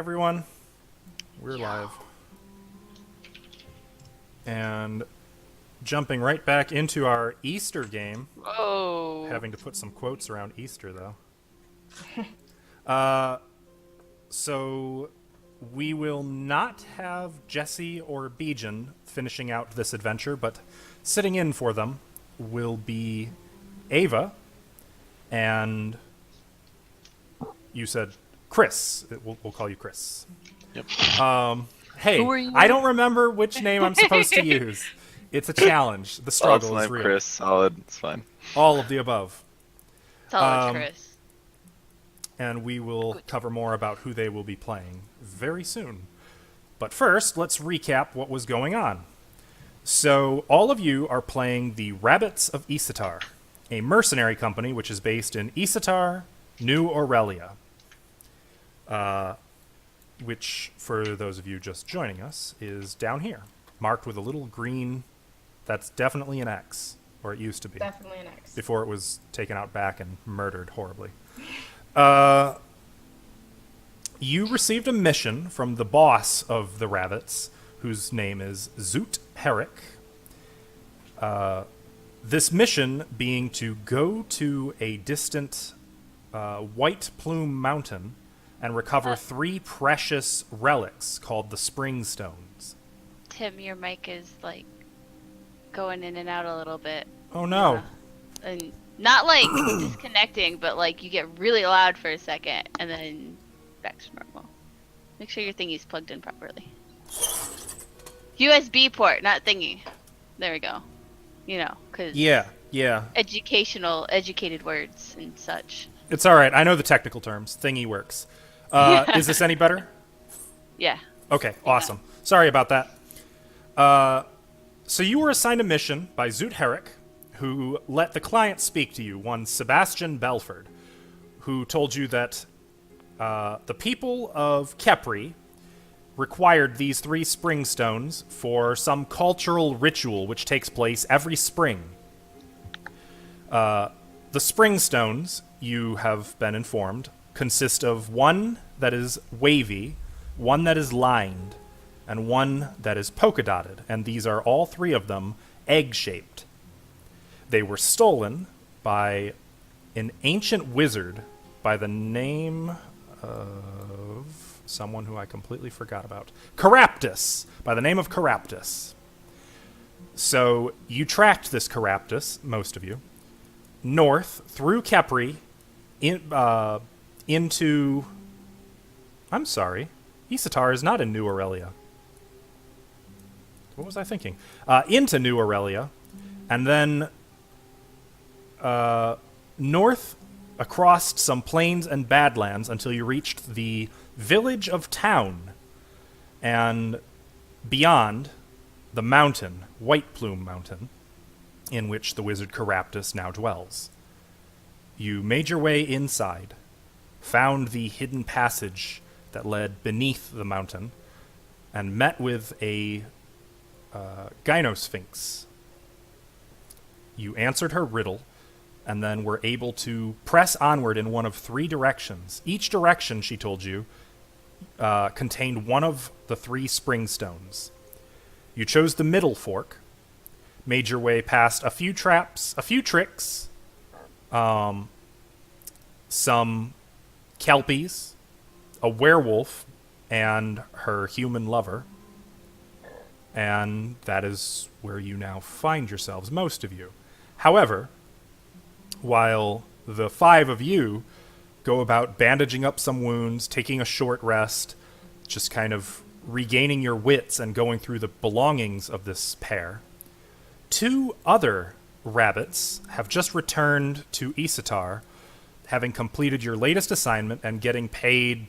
everyone. We're live. And jumping right back into our Easter game. Whoa. Having to put some quotes around Easter, though. So we will not have Jesse or Bijan finishing out this adventure, but sitting in for them will be Ava and you said Chris. We'll call you Chris. Yep. Hey, Who are you? I don't remember which name I'm supposed to use. It's a challenge. The struggle is real. Chris. Solid. It's fine. All of the above. Solid, Chris. And we will cover more about who they will be playing very soon. But first, let's recap what was going on. So, all of you are playing the Rabbits of Isatar, a mercenary company which is based in Isatar, New Aurelia. Which, for those of you just joining us, is down here, marked with a little green. That's definitely an X, or it used to be. Definitely an X. Before it was taken out back and murdered horribly. You received a mission from the boss of the Rabbits, whose name is Zoot Herrick. This mission being to go to a distant White Plume mountain and recover 3 precious relics called the Spring Stones. Tim, your mic is like going in and out a little bit. Oh no. Yeah. And not like disconnecting, but like you get really loud for a second and then back to normal. Make sure your thingy's plugged in properly. USB port, not thingy. There we go. You know, because Yeah. educated words and such. It's alright, I know the technical terms. Thingy works. Is this any better? Yeah. Okay, awesome. Sorry about that. So you were assigned a mission by Zoot Herrick, who let the client speak to you, one Sebastian Belford, who told you that the people of Kepri required these 3 spring stones for some cultural ritual which takes place every spring. The spring stones, you have been informed, consist of one that is wavy, one that is lined, and one that is polka dotted, and these are all 3 of them egg-shaped. They were stolen by an ancient wizard by the name of someone who I completely forgot about. Caraptus, by the name of Caraptus. So you tracked this Caraptus, most of you, north through Kepri, into... I'm sorry. Isatar is not in New Aurelia. What was I thinking? Into New Aurelia, and then north across some plains and badlands until you reached the village of Town, and beyond the mountain, White Plume Mountain, in which the wizard Caraptus now dwells. You made your way inside, found the hidden passage that led beneath the mountain, and met with a gynosphinx. You answered her riddle, and then were able to press onward in one of 3 directions. Each direction, she told you, contained one of the 3 spring stones. You chose the middle fork, made your way past a few traps, a few tricks, some kelpies, a werewolf, and her human lover. And that is where you now find yourselves, most of you. However, while the 5 of you go about bandaging up some wounds, taking a short rest, just kind of regaining your wits and going through the belongings of this pair, 2 other rabbits have just returned to Isatar, having completed your latest assignment and getting paid...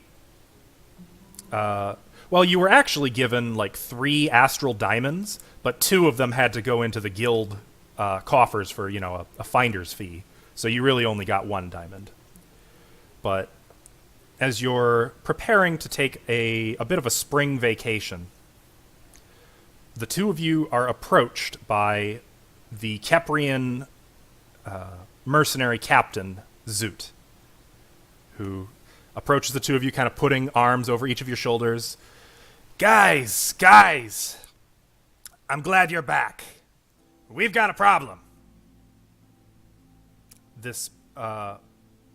well, you were actually given, 3 astral diamonds, but 2 of them had to go into the guild coffers for, a finder's fee. So you really only got 1 diamond. But as you're preparing to take a bit of a spring vacation, the 2 of you are approached by the Keprian mercenary captain, Zoot, who approaches the two of you, kind of putting arms over each of your shoulders. Guys, I'm glad you're back. We've got a problem. This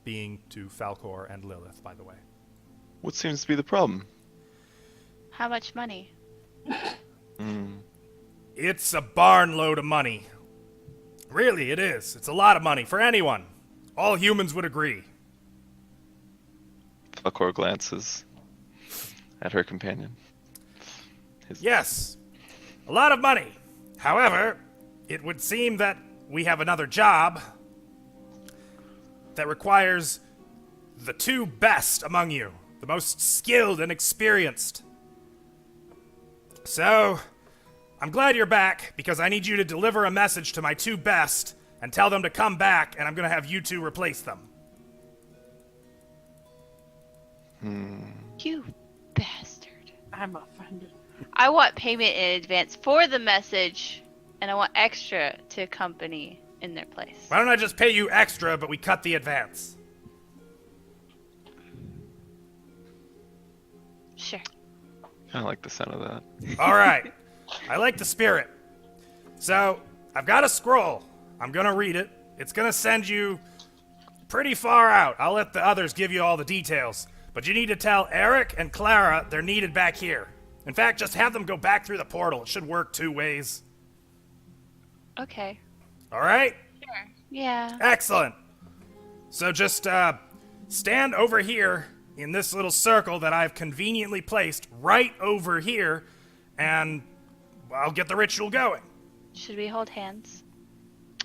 being to Falkor and Lilith, by the way. What seems to be the problem? How much money? It's a barn load of money. Really, it is. It's a lot of money for anyone. All humans would agree. Falkor glances at her companion. Yes, a lot of money. However, it would seem that we have another job that requires the two best among you, the most skilled and experienced. So, I'm glad you're back, because I need you to deliver a message to my two best and tell them to come back, and I'm going to have you two replace them. You bastard. I'm offended. I want payment in advance for the message, and I want extra to accompany in their place. Why don't I just pay you extra, but we cut the advance? Sure. I like the sound of that. All right. I like the spirit. So, I've got a scroll. I'm going to read it. It's going to send you pretty far out. I'll let the others give you all the details. But you need to tell Eric and Clara they're needed back here. In fact, just have them go back through the portal. It should work 2 ways. Okay. All right? Sure. Yeah. Excellent. So just stand over here in this little circle that I've conveniently placed right over here, and I'll get the ritual going. Should we hold hands?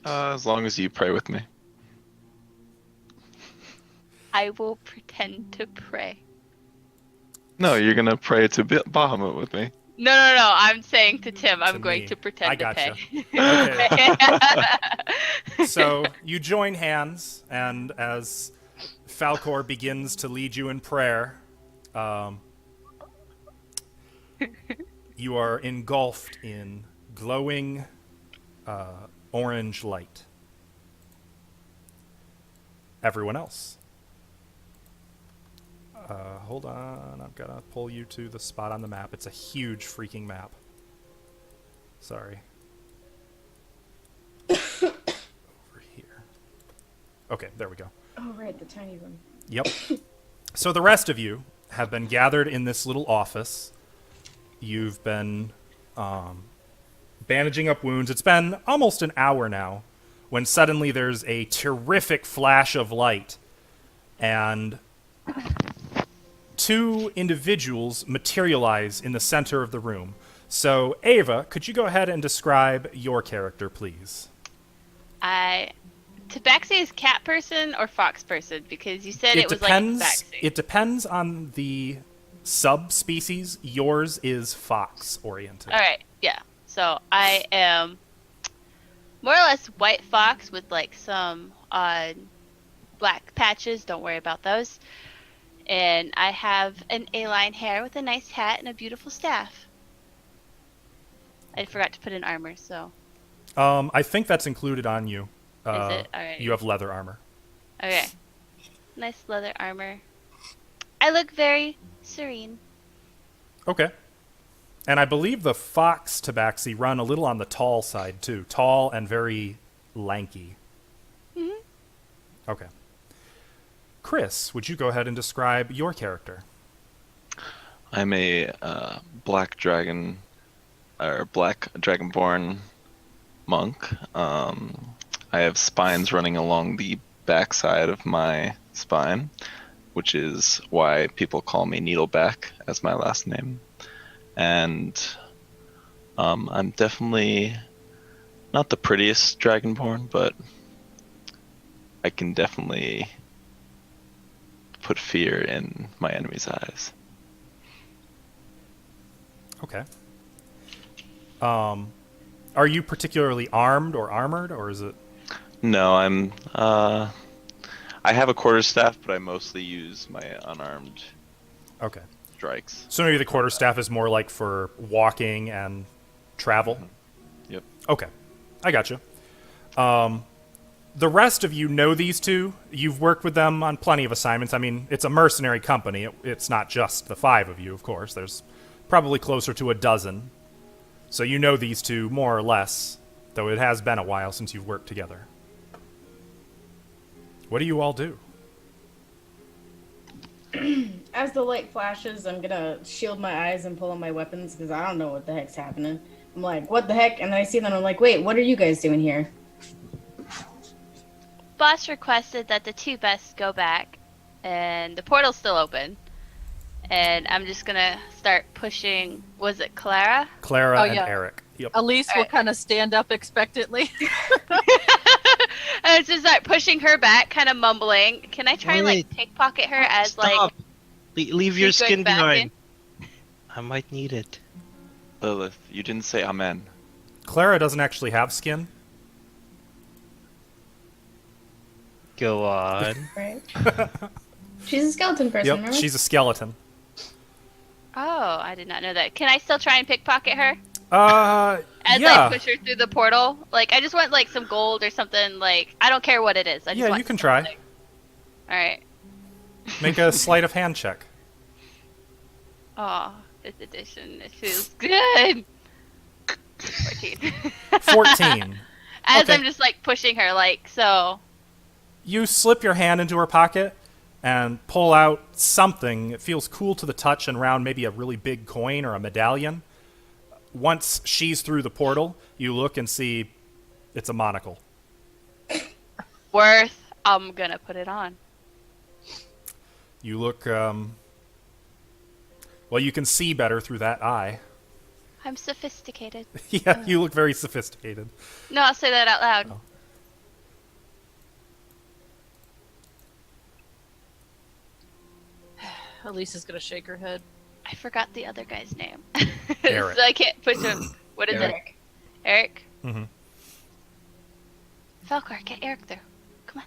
As long as you pray with me. I will pretend to pray. No, you're gonna pray to Bahamut with me. No. I'm saying to Tim, I'm going me. to pretend I to gotcha. pay. Okay. So you join hands, and as Falkor begins to lead you in prayer, you are engulfed in glowing orange light. Everyone else. Hold on, I've got to pull you to the spot on the map. It's a huge freaking map. Sorry. Over here. Okay, there we go. Oh, right, the tiny one. Yep. So the rest of you have been gathered in this little office. You've been bandaging up wounds. It's been almost an hour now when suddenly there's a terrific flash of light, and 2 individuals materialize in the center of the room. So, Ava, could you go ahead and describe your character, please? Tabaxi is cat person or fox person? Because you said it was depends, like Tabaxi. It depends on the subspecies. Yours is fox-oriented. Alright, yeah. So I am more or less white fox with like some black patches. Don't worry about those. And I have an A-line hair with a nice hat and a beautiful staff. I forgot to put in armor, so. I think that's included on you. Is it? Alright. You have leather armor. Okay. Nice leather armor. I look very serene. Okay. And I believe the fox tabaxi run a little on the tall side, too. Tall and very lanky. Mm-hmm. Okay. Chris, would you go ahead and describe your character? I'm a black dragon, or black dragonborn monk. I have spines running along the backside of my spine, which is why people call me Needleback as my last name. And I'm definitely not the prettiest dragonborn, but I can definitely put fear in my enemy's eyes. Okay. Are you particularly armed or armored, or is it? No, I have a quarterstaff, but I mostly use my unarmed Okay. strikes. So maybe the quarterstaff is more like for walking and travel? Yep. Okay. I gotcha. The rest of you know these two. You've worked with them on plenty of assignments. I mean, it's a mercenary company. It's not just the 5 of you, of course. There's probably closer to a dozen. So you know these two more or less, though it has been a while since you've worked together. What do you all do? As the light flashes, I'm gonna shield my eyes and pull out my weapons because I don't know what the heck's happening. I'm like, what the heck? And then I see them, I'm like, wait, what are you guys doing here? Boss requested that the 2 best go back, and the portal's still open. And I'm just gonna start pushing. Was it Clara? Clara Oh, and yeah. Eric. Yep. Elise will Alright. kind of stand up expectantly. And just start pushing her back, kind of mumbling. Can I try and like pickpocket her as like? Stop. Leave your she's going skin back behind. in? I might need it. Lilith, you didn't say amen. Clara doesn't actually have skin. Go on. Right? She's a skeleton person, Yep, remember? she's a skeleton. Oh, I did not know that. Can I still try and pickpocket her as yeah. I push her through the portal? Like I just want like some gold or something. Like I don't care what it is. I just Yeah, want you can try. something. All right. Make a sleight of hand check. Oh, this edition. It feels good. 14. 14. As Okay. I'm just like pushing her, like so. You slip your hand into her pocket and pull out something. It feels cool to the touch and round, maybe a really big coin or a medallion. Once she's through the portal, you look and see it's a monocle. Worth. I'm gonna put it on. You look, well, you can see better through that eye. I'm sophisticated. Yeah, you look very sophisticated. No, I'll say that out loud. Oh. Elise is gonna shake her head. I forgot the other guy's name. Eric. So I can't push him. What is it? Eric? Mm-hmm. Falkor, get Eric through. Come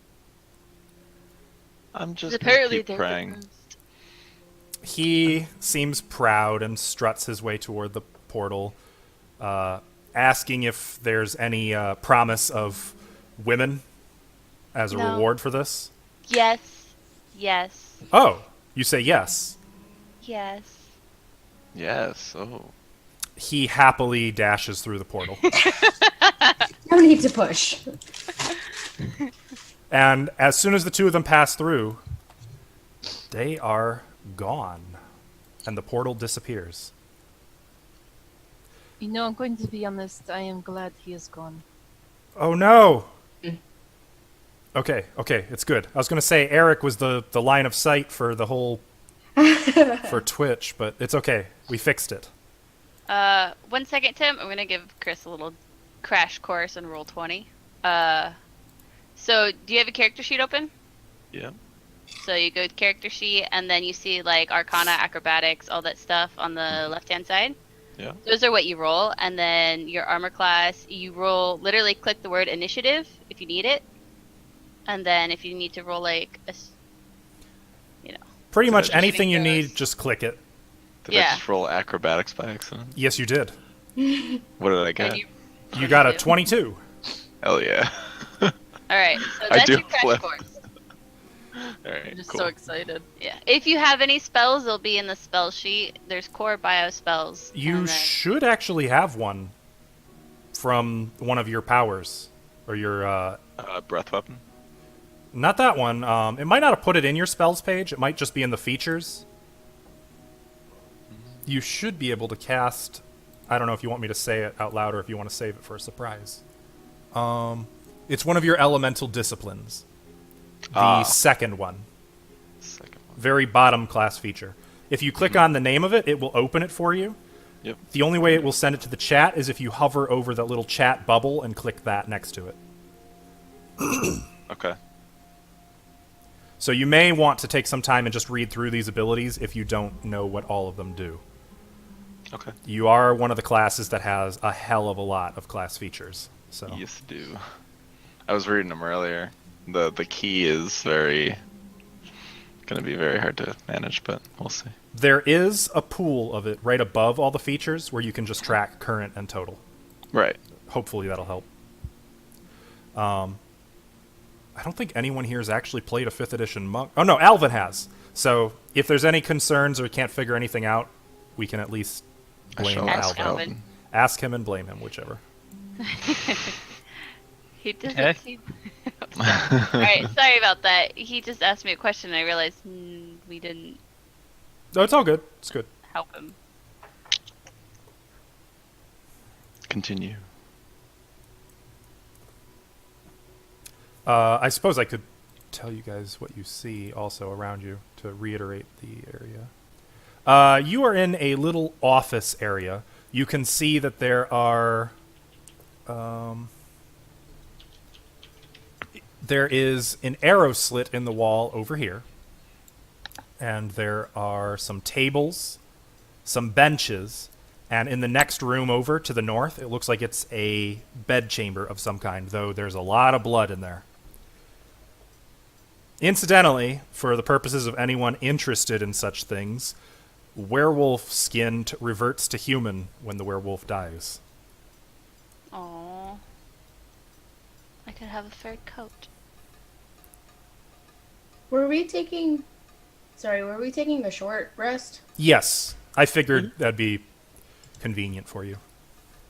on. I'm just Apparently gonna keep they're praying. the first. He seems proud and struts his way toward the portal, asking if there's any promise of women as a No. reward for this. Yes. Yes. Oh, you say yes. Yes. Yes. Oh. He happily dashes through the portal. No need to push. And as soon as the two of them pass through, they are gone. And the portal disappears. You know, I'm going to be honest. I am glad he is gone. Oh no! Okay, it's good. I was going to say Eric was the line of sight for the whole... for Twitch, but it's okay. We fixed it. 1 second, Tim. I'm gonna give Chris a little crash course in Roll20. So do you have a character sheet open? Yeah. So you go to character sheet, and then you see like Arcana, Acrobatics, all that stuff on the left-hand side. Yeah. Those are what you roll, and then your armor class, you roll. Literally, click the word initiative if you need it, and then if you need to roll like a, Pretty much Saving anything you throws. need, just click it. Did Yeah. I just roll acrobatics by accident? Yes, you did. What did I get? and You got a 22. 22. Hell yeah. All right, so I that's do your crash flip. course. All right. I'm just cool. so excited. Yeah. If you have any spells, they'll be in the spell sheet. There's core bio spells. You and then- should actually have one from one of your powers. Or your, Breath weapon. not that one. It might not have put it in your spells page. It might just be in the features. You should be able to cast... I don't know if you want me to say it out loud or if you want to save it for a surprise. It's one of your elemental disciplines. The second one. Second one. Very bottom class feature. If you click on the name of it, it will open it for you. Yep. The only way it will send it to the chat is if you hover over that little chat bubble and click that next to it. Okay. So you may want to take some time and just read through these abilities if you don't know what all of them do. Okay. You are one of the classes that has a hell of a lot of class features. So Yes, do. I was reading them earlier. The key is going to be very hard to manage, but we'll see. there is a pool of it right above all the features where you can just track current and total. Right. Hopefully that'll help. I don't think anyone here has actually played a 5th edition monk. Oh no, Alvin has. So if there's any concerns or can't figure anything out, we can at least I blame shall ask Alvin. Alvin. Ask him and blame him, whichever. He doesn't Okay. seem. Alright, sorry about that. He just asked me a question and I realized we didn't No, it's all good. It's good. help him. Continue. I suppose I could tell you guys what you see also around you to reiterate the area. You are in a little office area. You can see that there are... there is an arrow slit in the wall over here. And there are some tables, some benches, and in the next room over to the north, it looks like it's a bed chamber of some kind, though there's a lot of blood in there. Incidentally, for the purposes of anyone interested in such things, werewolf skin reverts to human when the werewolf dies. Aww. I could have a fur coat. Were we taking a short rest? Yes, I figured that'd be convenient for you.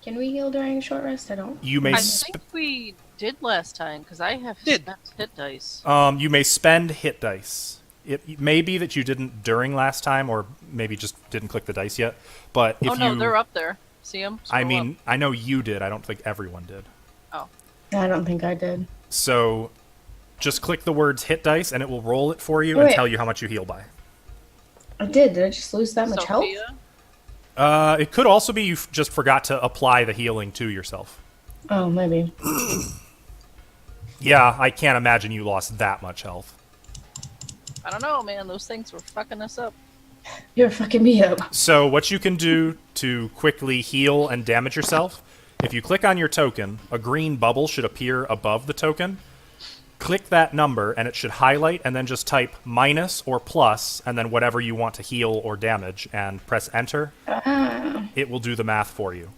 Can we heal during a short rest? I don't. You may I think we did last time because I have Did. spent hit dice. you may spend hit dice. It may be that you didn't during last time, or maybe just didn't click the dice yet. But if Oh no, you, they're up there. See them? I mean, I know you did. I don't think everyone did. Oh, I don't think I did. So, just click the words "hit dice" and it will roll it for you Oh, and wait. tell you how much you heal by. I did. Did I just lose that much health? Sophia. It could also be you just forgot to apply the healing to yourself. Oh, maybe. Yeah, I can't imagine you lost that much health. I don't know, man. Those things were fucking us up. You're fucking me up. So what you can do to quickly heal and damage yourself, if you click on your token, a green bubble should appear above the token. Click that number and it should highlight, and then just type minus or plus and then whatever you want to heal or damage and press enter. It will do the math for you.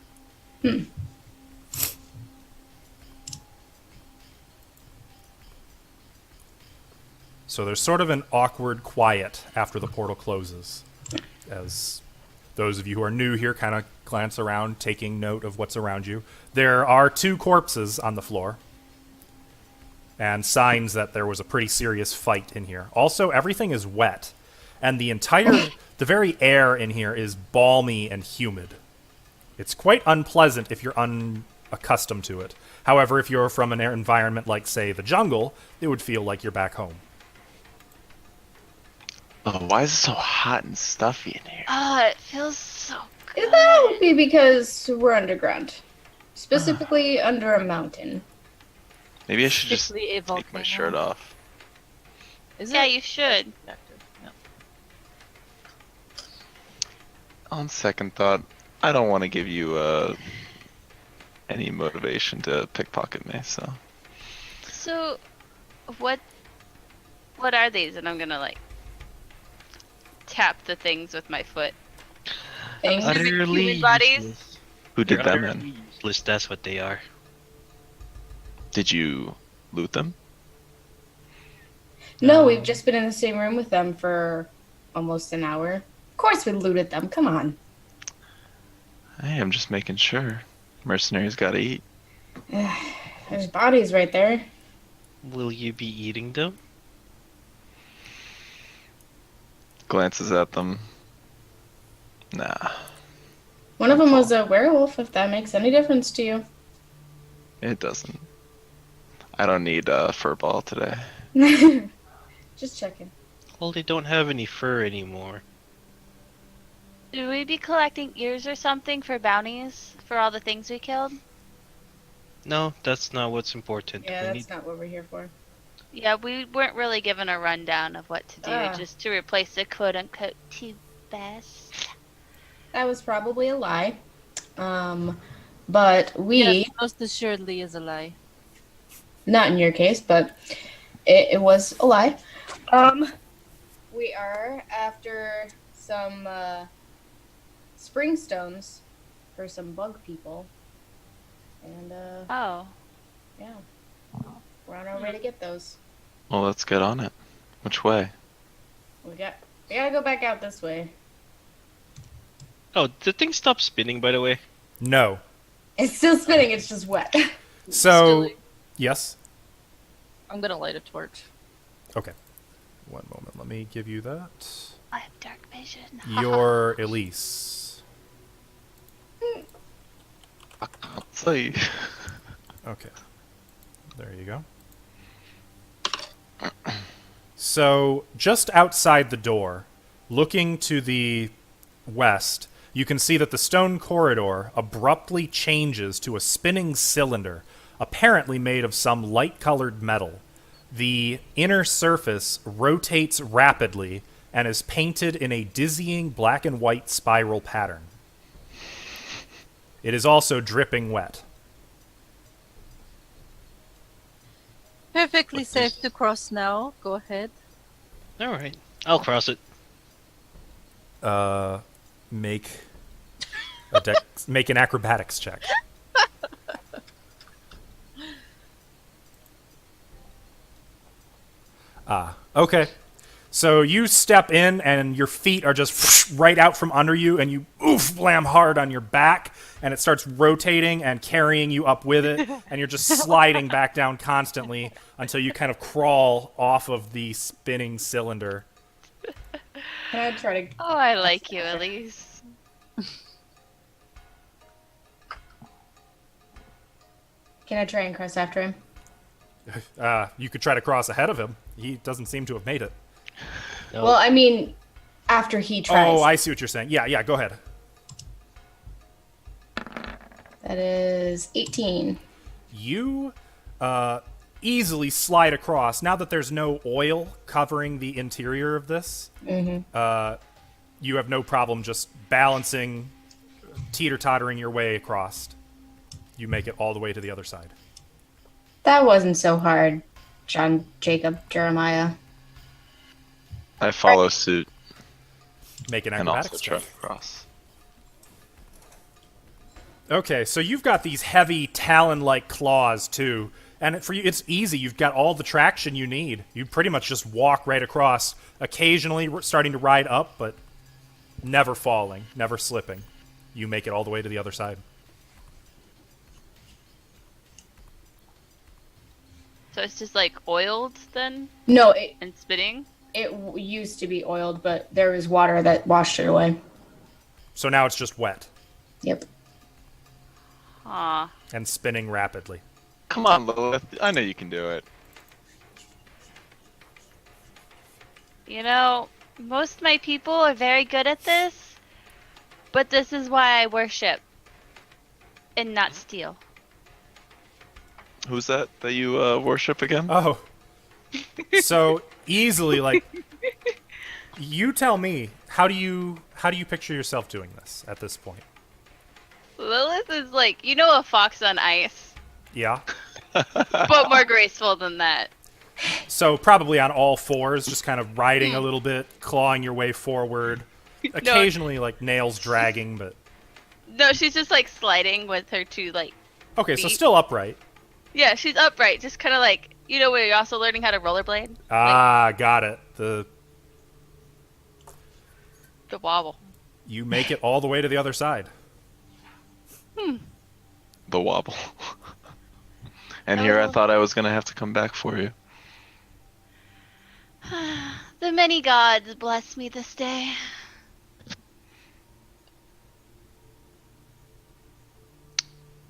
So there's sort of an awkward quiet after the portal closes, as those of you who are new here kind of glance around, taking note of what's around you. There are 2 corpses on the floor, and signs that there was a pretty serious fight in here. Also, everything is wet, and the very air in here is balmy and humid. It's quite unpleasant if you're unaccustomed to it. However, if you're from an environment like, say, the jungle, it would feel like you're back home. Oh, why is it so hot and stuffy in here? Ah, it feels so good. That would be because we're underground. Specifically under a mountain. Maybe I should just Strictly a take my volcano. shirt off. Is Yeah, it? you should. Yeah. On second thought, I don't want to give you any motivation to pickpocket me, so... So, what are these? And I'm gonna like tap the things with my foot. Thing. Utterly human bodies? useless. Who did They're them utterly in? useless, that's what they are. Did you loot them? No, we've just been in the same room with them for almost an hour. Of course we looted them. Come on. Hey, I'm just making sure. Mercenaries gotta eat. There's bodies right there. Will you be eating them? Glances at them. Nah, One of them was a werewolf, if that makes any difference to you. it doesn't. I don't need a fur ball today. Just checking. Well, they don't have any fur anymore. Should we be collecting ears or something for bounties for all the things we killed? No, that's not what's important. Yeah, we that's need... not what we're here for. Yeah, we weren't really given a rundown of what to do, Ah. just to replace the quote-unquote 2 best. That was probably a lie. But we, Yes, most assuredly is a lie. not in your case, but it was a lie. We are after some spring stones for some bug people. And Oh, yeah. We're on our way to get those. Well, let's get on it. Which way? We gotta go back out this way. Oh, the thing stopped spinning, by the way. No. It's still spinning. It's just wet. So, Stilly, yes. I'm gonna light a torch. Okay. One moment. Let me give you that. I have dark vision. You're Elise. I'll see. Okay. There you go. So, just outside the door, looking to the west, you can see that the stone corridor abruptly changes to a spinning cylinder, apparently made of some light-colored metal. The inner surface rotates rapidly and is painted in a dizzying black and white spiral pattern. It is also dripping wet. Perfectly What's safe this? to cross now. Go ahead. Alright, I'll cross it. Make an acrobatics check. Okay. So you step in and your feet are just right out from under you and you blam hard on your back and it starts rotating and carrying you up with it and you're just sliding back down constantly until you kind of crawl off of the spinning cylinder. Can I try to? Oh, I like you, Elise. Can I try and cross after him? You could try to cross ahead of him. He doesn't seem to have made it. No. Well, I mean, after he tries. Oh, I see what you're saying. Yeah, go ahead. That is 18. You easily slide across. Now that there's no oil covering the interior of this, you have no problem just balancing, teeter-tottering your way across. You make it all the way to the other side. That wasn't so hard, John, Jacob, Jeremiah. I follow suit Make an and also acrobatics try check. to cross. Okay, so you've got these heavy talon-like claws too, and for you it's easy. You've got all the traction you need. You pretty much just walk right across, occasionally starting to ride up, but never falling, never slipping. You make it all the way to the other side. So it's just like oiled then No, and spinning? used to be oiled, but there was water that washed it away. So now it's just wet Yep. Aw. and spinning rapidly. Come on, Lilith. I know you can do it. You know, most of my people are very good at this, but this is why I worship and not steal. Who's that you worship again? Oh. So easily, like, you tell me, how do you picture yourself doing this at this point? Lilith is like, you know, a fox on ice, Yeah. but more graceful than that. So probably on all fours, just kind of riding a little bit, clawing your way forward. Occasionally, like nails dragging, but No, she's just like sliding with her two like. okay. So Feet. still upright. Yeah, she's upright, just kind of like, you know, where you're also learning how to rollerblade. Ah, got it. The wobble. you make it all the way to the other side. The wobble. And here I Oh. thought I was gonna have to come back for you. The many gods bless me this day.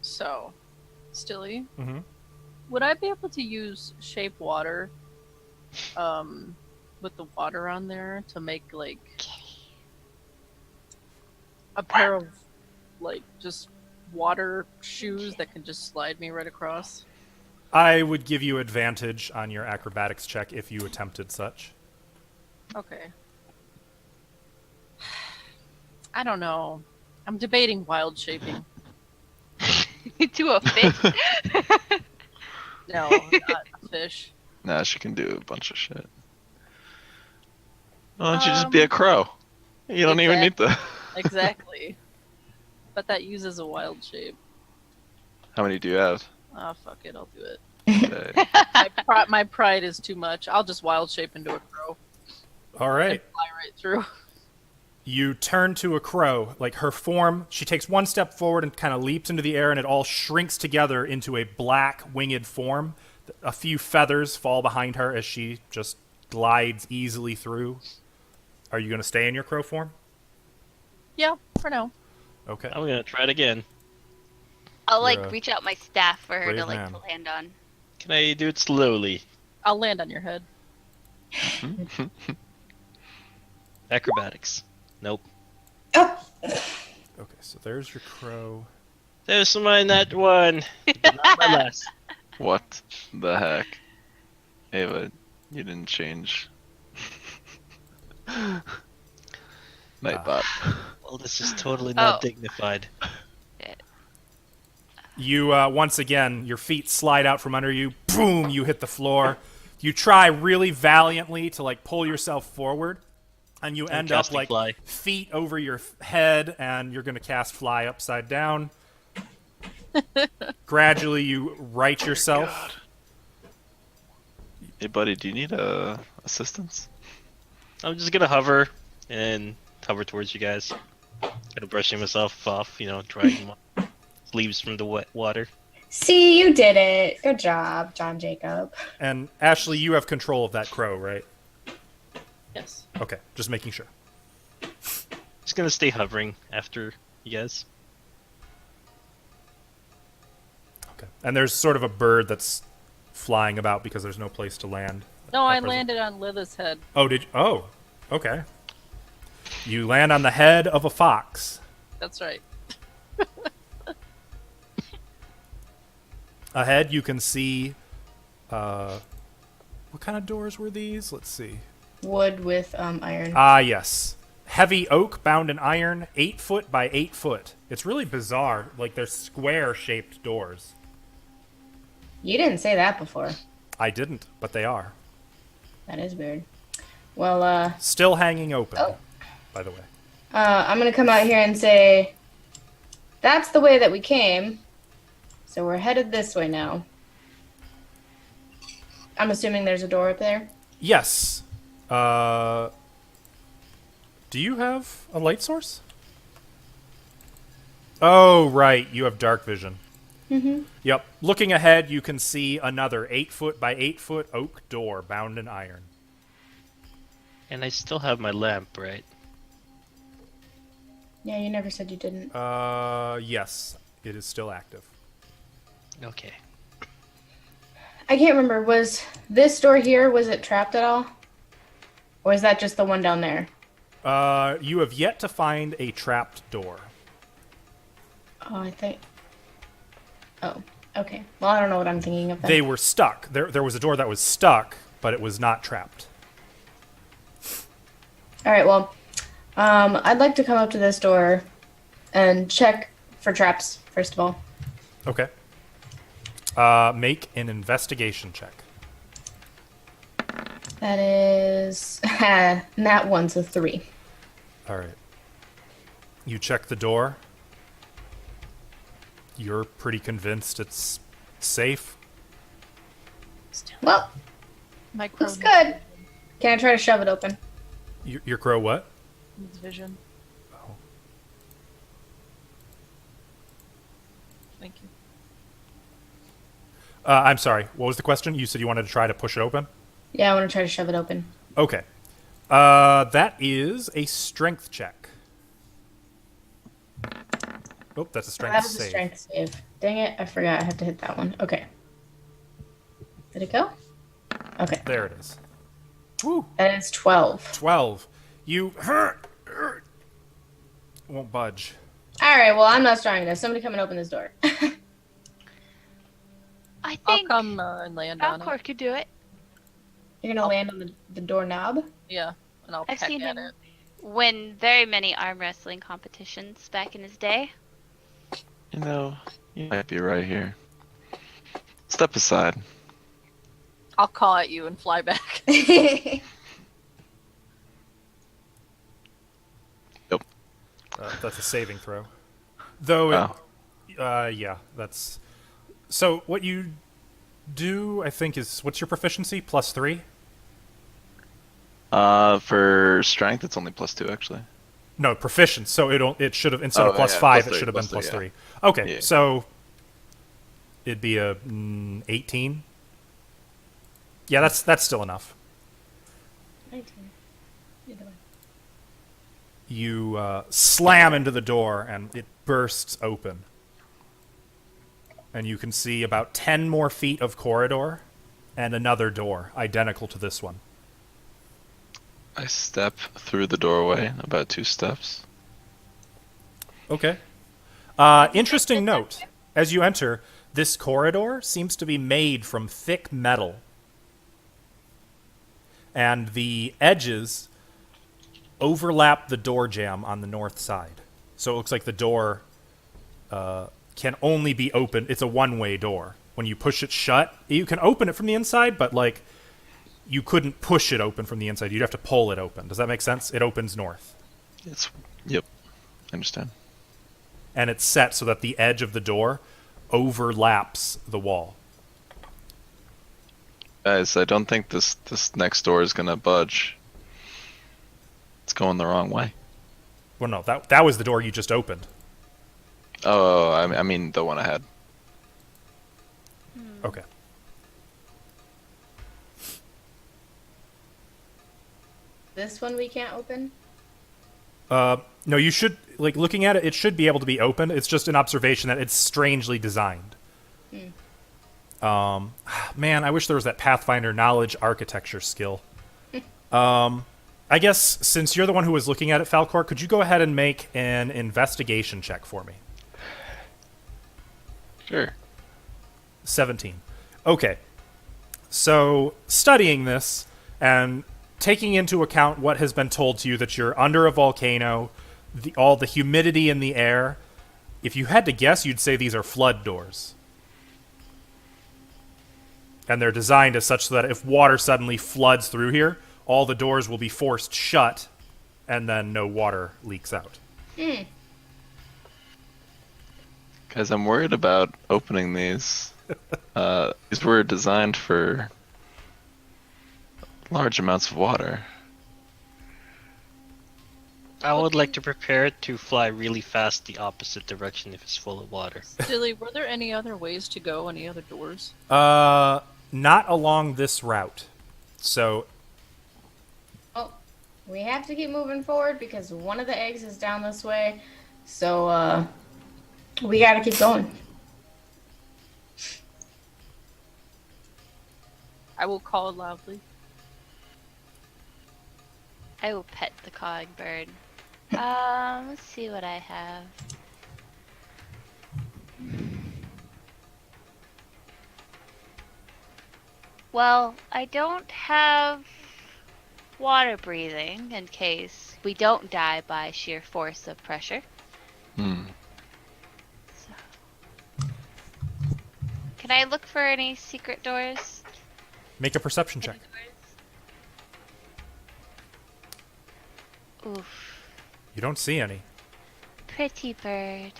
So, Stilly, Mm-hmm. would I be able to use shape water, with the water on there to make like a pair of like just water shoes that can just slide me right across? I would give you advantage on your acrobatics check if you attempted such. Okay. I don't know. I'm debating wild shaping. To a fish. No, not a fish. Nah, she can do a bunch of shit. Why don't you just be a Um, crow? You don't even need the. Exactly. But that uses a wild shape. How many do you have? Ah, fuck it, I'll do it. Okay. My pride is too much. I'll just wild shape into a crow All and right. fly right through. You turn to a crow. Like her form, she takes one step forward and kind of leaps into the air, and it all shrinks together into a black winged form. A few feathers fall behind her as she just glides easily through. Are you going to stay in your crow form? Yeah, for now. Okay. I'm gonna try it again. I'll You're a like reach out my staff for her brave to like man. to land on. Can I do it slowly? I'll land on your head. Acrobatics. Nope. Okay, so there's your crow. There's mine that one. But not my last. What the heck? Ava, you didn't change. Nightbot. Well, this is totally not dignified. You, once again, your feet slide out from under you. Boom, you hit the floor. You try really valiantly to, like, pull yourself forward. And you end up, casting like, fly. feet over your head, and you're going to cast fly upside down. Gradually, you right yourself. Hey, buddy, do you need assistance? I'm just gonna hover and hover towards you guys. Kind of brushing myself off, drying my leaves from the wet water. See, you did it. Good job, John Jacob. And, Ashley, you have control of that crow, right? Yes. Okay, just making sure. Just gonna stay hovering after you guys. Okay. And there's sort of a bird that's flying about because there's no place to land. No, at I present. landed on Lilith's head. Oh, did you? Oh, okay. You land on the head of a fox. That's right. Ahead, you can see. What kind of doors were these? Let's see. Wood with iron. Ah, yes. Heavy oak bound in iron, 8 foot by 8 foot. It's really bizarre. Like, they're square-shaped doors. You didn't say that before. I didn't, but they are. That is weird. Well, Still hanging open, Oh. by the way. I'm gonna come out here and say, that's the way that we came. So we're headed this way now. I'm assuming there's a door up there. Yes. Do you have a light source? Oh, right. You have dark vision. Mm-hmm. Yep. Looking ahead, you can see another 8 foot by 8 foot oak door bound in iron. And I still have my lamp, right? Yeah, you never said you didn't. Yes. It is still active. Okay. I can't remember. Was this door here, was it trapped at all? Or is that just the one down there? You have yet to find a trapped door. Oh, I think... Oh, okay. Well, I don't know what I'm thinking of then. They were stuck. There was a door that was stuck, but it was not trapped. All right, well, I'd like to come up to this door and check for traps, first of all. Okay. Make an investigation check. That is... Nat 1, so 3. All right. You check the door. You're pretty convinced it's safe. Well, My crow looks good. Can I try to shove it open? Your crow what? needs vision. Oh. Thank you. I'm sorry. What was the question? You said you wanted to try to push it open? Yeah, I want to try to shove it open. Okay. That is a strength check. Oh, that's a strength That was a save. strength save. Dang it, I forgot I have to hit that one. Okay. Did it go? Okay. There it is. Woo! That is 12. 12. You won't budge. Alright, well, I'm not strong enough. Somebody come and open this door. I I'll think come and land on Falkor it. could do it. You're gonna land on the doorknob? Yeah, and I'll I've peck seen at him it. win very many arm wrestling competitions back in his day. You know, you might be right here. Step aside. I'll call at you and fly back. That's a saving throw. Though, Oh. yeah, that's... So what you do, I think, is what's your proficiency? +3? For strength, it's only +2 actually. No, proficient. So it should have instead of Oh, yeah, +5, it +3, should have been +3, yeah. +3. Okay, Yeah. so it'd be a 18. Yeah, that's still enough. 19. Either way. You slam into the door, and it bursts open. And you can see about 10 more feet of corridor and another door, identical to this one. I step through the doorway about 2 steps. Okay. Interesting note. As you enter, this corridor seems to be made from thick metal. And the edges overlap the door jamb on the north side. So it looks like the door can only be opened. It's a one-way door. When you push it shut, you can open it from the inside, but like you couldn't push it open from the inside. You'd have to pull it open. Does that make sense? It opens north. Yep, I understand. And it's set so that the edge of the door overlaps the wall. Guys, I don't think this next door is gonna budge. It's going the wrong way. Well, no, that was the door you just opened. Oh, I mean the one ahead. Okay. This one we can't open? No, you should, like, looking at it, it should be able to be opened. It's just an observation that it's strangely designed. Man, I wish there was that Pathfinder knowledge architecture skill. I guess, since you're the one who was looking at it, Falkor, could you go ahead and make an investigation check for me? Sure. 17. Okay. So, studying this and taking into account what has been told to you, that you're under a volcano, all the humidity in the air, if you had to guess, you'd say these are flood doors. And they're designed as such so that if water suddenly floods through here, all the doors will be forced shut, and then no water leaks out. Guys, I'm worried about opening these. These were designed for large amounts of water. I would like to prepare it to fly really fast the opposite direction if it's full of water. Dilly, were there any other ways to go? Any other doors? Not along this route. So, Oh, we have to keep moving forward because one of the eggs is down this way. So, we gotta keep going. I will call loudly. I will pet the cawing bird. Let's see what I have. Well, I don't have water breathing in case we don't die by sheer force of pressure. So. Can I look for any secret doors? make a perception check. Oof. You don't see any. Pretty bird.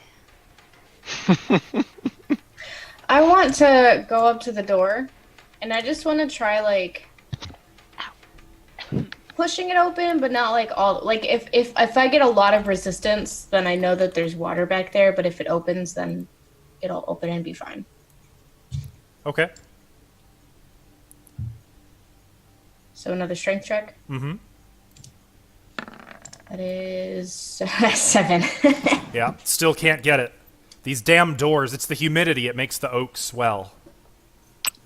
I want to go up to the door, and I just want to try, like, pushing it open, but not, like, all... Like, if I get a lot of resistance, then I know that there's water back there, but if it opens, then it'll open and be fine. Okay. So another strength check. Mm-hmm. That is 7. Yeah, still can't get it. These damn doors, it's the humidity. It makes the oak swell.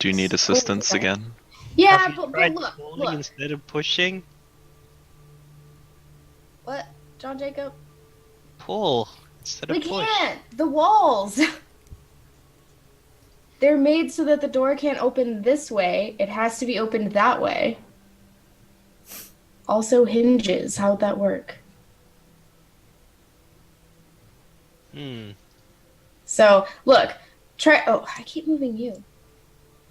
Do you need assistance again? Yeah, Have you but tried look, pulling look. instead of pushing? What, John Jacob? Pull instead of We push. can't. The walls. They're made so that the door can't open this way. It has to be opened that way. Also hinges. How would that work? So, look. Try... Oh, I keep moving you.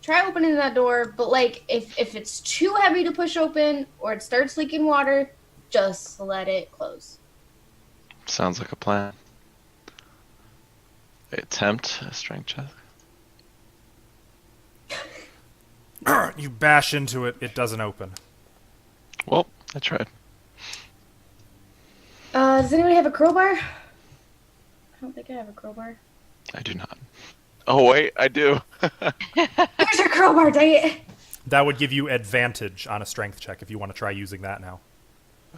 Try opening that door, but, like, if it's too heavy to push open or it starts leaking water, just let it close. Sounds like a plan. Attempt a strength check. You bash into it, it doesn't open. Well, I tried. Does anybody have a crowbar? I don't think I have a crowbar. I do not. Oh wait, I do. Here's your crowbar, dang it! That would give you advantage on a strength check if you want to try using that now.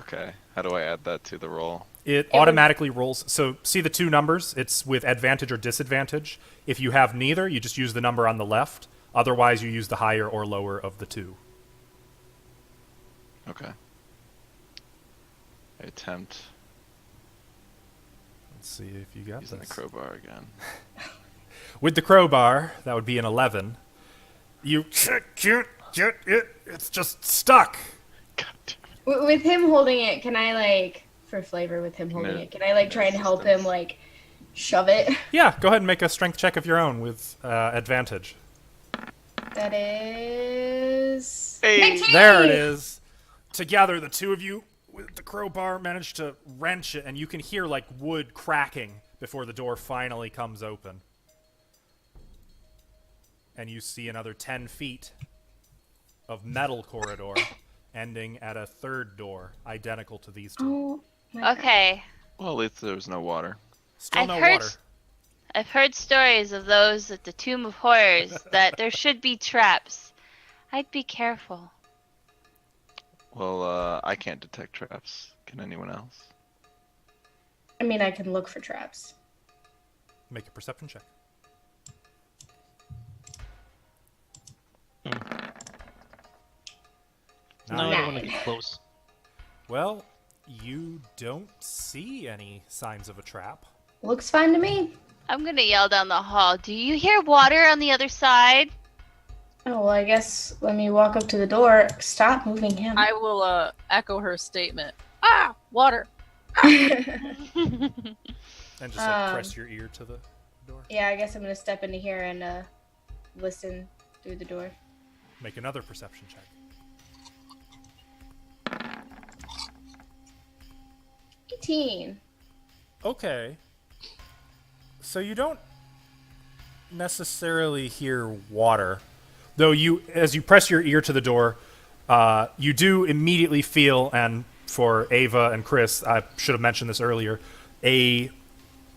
Okay, how do I add that to the roll? It automatically rolls. So see the two numbers? It's with advantage or disadvantage. If you have neither, you just use the number on the left. Otherwise, you use the higher or lower of the two. Okay. I attempt Let's see if you got using the this. crowbar again. With the crowbar, that would be an 11. You can't get it. It's just stuck. God damn it. With him holding it, can I, like, for flavor with him holding it, can I, like, try and help him, like, shove it? Yeah, go ahead and make a strength check of your own with advantage. That is... Hey. 19! There it is. Together, the two of you with the crowbar manage to wrench it, and you can hear, like, wood cracking before the door finally comes open. And you see another 10 feet of metal corridor ending at a third door, identical to these two. Oh, my God. Okay. Well, at least there was no water. Still I've no heard water. I've heard stories of those at the Tomb of Horrors that there should be traps. I'd be careful. Well, I can't detect traps. Can anyone else? I mean, I can look for traps. Make a perception check. No, Not I yet. don't want to get close. Well, you don't see any signs of a trap. Looks fine to me. I'm gonna yell down the hall. Do you hear water on the other side? Oh, well, I guess let me walk up to the door. Stop moving him. I will echo her statement. Ah, water. And just like, press your ear to the door. Yeah, I guess I'm gonna step into here and listen through the door. Make another perception check. 18. Okay. So you don't necessarily hear water, though you, as you press your ear to the door, you do immediately feel, and for Ava and Chris, I should have mentioned this earlier, a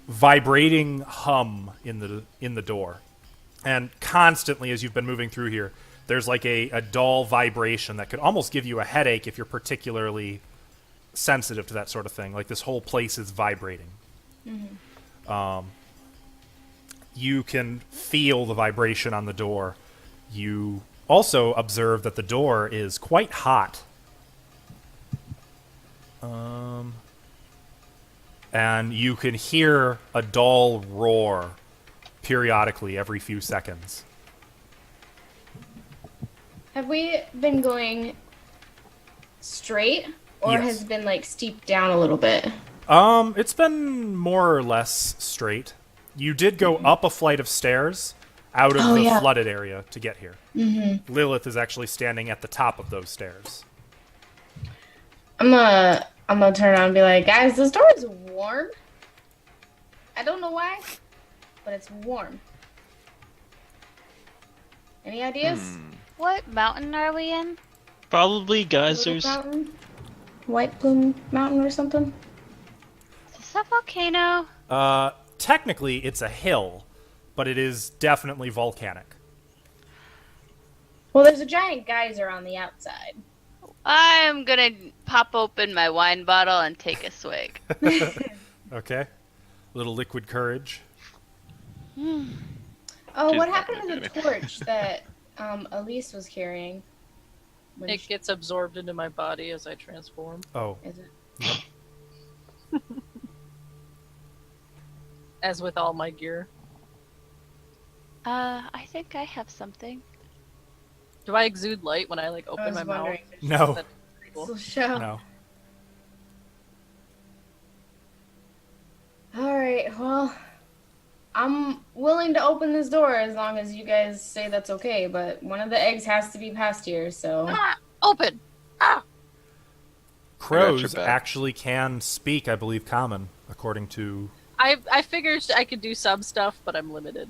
vibrating hum in the door. And constantly, as you've been moving through here, there's like a dull vibration that could almost give you a headache if you're particularly sensitive to that sort of thing. Like this whole place is vibrating. You can feel the vibration on the door. You also observe that the door is quite hot. And you can hear a dull roar periodically every few seconds. Have we been going straight, or Yes. has it been like steeped down a little bit? It's been more or less straight. You did go up a flight of stairs out of the yeah. flooded area to get here. Lilith is actually standing at the top of those stairs. I'm gonna turn around and be like, guys, this door is warm. I don't know why, but it's warm. Any ideas? What mountain are we in? Probably Little geysers. mountain? White Plume Mountain or something? Is this a volcano? Technically, it's a hill, but it is definitely volcanic. Well, there's a giant geyser on the outside. I'm gonna pop open my wine bottle and take a swig. Okay. Little liquid courage. Oh, She's what not happened gonna to do the torch that Elise was carrying? When It gets absorbed into my body as I transform. Oh, is it? As with all my gear. I think I have something. Do I exude light when I like I open was my mouth? wondering. no. That's cool. Cool show. No. All right. Well, I'm willing to open this door as long as you guys say that's okay. But one of the eggs has to be past here, so. Ah, open! Ah! Crows back. actually can speak, I believe, common, according to... I figured I could do some stuff, but I'm limited.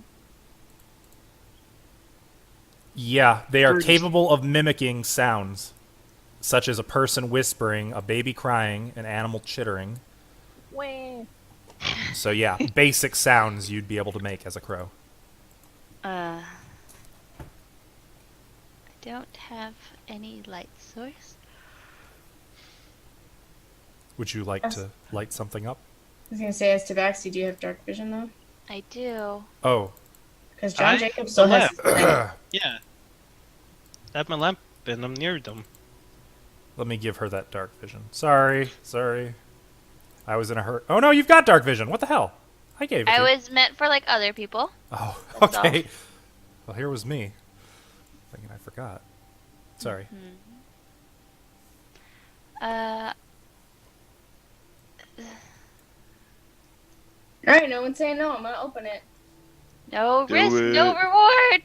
Yeah, they are Birds. capable of mimicking sounds, such as a person whispering, a baby crying, an animal chittering. Wah. So yeah, basic sounds you'd be able to make as a crow. I don't have any light source. Would you like to light something up? I was gonna say, as Tabaxi, do you have dark vision though? I do. Oh, Because John I Jacob still has. Yeah. I have my lamp and I'm near them. let me give her that dark vision. Sorry. I was in a hurry. Oh no, you've got dark vision. What the hell? I gave it I to you. was meant for like other people. Oh, That's all. okay. Well, here was me. Thinking I forgot. Sorry. All right, no one's saying no. I'm gonna open it. No Do risk, no it. reward.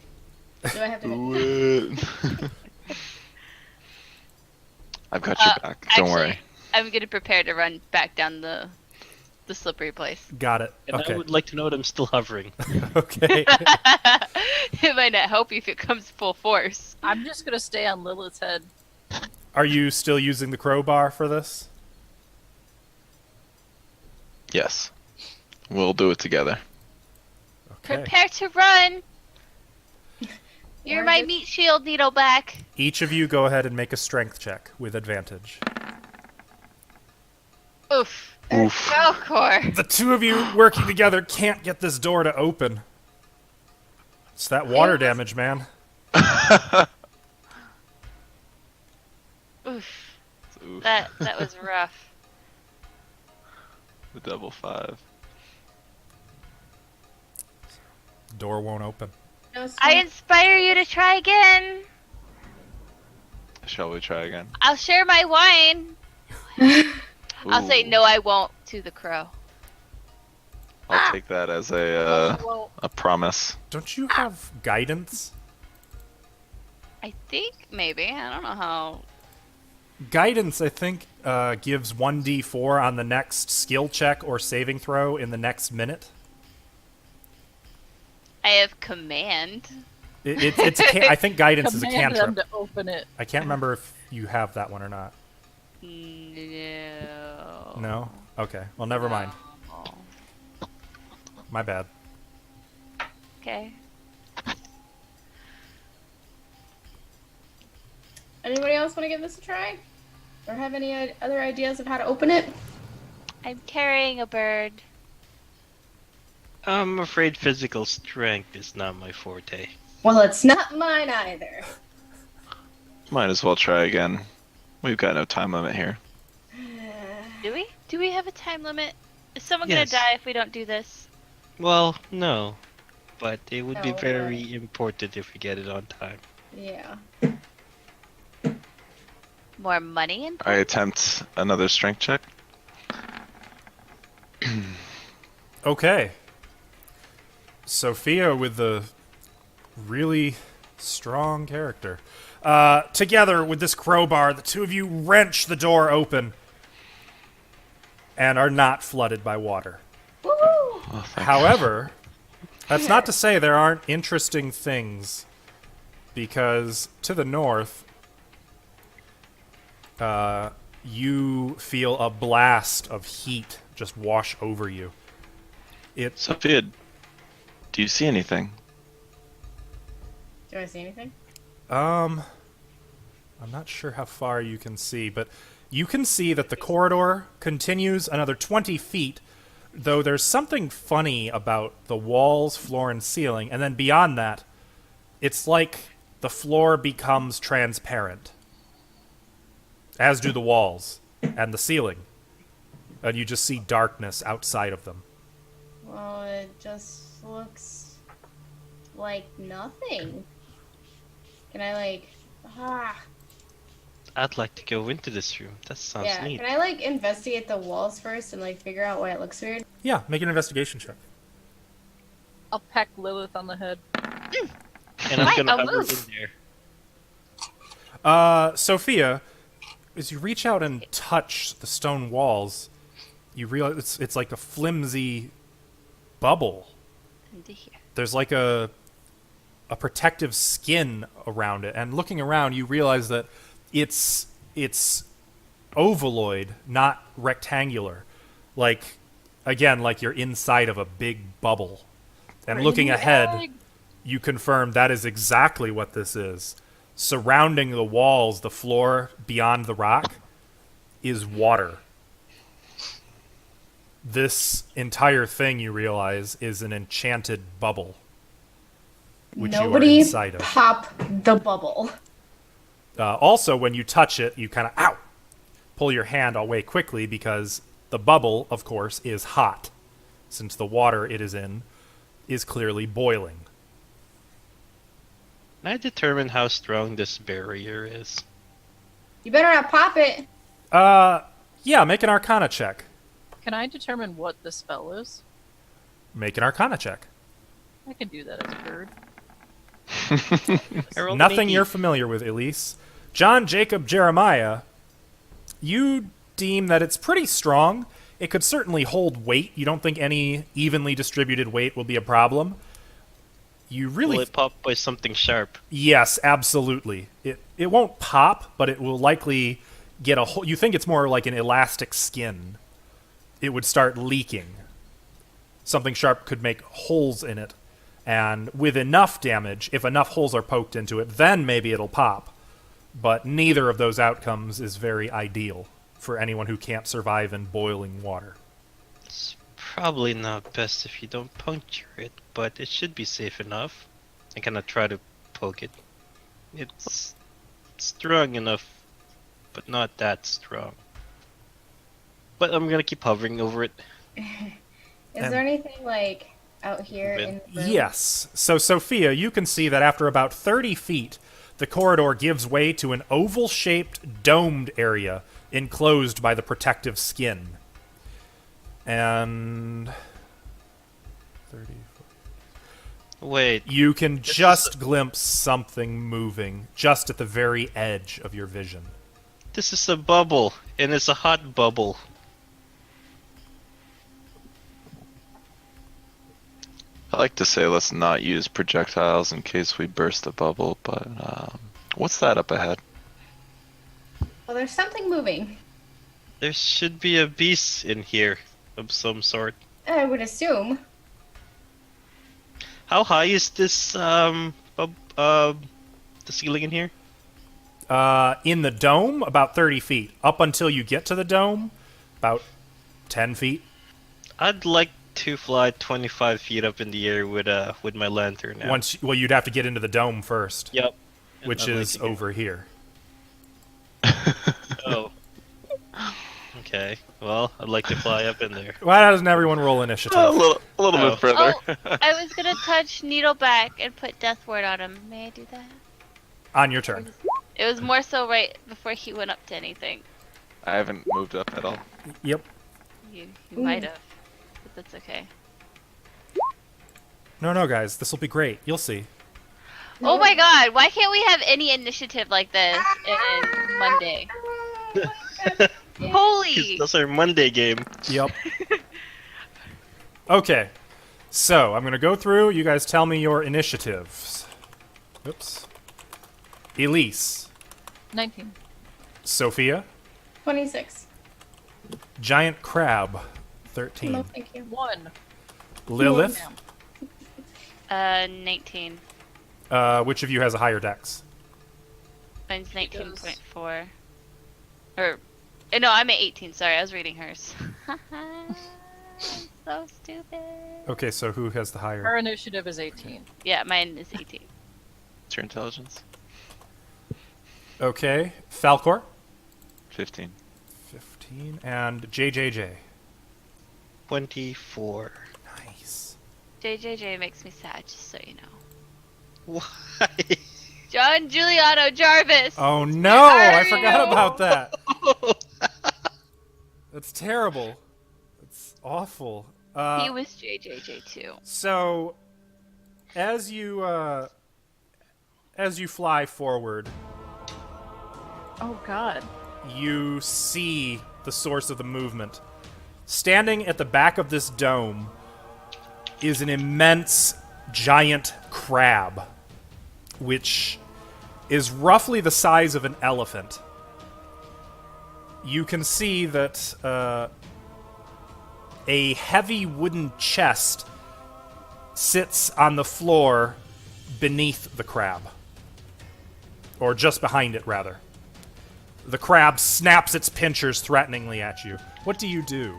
Do I have to? Do it. I've got your back. Don't Actually, worry. I'm gonna prepare to run back down the slippery place. Got it. And Okay. I would like to know that I'm still hovering. Okay. It might not help you if it comes full force. I'm just gonna stay on Lilith's head. Are you still using the crowbar for this? Yes. We'll do it together. Okay. Prepare to run. You're Or my just- meat shield, Needleback. Each of you go ahead and make a strength check with advantage. Oof. Oof. Falkor. The two of you working together can't get this door to open. It's that water damage, man. Oof. Oof. That was rough. The double 5. Door won't open. No, I inspire you to try again. Shall we try again? I'll share my wine. I'll say Ooh. no, I won't to the crow. I'll take that as Well, a promise. Don't you have guidance? I think maybe. I don't know how. Guidance, I think, gives 1d4 on the next skill check or saving throw in the next minute. I have command. It's I think guidance is a command them cantrip. to open it. I can't remember if you have that one or not. No. No? Okay. Well, never mind. My bad. Okay. Anybody else want to give this a try? Or have any other ideas of how to open it? I'm carrying a bird. I'm afraid physical strength is not my forte. Well, it's not mine either. Might as well try again. We've got no time limit here. Do we? Do we have a time limit? Is someone Yes. gonna die if we don't do this? Well, no. But it would be No, very important if we get it on time. Yeah. More money and I attempt another strength check. Okay. Sophia with the really strong character. Together with this crowbar, the two of you wrench the door open and are not flooded by water. Woo! Oh, thank However, that's not to say there aren't interesting things, because to the north, you feel a blast of heat just wash over you. It's Sophia, do you see anything? Do I see anything? I'm not sure how far you can see, but you can see that the corridor continues another 20 feet, though there's something funny about the walls, floor, and ceiling, and then beyond that, it's like the floor becomes transparent, as do the walls and the ceiling, and you just see darkness outside of them. Well, it just looks like nothing. Can I like... I'd like to go into this room. That sounds yeah, neat. can I like investigate the walls first and like figure out why it looks weird? Yeah, make an investigation check. I'll peck Lilith on the head. And I'm Right, gonna I'll hover move. in there. Sophia, as you reach out and touch the stone walls, you realize it's like a flimsy bubble. into here. There's like a a protective skin around it. And looking around, you realize that it's ovaloid, not rectangular. Like, again, like you're inside of a big bubble. And looking ahead, you confirm that is exactly what this is. Surrounding the walls, the floor beyond the rock, is water. This entire thing, you realize, is an enchanted bubble, which you are Nobody inside of. pop the bubble. Also, when you touch it, you kind of, ow, pull your hand away quickly because the bubble, of course, is hot, since the water it is in is clearly boiling. Can I determine how strong this barrier is? You better not pop it. Yeah, make an Arcana check. Can I determine what the spell is? Make an Arcana check. I can do that as a bird. I rolled an Nothing 18. you're familiar with, Elise. John, Jacob, Jeremiah, you deem that it's pretty strong. It could certainly hold weight. You don't think any evenly distributed weight will be a problem. You really... Will it pop by something sharp? Yes, absolutely. It won't pop, but it will likely get a hole. You think it's more like an elastic skin. It would start leaking. Something sharp could make holes in it. And with enough damage, if enough holes are poked into it, then maybe it'll pop. But neither of those outcomes is very ideal for anyone who can't survive in boiling water. It's probably not best if you don't puncture it, but it should be safe enough. I cannot try to poke it. It's strong enough, but not that strong. But I'm gonna keep hovering over it. Is And- there anything like out here Open. in the room? Yes. So, Sophia, you can see that after about 30 feet, the corridor gives way to an oval-shaped, domed area enclosed by the protective skin. And... 30... Wait, You can just glimpse something moving just at the very edge of your vision. this is a bubble, and it's a hot bubble. I like to say let's not use projectiles in case we burst the bubble, but what's that up ahead? Well, there's something moving. There should be a beast in here of some sort. I would assume. How high is this the ceiling in here? In the dome, about 30 feet. Up until you get to the dome, about 10 feet. I'd like to fly 25 feet up in the air with my lantern now. Well, you'd have to get into the dome first, Yep. which I'd like is to get- over here. Oh. Okay. Well, I'd like to fly up in there. Why doesn't everyone roll initiative? A little Oh. bit further. I was gonna touch Needleback and put Death Ward on him. May I do that? On your turn. It was more so right before he went up to anything. I haven't moved up at all. Yep. You might have, but that's okay. No, guys, this will be great. You'll see. Oh my god, why can't we have any initiative like this in Monday? Holy! That's our Monday game. Yep. Okay. So, I'm going to go through. You guys tell me your initiatives. Oops. Elise. 19. Sophia. 26. Giant Crab. 13. No, thank you. 1. Lilith. 19. Which of you has a higher dex? Mine's 19.4. Or, no, I'm at 18. Sorry, I was reading hers. I'm so stupid. Okay, so who has the higher? Our initiative is 18. Yeah, mine is 18. What's your intelligence? Okay. Falkor. 15. 15. And JJJ. 24. Nice. JJJ makes me sad, just so you know. Why? John Giuliano Jarvis! Oh no! I forgot about that. That's terrible. That's awful. He was JJJ too. So, as you fly forward, Oh god. you see the source of the movement. Standing at the back of this dome is an immense, giant crab which is roughly the size of an elephant. You can see that a heavy wooden chest sits on the floor beneath the crab. Or just behind it, rather. The crab snaps its pinchers threateningly at you. What do you do?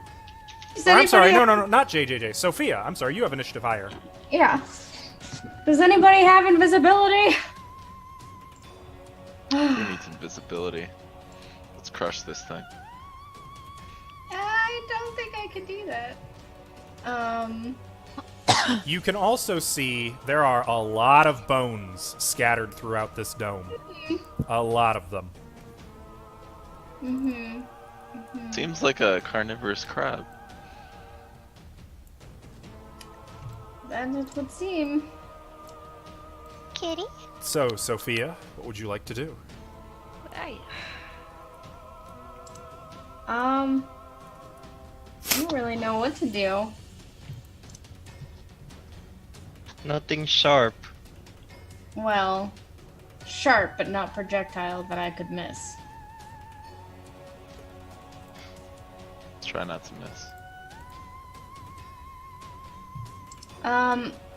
Or, I'm sorry, no, not JJJ. Sophia, I'm sorry, you have initiative higher. Yeah. Does anybody have invisibility? Who needs invisibility? Let's crush this thing. I don't think I could do that. You can also see there are a lot of bones scattered throughout this dome. A lot of them. Seems like a carnivorous crab. That it would seem. Kitty? So, Sophia, what would you like to do? What are you? I don't really know what to do. Nothing sharp. Well, sharp but not projectile that I could miss. Try not to miss.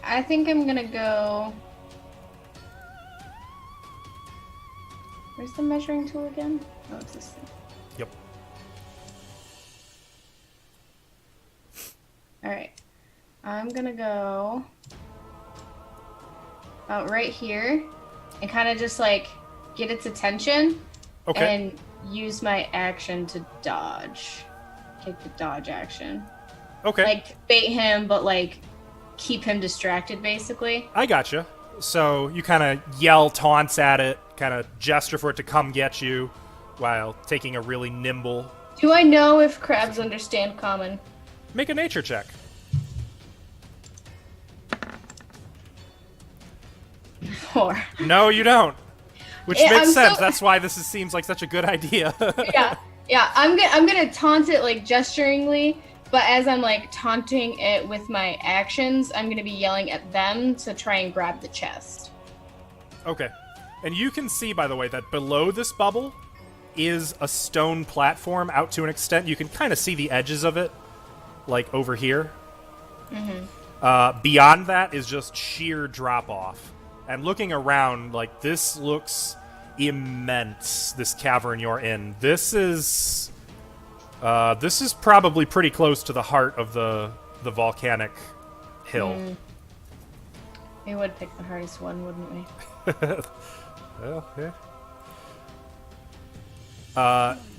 I think I'm gonna go. Where's the measuring tool again? Oh, it's this thing. Yep. Alright. I'm gonna go out right here and kind of just like get its attention Okay. and use my action to dodge. Take the dodge action. Okay. Like bait him, but like keep him distracted basically. I gotcha. So you kind of yell taunts at it, kind of gesture for it to come get you, while taking a really nimble. Do I know if crabs understand common? Make a nature check. 4. No, you don't. Which Yeah, makes I'm sense. so- That's why this seems like such a good idea. Yeah. I'm gonna taunt it like gesturingly, but as I'm like taunting it with my actions, I'm gonna be yelling at them to try and grab the chest. Okay. And you can see, by the way, that below this bubble is a stone platform out to an extent. You can kind of see the edges of it, like over here. Beyond that is just sheer drop-off. And looking around, like, this looks immense, this cavern you're in. This is probably pretty close to the heart of the volcanic hill. We would pick the hardest one, wouldn't we? Well, yeah.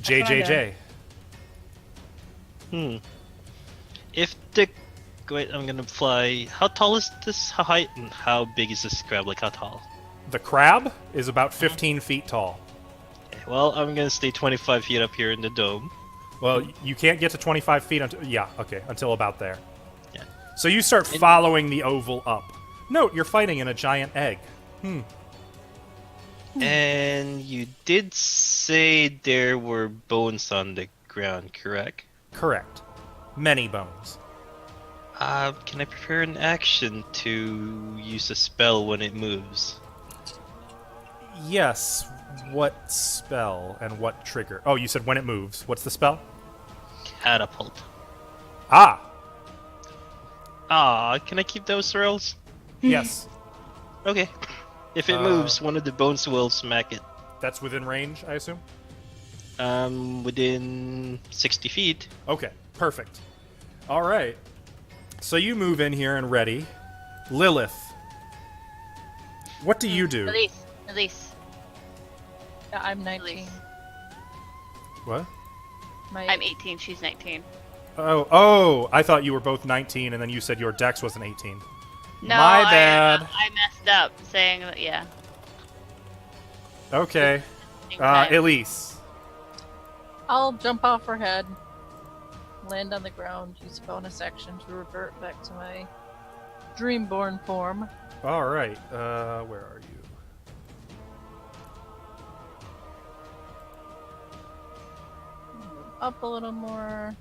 JJJ. If the wait, I'm gonna fly. How tall is this? How high and how big is this crab? Like how tall? The crab is about 15 feet tall. Okay, well, I'm gonna stay 25 feet up here in the dome. Well, you can't get to 25 feet until about there. Yeah. So you start following the oval up. Note, you're fighting in a giant egg. And you did say there were bones on the ground, correct? Correct. Many bones. Can I prepare an action to use a spell when it moves? Yes. What spell and what trigger? Oh, you said when it moves. What's the spell? Catapult. Ah! Can I keep those rolls? Yes. Okay. If it moves, one of the bones will smack it. That's within range, I assume? Within 60 feet. Okay, perfect. All right. So you move in here and ready. Lilith, what do you do? Release. Yeah, I'm 19. Release. What? I'm 18, she's 19. Oh, I thought you were both 19, and then you said your dex wasn't 18. No, My bad. I messed up saying that, yeah. Okay. Okay. Elise. I'll jump off her head, land on the ground, use bonus action to revert back to my Dreamborn form. All right. Where are you? Up a little more.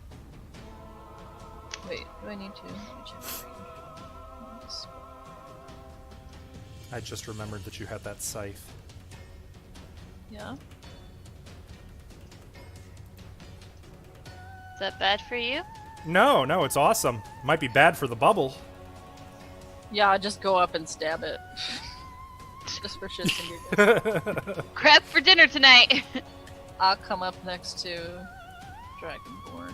Wait, do I need to? Let me check the range. I just remembered that you had that scythe. Yeah. Is that bad for you? No, it's awesome. Might be bad for the bubble. Yeah, I just go up and stab it. Just for shits and giggles. Crab for dinner tonight. I'll come up next to Dragonborn.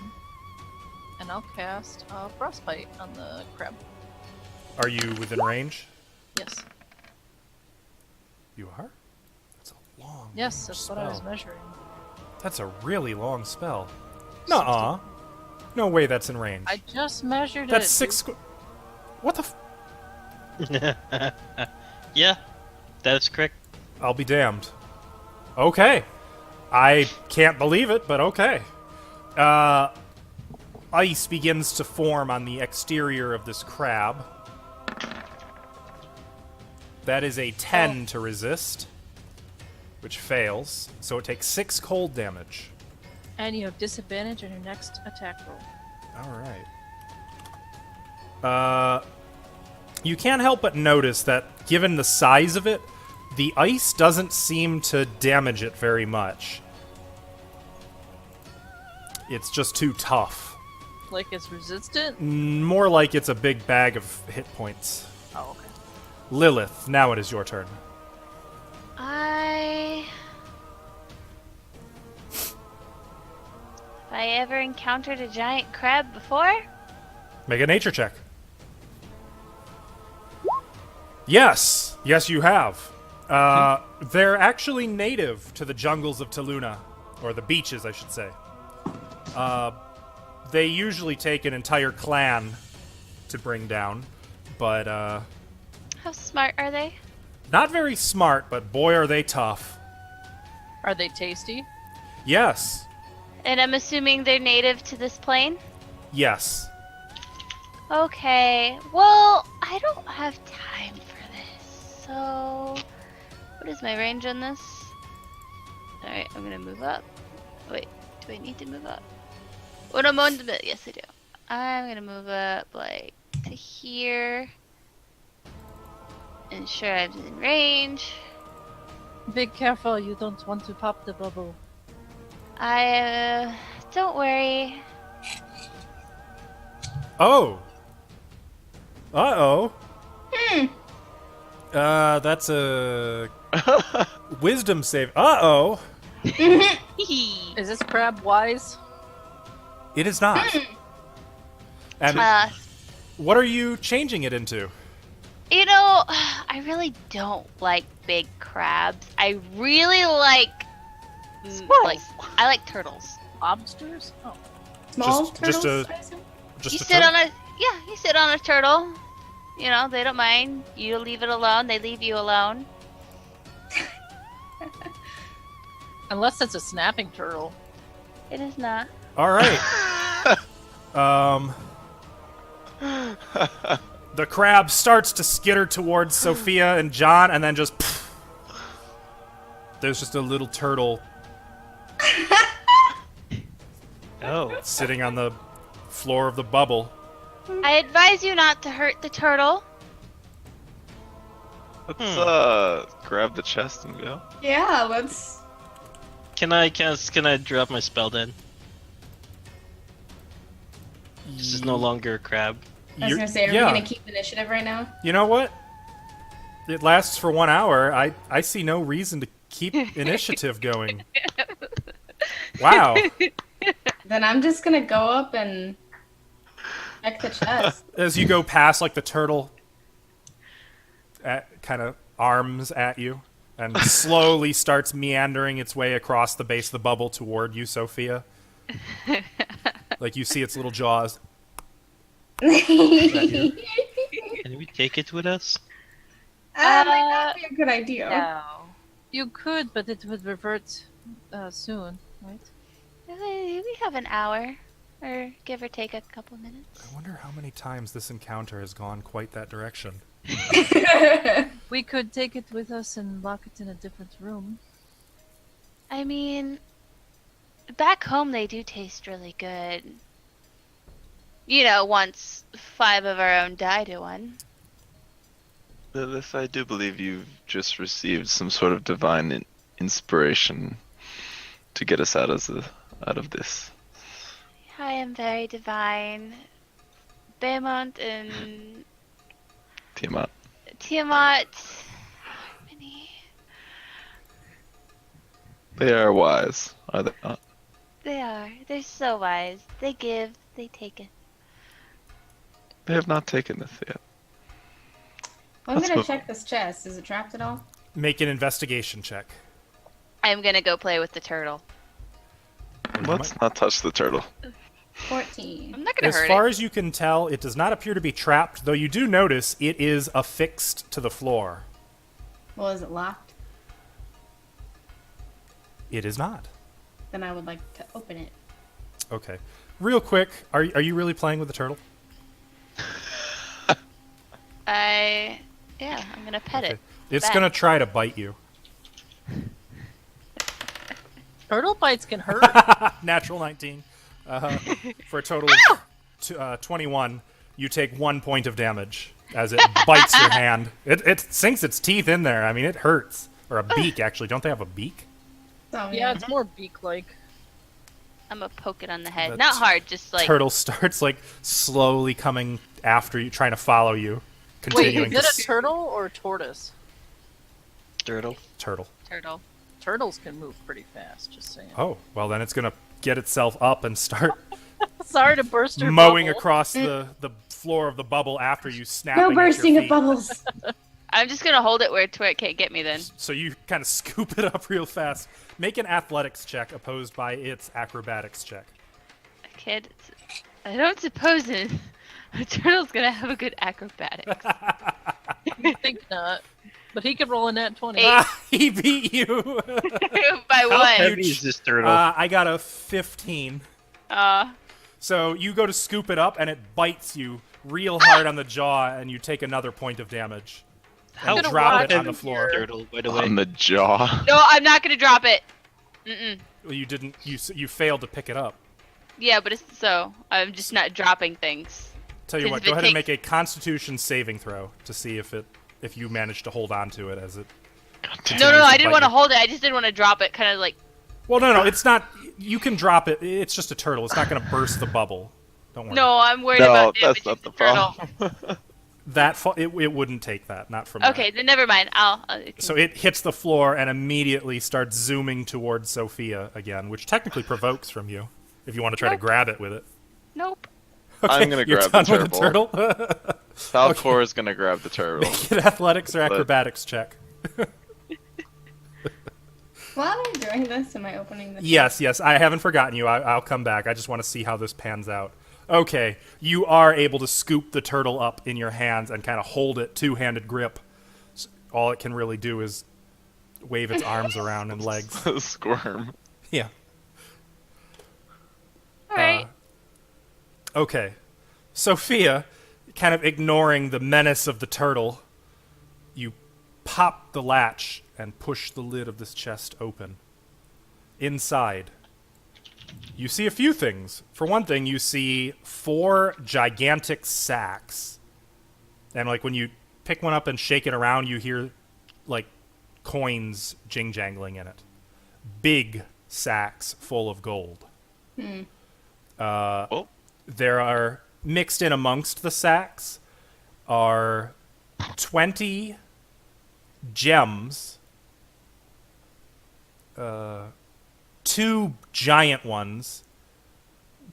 And I'll cast Frostbite on the crab. Are you within range? Yes. You are? That's a long Yes, that's spell. what I was measuring. That's a really long spell. Nuh-uh. No way that's in range. I just measured That's it. 6 What the Yeah, that's correct. I'll be damned. Okay. I can't believe it, but okay. Ice begins to form on the exterior of this crab. That is a 10 to resist, which fails, so it takes 6 cold damage. And you have disadvantage on your next attack roll. Alright. You can't help but notice that, given the size of it, the ice doesn't seem to damage it very much. It's just too tough. Like it's resistant? More like it's a big bag of hit points. Oh, okay. Lilith, now it is your turn. Have I ever encountered a giant crab before? Make a nature check. Yes! Yes, you have. They're actually native to the jungles of Taluna. Or the beaches, I should say. They usually take an entire clan to bring down. But, How smart are they? not very smart, but boy are they tough. Are they tasty? Yes. And I'm assuming they're native to this plane? Yes. Okay, well, I don't have time for this. So, what is my range on this? Alright, I'm gonna move up. Wait, do I need to move up? What am I on the yes, I do. I'm gonna move up, like, to here. Ensure I'm in range. Be careful, you don't want to pop the bubble. Don't worry. Oh. Uh-oh. That's a wisdom save. Uh-oh. Is this crab wise? It is not. And what are you changing it into? You know, I really don't like big crabs. I really like, I like turtles. Lobsters? Oh. Small Just turtles. a- I assume? Just You a sit turtle? on a you sit on a turtle. You know, they don't mind. You leave it alone, they leave you alone. Unless it's a snapping turtle. It is not. All right. The crab starts to skitter towards Sophia and John, and then just there's just a little turtle Oh, sitting on the floor of the bubble. I advise you not to hurt the turtle. Let's grab the chest and go. Yeah, let's. can I drop my spell then? This is no longer a crab. I was gonna say, are yeah. we gonna keep initiative right now? You know what? It lasts for 1 hour. I see no reason to keep initiative going. Wow. Then I'm just gonna go up and check the chest. As you go past, like, the turtle kind of arms at you and slowly starts meandering its way across the base of the bubble toward you, Sophia. Like, you see its little jaws. Can we take it with us? That might not be a good idea. No. You could, but it would revert soon, right? We have an hour, or give or take a couple minutes. I wonder how many times this encounter has gone quite that direction. We could take it with us and lock it in a different room. I mean, back home they do taste really good. You know, once 5 of our own die to one. Lilith, I do believe you've just received some sort of divine inspiration to get us out of this. I am very divine. Beaumont and Tiamat. Tiamat. Many. They are wise, are they not? They are. They're so wise. They give, they take it. They have not taken this yet. I'm Let's gonna move. check this chest. Is it trapped at all? Make an investigation check. I'm gonna go play with the turtle. Let's not touch the turtle. 14. I'm not gonna As hurt far it. as you can tell, it does not appear to be trapped, though you do notice it is affixed to the floor. Well, is it locked? It is not. Then I would like to open it. Okay. Real quick, are you really playing with the turtle? Yeah, I'm gonna pet it. It's Back. gonna try to bite you. Turtle bites can hurt. Natural 19. For a total of 21, you take 1 point of damage as it bites your hand. It sinks its teeth in there. I mean, it hurts. Or a beak, actually. Don't they have a beak? So, Yeah, it's more beak-like. I'm gonna poke it on the head. The Not hard, just like. Turtle starts, like, slowly coming after you, trying to follow you. Wait, Continuing is to it a turtle or a tortoise? Turtle. turtle. Turtle. Turtles can move pretty fast, just saying. Oh, well, then it's going to get itself up and start Sorry to burst your mowing bubble. across the floor of the bubble after you snapping no at your bursting of feet. bubbles. I'm just gonna hold it where it can't get me then. So you kind of scoop it up real fast. Make an athletics check opposed by its acrobatics check. Kid, I don't suppose a turtle's gonna have a good acrobatics. I think not. But he could roll a nat 20. He beat you. By How one. heavy is this turtle? I got a 15. Aw. So you go to scoop it up and it bites you real hard on the jaw and you take another point of damage. How And gonna drop walk it on in the floor. here. turtle, by the way. On the jaw. No, I'm not gonna drop it. Mm-mm. Well, you didn't. You failed to pick it up. Yeah, but it's so I'm just not dropping things. Tell you 'Cause what, if go it ahead and takes- make a Constitution saving throw to see if you manage to hold on to it as it. No, I Bite didn't want to you. hold it. I just didn't want to drop it. Kind of like. Well, no, it's not. You can drop it. It's just a turtle. It's not going to burst the bubble. Don't worry. No, I'm worried No, about that's damaging not the turtle. problem. It wouldn't take that. Not from. Okay, then never mind. I'll So it hits the floor and immediately starts zooming towards Sophia again, which technically provokes from you if you want to try to grab it with it. Nope. Okay, I'm gonna you're grab done the with the turtle. Falkor is gonna grab the turtle. Make an athletics or acrobatics check. While I'm doing this, am I opening the Yes, I haven't forgotten you. I'll come back. I just want to see how this pans out. Okay, you are able to scoop the turtle up in your hands and kind of hold it, two-handed grip. All it can really do is wave its arms around and legs. Squirm. Yeah. All right. Okay. Sophia, kind of ignoring the menace of the turtle, you pop the latch and push the lid of this chest open. Inside, you see a few things. For one thing, you see 4 gigantic sacks. And like when you pick one up and shake it around, you hear like coins jing-jangling in it. Big sacks full of gold. Oh, There are, mixed in amongst the sacks, are 20 gems, 2 giant ones,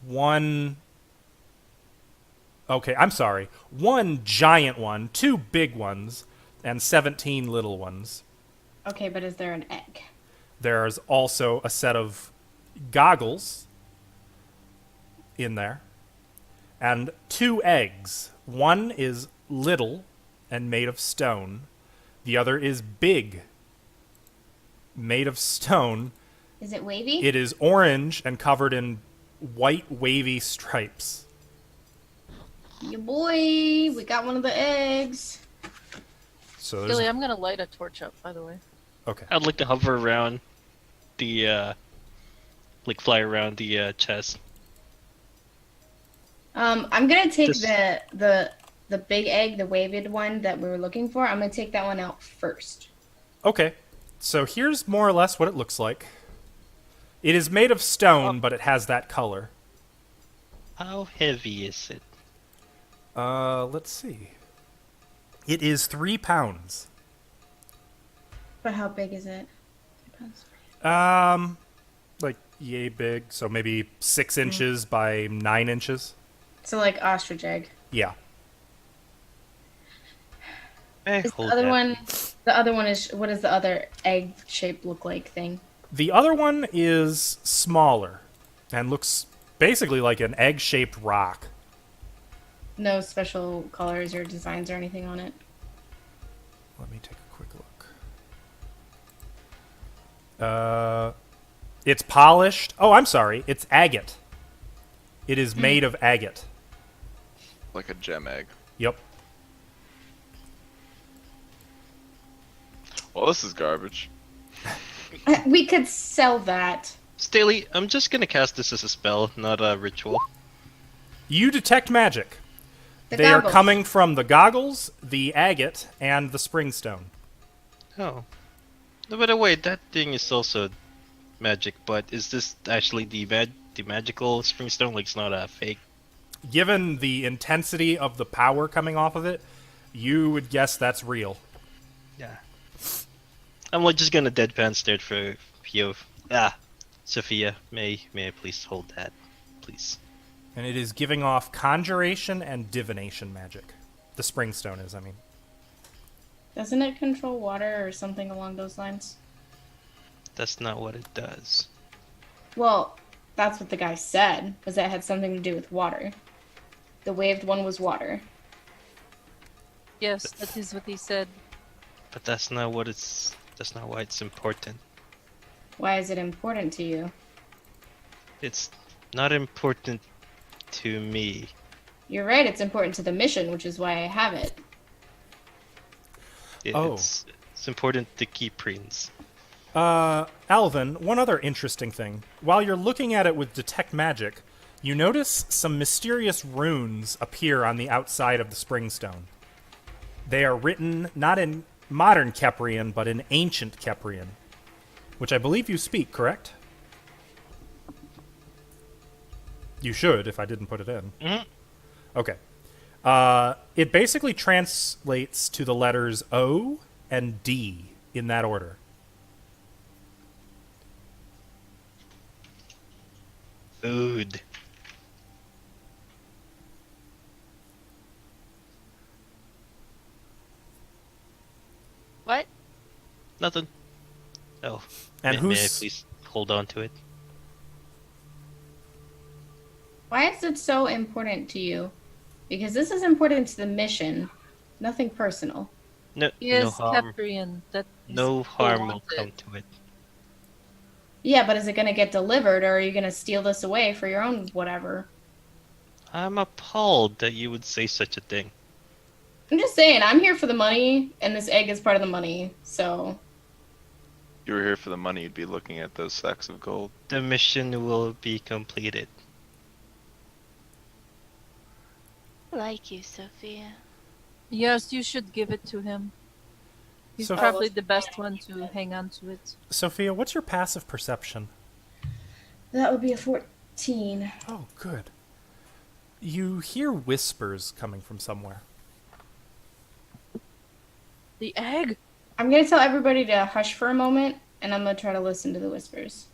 1 giant one, 2 big ones, and 17 little ones. Okay, but is there an egg? There's also a set of goggles in there, and 2 eggs. One is little and made of stone. The other is big, made of stone. Is it wavy? It is orange and covered in white wavy stripes. Yeah, boy, we got one of the eggs. So Billy, there's, I'm gonna light a torch up, by the way. okay. I'd like to hover around the, like fly around the chest. I'm gonna take Just- the the big egg, the waved one that we were looking for, I'm gonna take that one out first. Okay, so here's more or less what it looks like. It is made of stone, but it has that color. How heavy is it? Let's see. It is 3 pounds. But how big is it? Like yay big, so maybe 6 inches by 9 inches. So like ostrich egg. Yeah. Eh, Is the hold other that. one? The other one is what does the other egg shape look like thing? The other one is smaller and looks basically like an egg-shaped rock. No special colors or designs or anything on it. Let me take a quick look. It's polished. Oh, I'm sorry. It's agate. It is made of agate. Like a gem egg. Yep. Well, this is garbage. We could sell that. Staley, I'm just gonna cast this as a spell, not a ritual. You detect magic. The They are goggles. coming from the goggles, the agate, and the springstone. Oh. No, by the way, that thing is also magic, but is this actually the magical springstone? Like, it's not a fake? Given the intensity of the power coming off of it, you would guess that's real. Yeah. I'm like just gonna deadpan stare for a few. Sophia, may I please hold that, please? And it is giving off conjuration and divination magic. The springstone is, I mean. Doesn't it control water or something along those lines? That's not what it does. Well, that's what the guy said, was that it had something to do with water. The waved one was water. Yes, that is what he said. But that's not what it's. That's not why it's important. Why is it important to you? It's not important to me. You're right, it's important to the mission, which is why I have it. It's important to Keypreens. Alvin, one other interesting thing. While you're looking at it with Detect Magic, you notice some mysterious runes appear on the outside of the springstone. They are written not in modern Keprian, but in ancient Keprian, which I believe you speak, correct? You should, if I didn't put it in. Mhm. Okay. It basically translates to the letters O and D in that order. Food. What? Nothing. Oh. And may I who's please hold on to it? Why is it so important to you? Because this is important to the mission, nothing personal. No, He no is harm. Caprian. That is No harm will wanted. come to it. Yeah, but is it going to get delivered, or are you going to steal this away for your own whatever? I'm appalled that you would say such a thing. I'm just saying, I'm here for the money, and this egg is part of the money, so... If you were here for the money, you'd be looking at those sacks of gold. The mission will be completed. I like you, Sophia. Yes, you should give it to him. He's So- probably the best one to hang on to it. Sophia, what's your passive perception? That would be a 14. Oh, good. You hear whispers coming from somewhere. The egg? I'm going to tell everybody to hush for a moment, and I'm going to try to listen to the whispers.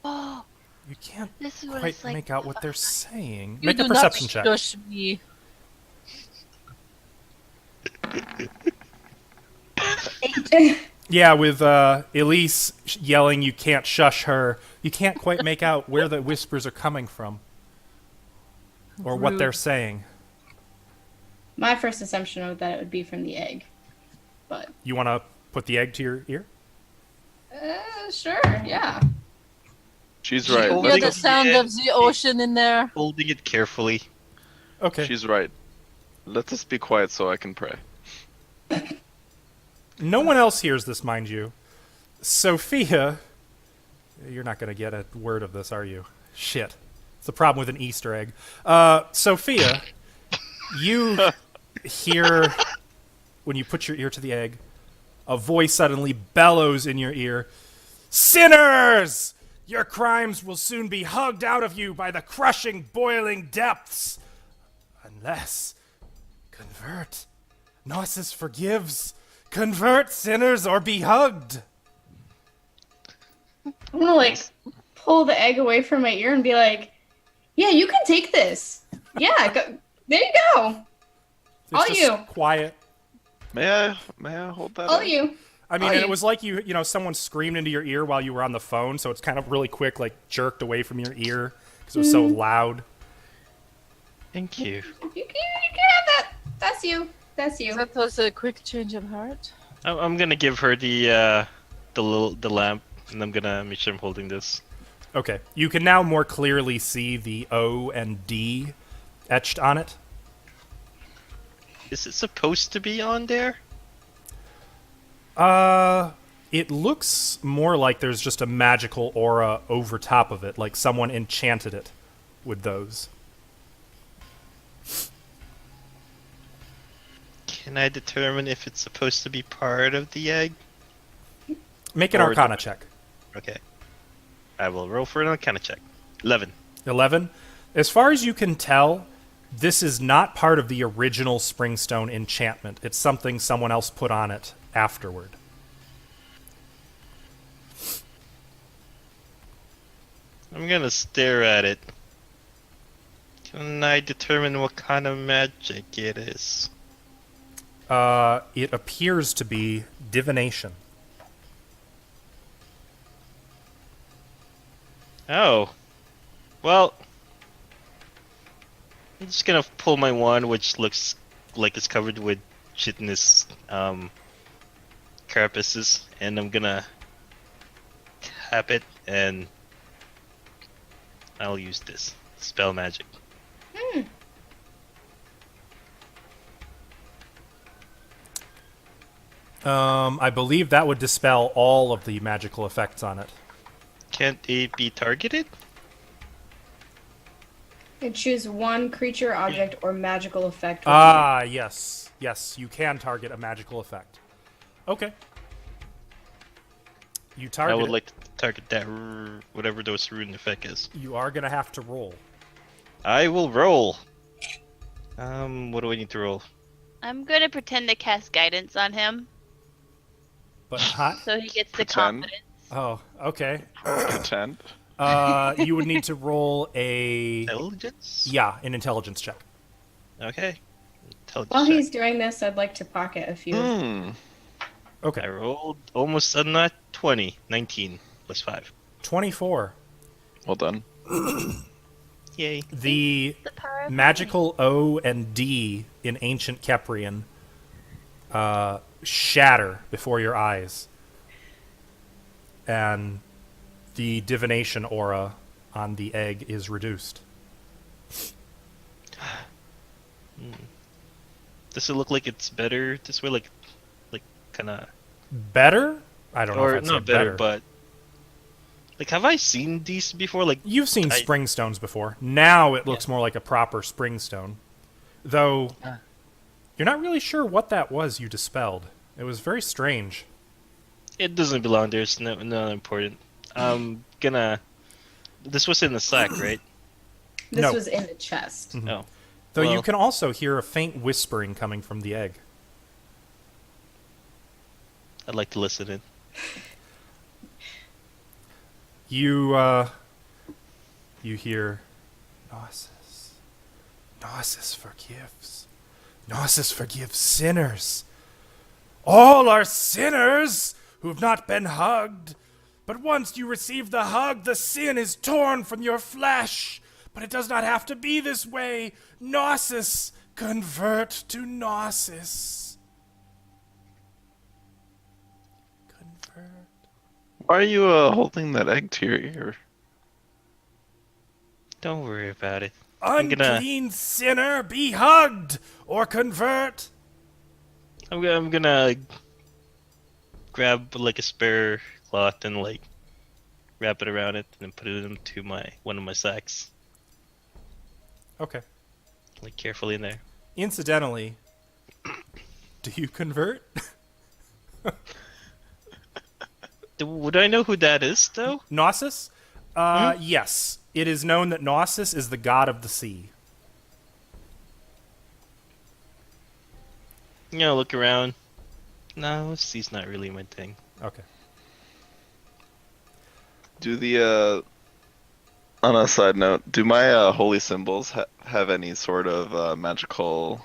Oh, You can't this is what quite it's like. make out what they're saying. You Make do a perception check. not shush me. Yeah, with Elise yelling, "You can't shush her." You can't quite make out where the whispers are coming from, or what Rude. they're saying. My first assumption was that it would be from the egg. But, You want to put the egg to your ear? sure, yeah. She's right. Oh, You Let's hear the go- sound of the ocean in there. Holding it carefully. Okay. She's right. Let us be quiet so I can pray. No one else hears this, mind you. Sophia, you're not going to get a word of this, are you? Shit. It's the problem with an Easter egg. Sophia, you hear, when you put your ear to the egg, a voice suddenly bellows in your ear, "Sinners! Your crimes will soon be hugged out of you by the crushing, boiling depths. Unless, convert. Gnosis forgives. Convert, sinners, or be hugged." I'm gonna like pull the egg away from my ear and be like, "Yeah, you can take this. Yeah, go, there you go. It's All just you. quiet. May I hold that? All egg? you." I mean, Oh, and you- it was like you know, someone screamed into your ear while you were on the phone, so it's kind of really quick, like jerked away from your ear because it was so loud. Thank you. You can have that. That's you. That's you. That was a quick change of heart. I'm gonna give her the lamp, and I'm gonna make sure I'm holding this. Okay, you can now more clearly see the O and D etched on it. Is it supposed to be on there? It looks more like there's just a magical aura over top of it, like someone enchanted it with those. Can I determine if it's supposed to be part of the egg? Make an Or- Arcana check. Okay. I will roll for an Arcana check. 11. 11. As far as you can tell, this is not part of the original Springstone enchantment. It's something someone else put on it afterward. I'm gonna stare at it. Can I determine what kind of magic it is? It appears to be divination. Oh. Well, I'm just gonna pull my wand, which looks like it's covered with chitinous carapaces, and I'm gonna tap it, and I'll use this spell magic. I believe that would dispel all of the magical effects on it. Can't it be targeted? You choose one creature, object, or magical effect. Ah, yes. Yes, you can target a magical effect. Okay. You I target would it. like to target that whatever those rune effect is. You are going to have to roll. I will roll. What do I need to roll? I'm gonna pretend to cast guidance on him But hot. so he gets the Pretend. confidence. Oh, okay. Pretend. You would need to roll a Intelligence? an intelligence check. Okay. Intelligence While check. he's doing this, I'd like to pocket a few. Hmm. Okay. I rolled almost a nat 20. 19 plus 5. 24. Well done. Yay. The The power of magical O and D in ancient Keprian shatter before your eyes. And the divination aura on the egg is reduced. Does it look like it's better this way? Like kind of... Better? I don't know if Or I'd say not better, but... Like, have I seen these before? Like, You've seen I- spring stones before. Now it looks more like a proper spring stone. Though, you're not really sure what that was you dispelled. It was very strange. it doesn't belong there. It's not important. I'm gonna... This was in the sack, right? This No. was in the chest. No. Though you Well- can also hear a faint whispering coming from the egg. I'd like to listen in. You hear, Gnosis. Gnosis forgives. Gnosis forgives sinners. All are sinners who have not been hugged. But once you receive the hug, the sin is torn from your flesh. But it does not have to be this way. Gnosis, convert to Gnosis. Convert. Why are you holding that egg to your ear? Don't worry about it. I'm Unclean sinner, be hugged or convert. I'm gonna grab like a spare cloth and like wrap it around it and then put it into one of my sacks, Okay. like carefully in there. Incidentally, Do you convert? Would I know who that is, though? Gnosis? Yes. It is known that Gnosis is the god of the sea. Look around. No, sea's not really my thing. Okay. Do the on a side note, do my holy symbols have any sort of magical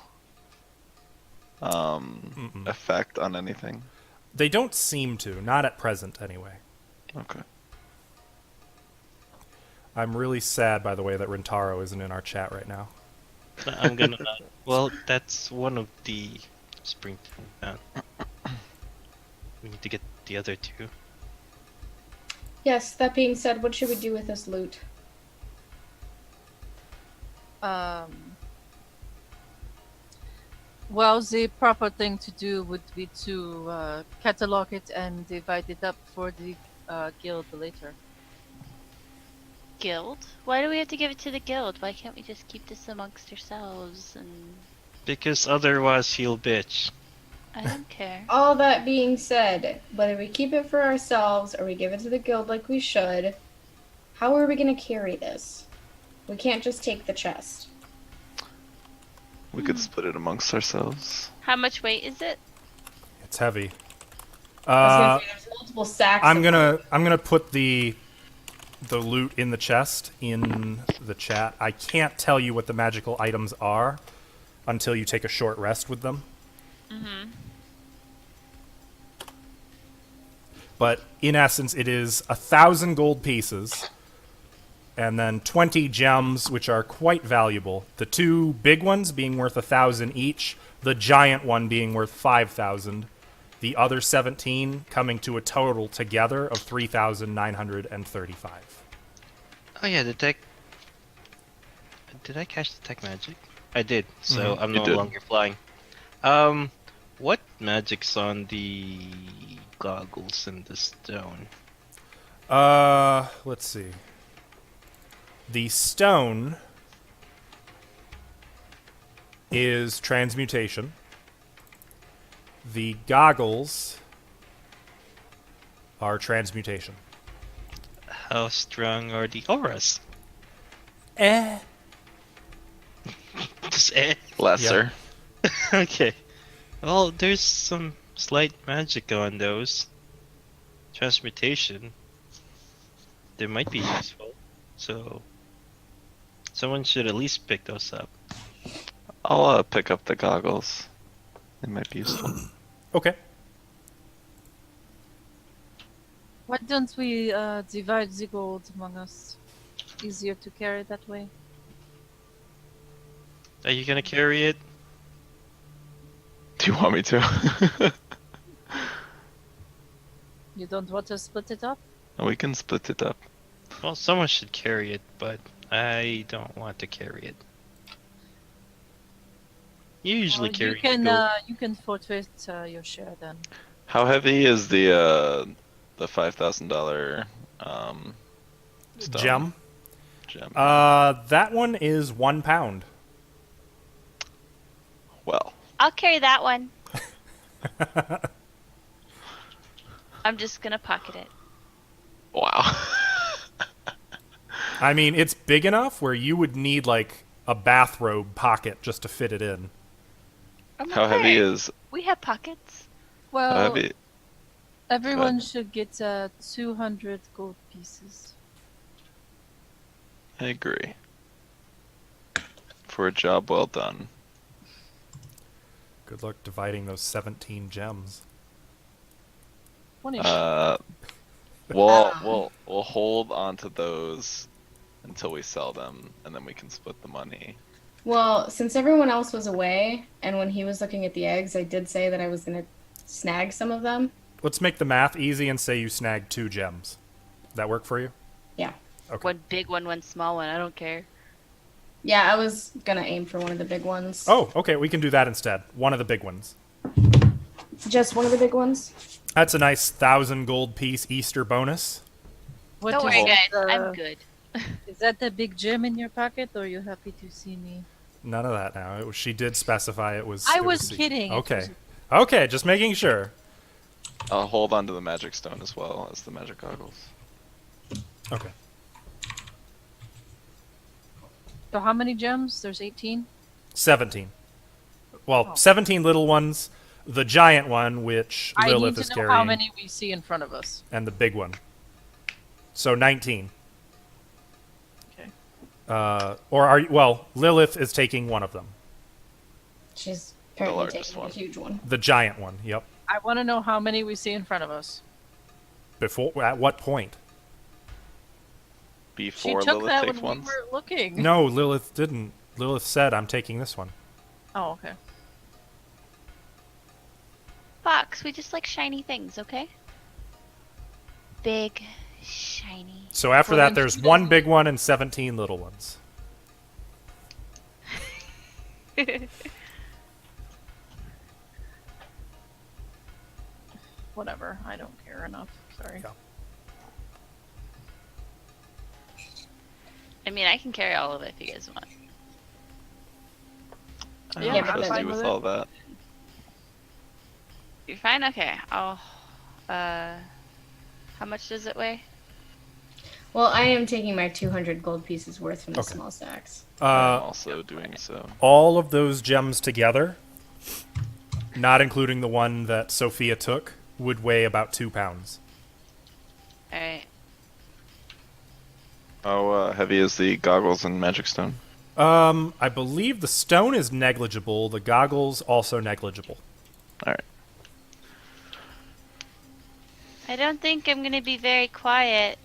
effect on anything? They don't seem to. Not at present, anyway. Okay. I'm really sad, by the way, that Rintaro isn't in our chat right now. I'm gonna. Well, that's one of the spring. We need to get the other two. Yes, that being said, what should we do with this loot? Well, the proper thing to do would be to catalog it and divide it up for the guild later. Guild? Why do we have to give it to the guild? Why can't we just keep this amongst ourselves? And Because otherwise he'll bitch. I don't care. All that being said, whether we keep it for ourselves or we give it to the guild like we should, how are we going to carry this? We can't just take the chest. We could split it amongst ourselves. How much weight is it? It's heavy. I was gonna say, there's multiple sacks. I'm gonna put the loot in the chest in the chat. I can't tell you what the magical items are until you take a short rest with them. Mm-hmm. But in essence, it is 1,000 gold pieces, and then 20 gems, which are quite valuable. The two big ones being worth 1,000 each, the giant one being worth 5,000. The other 17 coming to a total together of 3,935. Oh yeah, the tech. Did I catch the tech magic? I did. So I'm You no did. longer flying. What magic's on the goggles in the stone? Let's see. The stone is transmutation. The goggles are transmutation. How strong are the auras? Just Lesser. Okay. Well, there's some slight magic on those. Transmutation. They might be useful. So, someone should at least pick those up. I'll pick up the goggles. They might be useful. Okay. Why don't we divide the gold among us? Easier to carry that way. Are you gonna carry it? Do you want me to? You don't want to split it up? We can split it up. Well, someone should carry it, but I don't want to carry it. You usually Well, carry the gold. you can forfeit your share then. How heavy is the $5,000 stone? Gem. Gem. That one is 1 pound. Well, I'll carry that one. I'm just gonna pocket it. wow. I mean, it's big enough where you would need like a bathrobe pocket just to fit it in. I'm How heavy okay. is? We have pockets. How Well, heavy? everyone should get 200 gold pieces. I agree. For a job well done. Good luck dividing those 17 gems. 20. We'll hold on to those until we sell them, and then we can split the money. Well, since everyone else was away, and when he was looking at the eggs, I did say that I was going to snag some of them. Let's make the math easy and say you snagged 2 gems. That work for you? Yeah. Okay. One big one, one small one. I don't care. Yeah, I was going to aim for one of the big ones. Oh, okay, we can do that instead. One of the big ones. Just one of the big ones? That's a nice 1,000 gold piece Easter bonus. What Don't is worry, it, guys. I'm good. Is that the big gem in your pocket, or are you happy to see me? None of that now. She did specify it was. I it was C. kidding. It Okay. was- Okay, just making sure. I'll hold on to the magic stone as well as the magic goggles. Okay. So how many gems? There's 18? 17. Well, Oh. 17 little ones. The giant one, which I Lilith need is to know carrying, how many we see in front of us. and the big one. So 19. Okay. Or are you? Well, Lilith is taking one of them. She's apparently largest taking one. a huge one. The giant one. Yep. I want to know how many we see in front of us. Before? At what point? She Before took Lilith that takes when one. we were looking. No, Lilith didn't. Lilith said, "I'm taking this one." Oh, okay. Fox, we just like shiny things, okay? Big, shiny. So after Well, that, then there's she one doesn't- big one and 17 little ones. Whatever. I don't care enough. Sorry. Yeah. I mean, I can carry all of it if you guys want. I Yeah, don't but trust then- you with all that. You're fine? Okay. I'll, how much does it weigh? Well, I am taking my 200 gold pieces worth from the Okay. small stacks. I'm also doing so. All of those gems together, not including the one that Sophia took, would weigh about 2 pounds. Alright. How heavy is the goggles and magic stone? I believe the stone is negligible. The goggles also negligible. All right. I don't think I'm gonna be very quiet.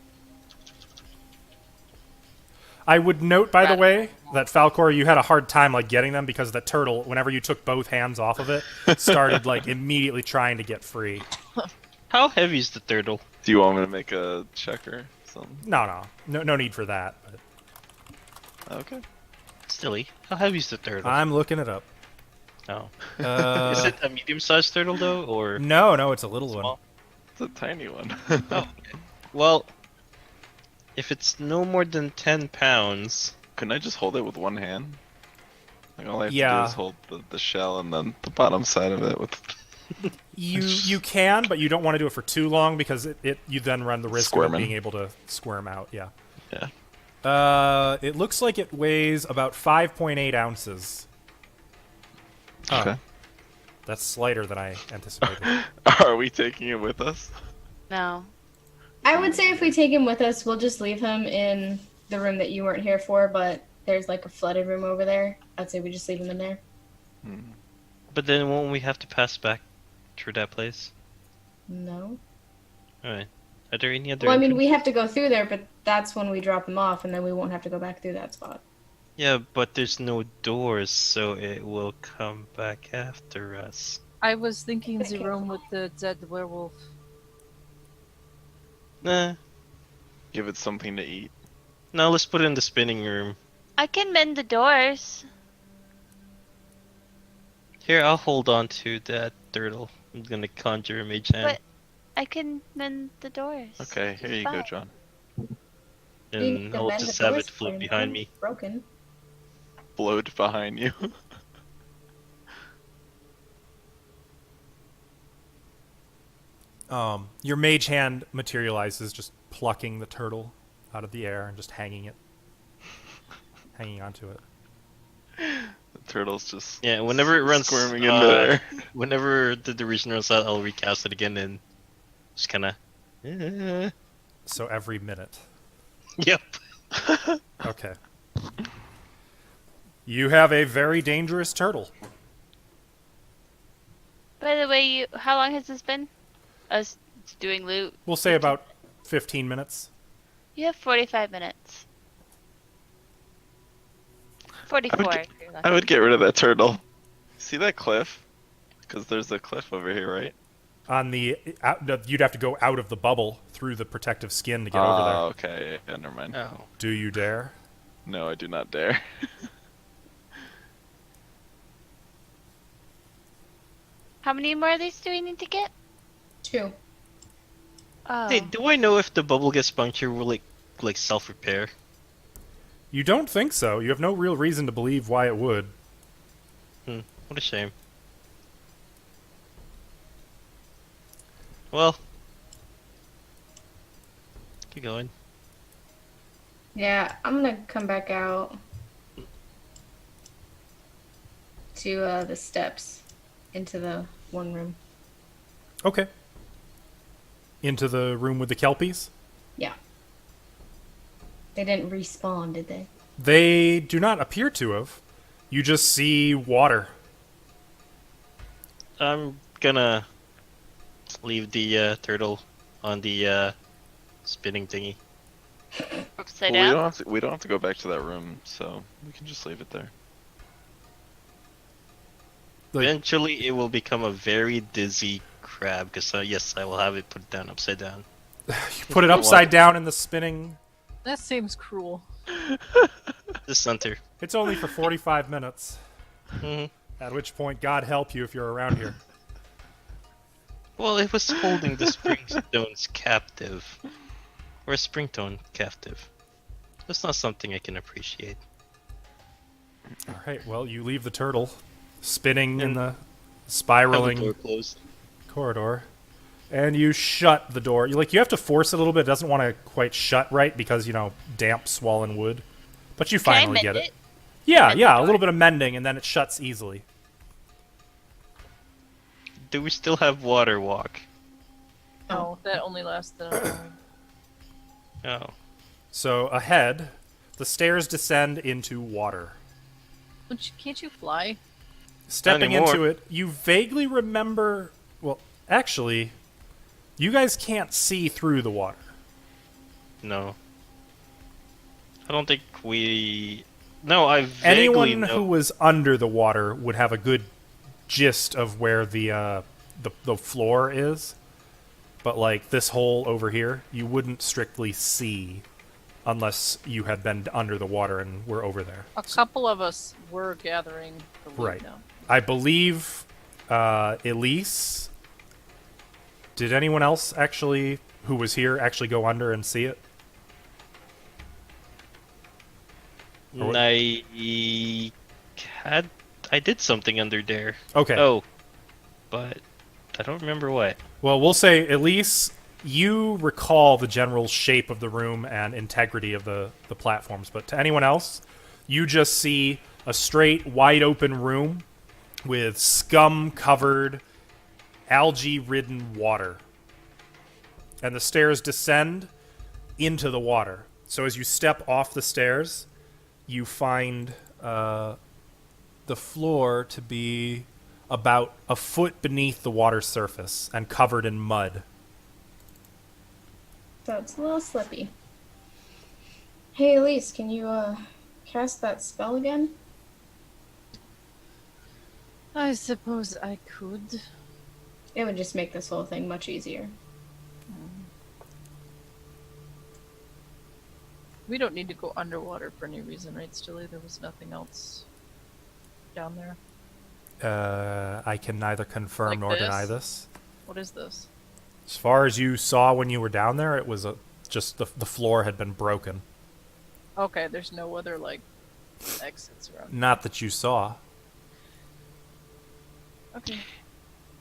I would note, by the Right. way, that Falkor, you had a hard time like getting them because the turtle, whenever you took both hands off of it, started like immediately trying to get free. How heavy is the turtle? Do you want me to make a check or something? No need for that. But Okay. Silly. How heavy is the turtle? I'm looking it up. Oh. Uh, Is it a medium-sized turtle though, or No, it's a little one. small? It's a tiny one. Oh. Well, if it's no more than 10 pounds, Couldn't I just hold it with one hand? Like all I have to Yeah. do is hold the shell and then the bottom side of it with. You can, but you don't want to do it for too long because you then run the risk of Squirming. it being able to squirm out. Yeah. Yeah. It looks like it weighs about 5.8 ounces. Huh. Okay. That's lighter than I anticipated. Are we taking it with us? No. I would say if we take him with us, we'll just leave him in the room that you weren't here for, but there's like a flooded room over there. I'd say we just leave him in there. but then won't we have to pass back through that place? No. Alright. Are there any other Well, I mean, we entrances? have to go through there, but that's when we drop him off, and then we won't have to go back through that spot. Yeah, but there's no doors, so it will come back after us. I was thinking the room with the dead werewolf. Nah. Give it something to eat. No, let's put it in the spinning room. I can mend the doors. Here, I'll hold on to that turtle. I'm gonna conjure a mage hand. But I can mend the doors. Okay, here It's you fine. go, John. And I'll just have it float behind me. Broken. Blowed behind you. Your mage hand materializes, just plucking the turtle out of the air and just hanging onto it. The turtle's just Yeah, whenever it runs, squirming into there. whenever the reason runs out, I'll recast it again and just kinda. So every minute. Yep. Okay. You have a very dangerous turtle. By the way, how long has this been? Us doing loot? We'll say about 15 minutes. You have 45 minutes. 44. if you're lucky. I would get rid of that turtle. See that cliff? Because there's a cliff over here, right? On the you'd have to go out of the bubble through the protective skin to get over there. Okay. Yeah, never mind. Oh. Do you dare? No, I do not dare. How many more of these do we need to get? 2. Oh. Hey, do I know if the bubble gets punctured will like self-repair? You don't think so. You have no real reason to believe why it would. What a shame. Well, keep going. Yeah, I'm gonna come back out to the steps into the one room. Okay. Into the room with the Kelpies? Yeah. They didn't respawn, did they? They do not appear to have. You just see water. I'm gonna leave the turtle on the spinning thingy. Upside Well, down. we don't have to go back to that room, so we can just leave it there. Like, Eventually, it will become a very dizzy crab. Because yes, I will have it put down upside down. you put it upside down in the spinning. That seems cruel. The center. It's only for 45 minutes. hmm At which point, God help you if you're around here. Well, it was holding the springstones captive, or a springtone captive. That's not something I can appreciate. All right, well, you leave the turtle spinning in And the Have the spiraling door closed. corridor, and you shut the door. You have to force it a little bit. It doesn't want to quite shut right because, damp, swollen wood. But you Can I finally mend get it. it? Yeah, Mend the yeah, a door? little bit of mending, and then it shuts easily. Do we still have water walk? No, that only lasted an hour. Oh. So ahead, the stairs descend into water. Can't you fly? Stepping anymore. into it, you vaguely remember... Well, actually, you guys can't see through the water. No. I don't think we... No, I vaguely Anyone know. who was under the water would have a good gist of where the floor is. But, this hole over here, you wouldn't strictly see unless you had been under the water and were over there. A couple of us were gathering the wood Right. now. I believe Elise... Did anyone else who was here, actually go under and see it? Or what- I did something under there. Okay. Oh, but I don't remember what. Well, we'll say, Elise, you recall the general shape of the room and integrity of the platforms, but to anyone else, you just see a straight, wide-open room with scum-covered, algae-ridden water. And the stairs descend into the water. So as you step off the stairs, you find the floor to be about a foot beneath the water surface and covered in mud. So it's a little slippy. Hey, Elise, can you cast that spell again? I suppose I could. It would just make this whole thing much easier. We don't need to go underwater for any reason, right, Stilly? There was nothing else down there. I can neither confirm Like nor this? deny this. What is this? As far as you saw when you were down there, it was just the floor had been broken. Okay, there's no other, exits around. Not that you saw. Okay.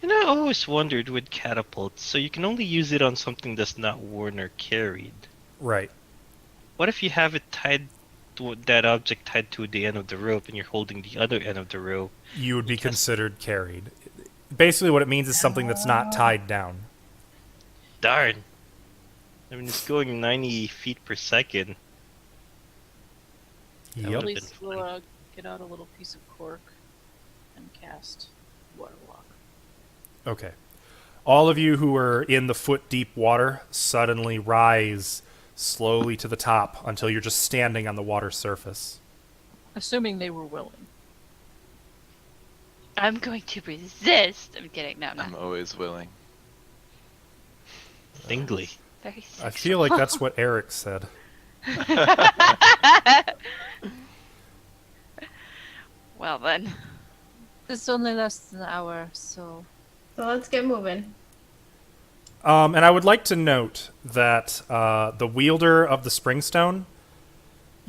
And I always wondered with catapults, so you can only use it on something that's not worn or carried. Right. What if you have it tied to that object tied to the end of the rope and you're holding the other end of the rope? You would be Yes. considered carried. Basically what it means is something that's not tied down. Darn. I mean, it's going 90 feet per second. Yep. would've been Elise will funny. get out a little piece of cork and cast water walk. Okay. All of you who are in the foot-deep water suddenly rise slowly to the top until you're just standing on the water surface. Assuming they were willing. I'm going to resist. I'm kidding. No, I'm no. always willing. Tingly. Very I feel like that's what Eric said. Well then. This only lasts an hour, so... So let's get moving. And I would like to note that the wielder of the Springstone,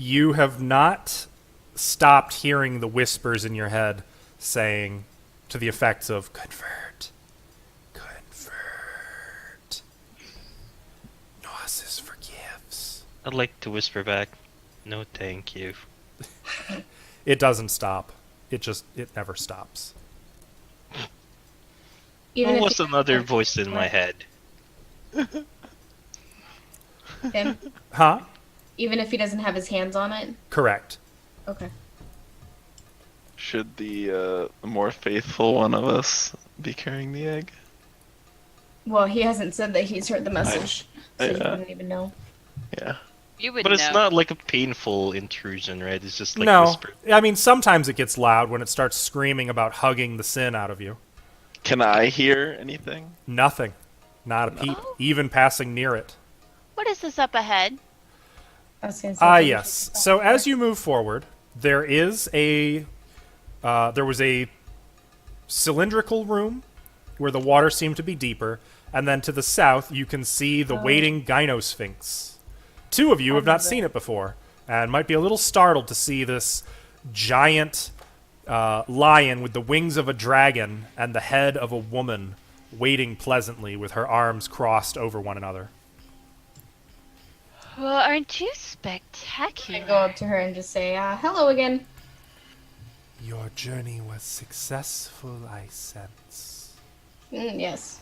You have not stopped hearing the whispers in your head saying to the effects of convert, convert. Gnosis forgives. I'd like to whisper back, no thank you. It doesn't stop. It never stops. Even Almost if another voice in my head. him, Huh? even if he doesn't have his hands on it. Correct. Okay. Should the more faithful one of us be carrying the egg? Well, he hasn't said that he's heard the message, so you yeah. wouldn't even know. Yeah. You would But it's know. not like a painful intrusion, right? It's just like No. whispered. I mean, sometimes it gets loud when it starts screaming about hugging the sin out of you. Can I hear anything? Nothing. Not a peep, even passing near it. What is this up ahead? I was gonna say, Ah, maybe yes. she's So not as you move forward, there was a cylindrical room where the water seemed to be deeper, and then to the south you can see the waiting gynosphinx. Two of you have not seen it before, and might be a little startled to see this giant lion with the wings of a dragon and the head of a woman waiting pleasantly with her arms crossed over one another. Well, aren't you I spectacular? go up to her and just say, hello again. Your journey was successful, I sense. Yes.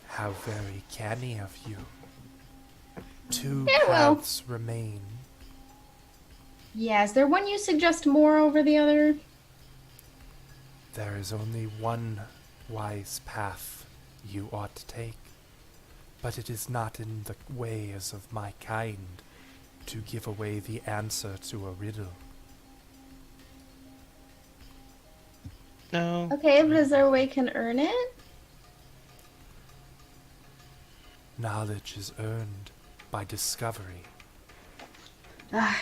How very canny of you. Two Yeah, well. paths remain. Yeah, is there one you suggest more over the other? There is only one wise path you ought to take, but it is not in the ways of my kind to give away the answer to a riddle. No. Okay, but is there a way we can earn it? Knowledge is earned by discovery.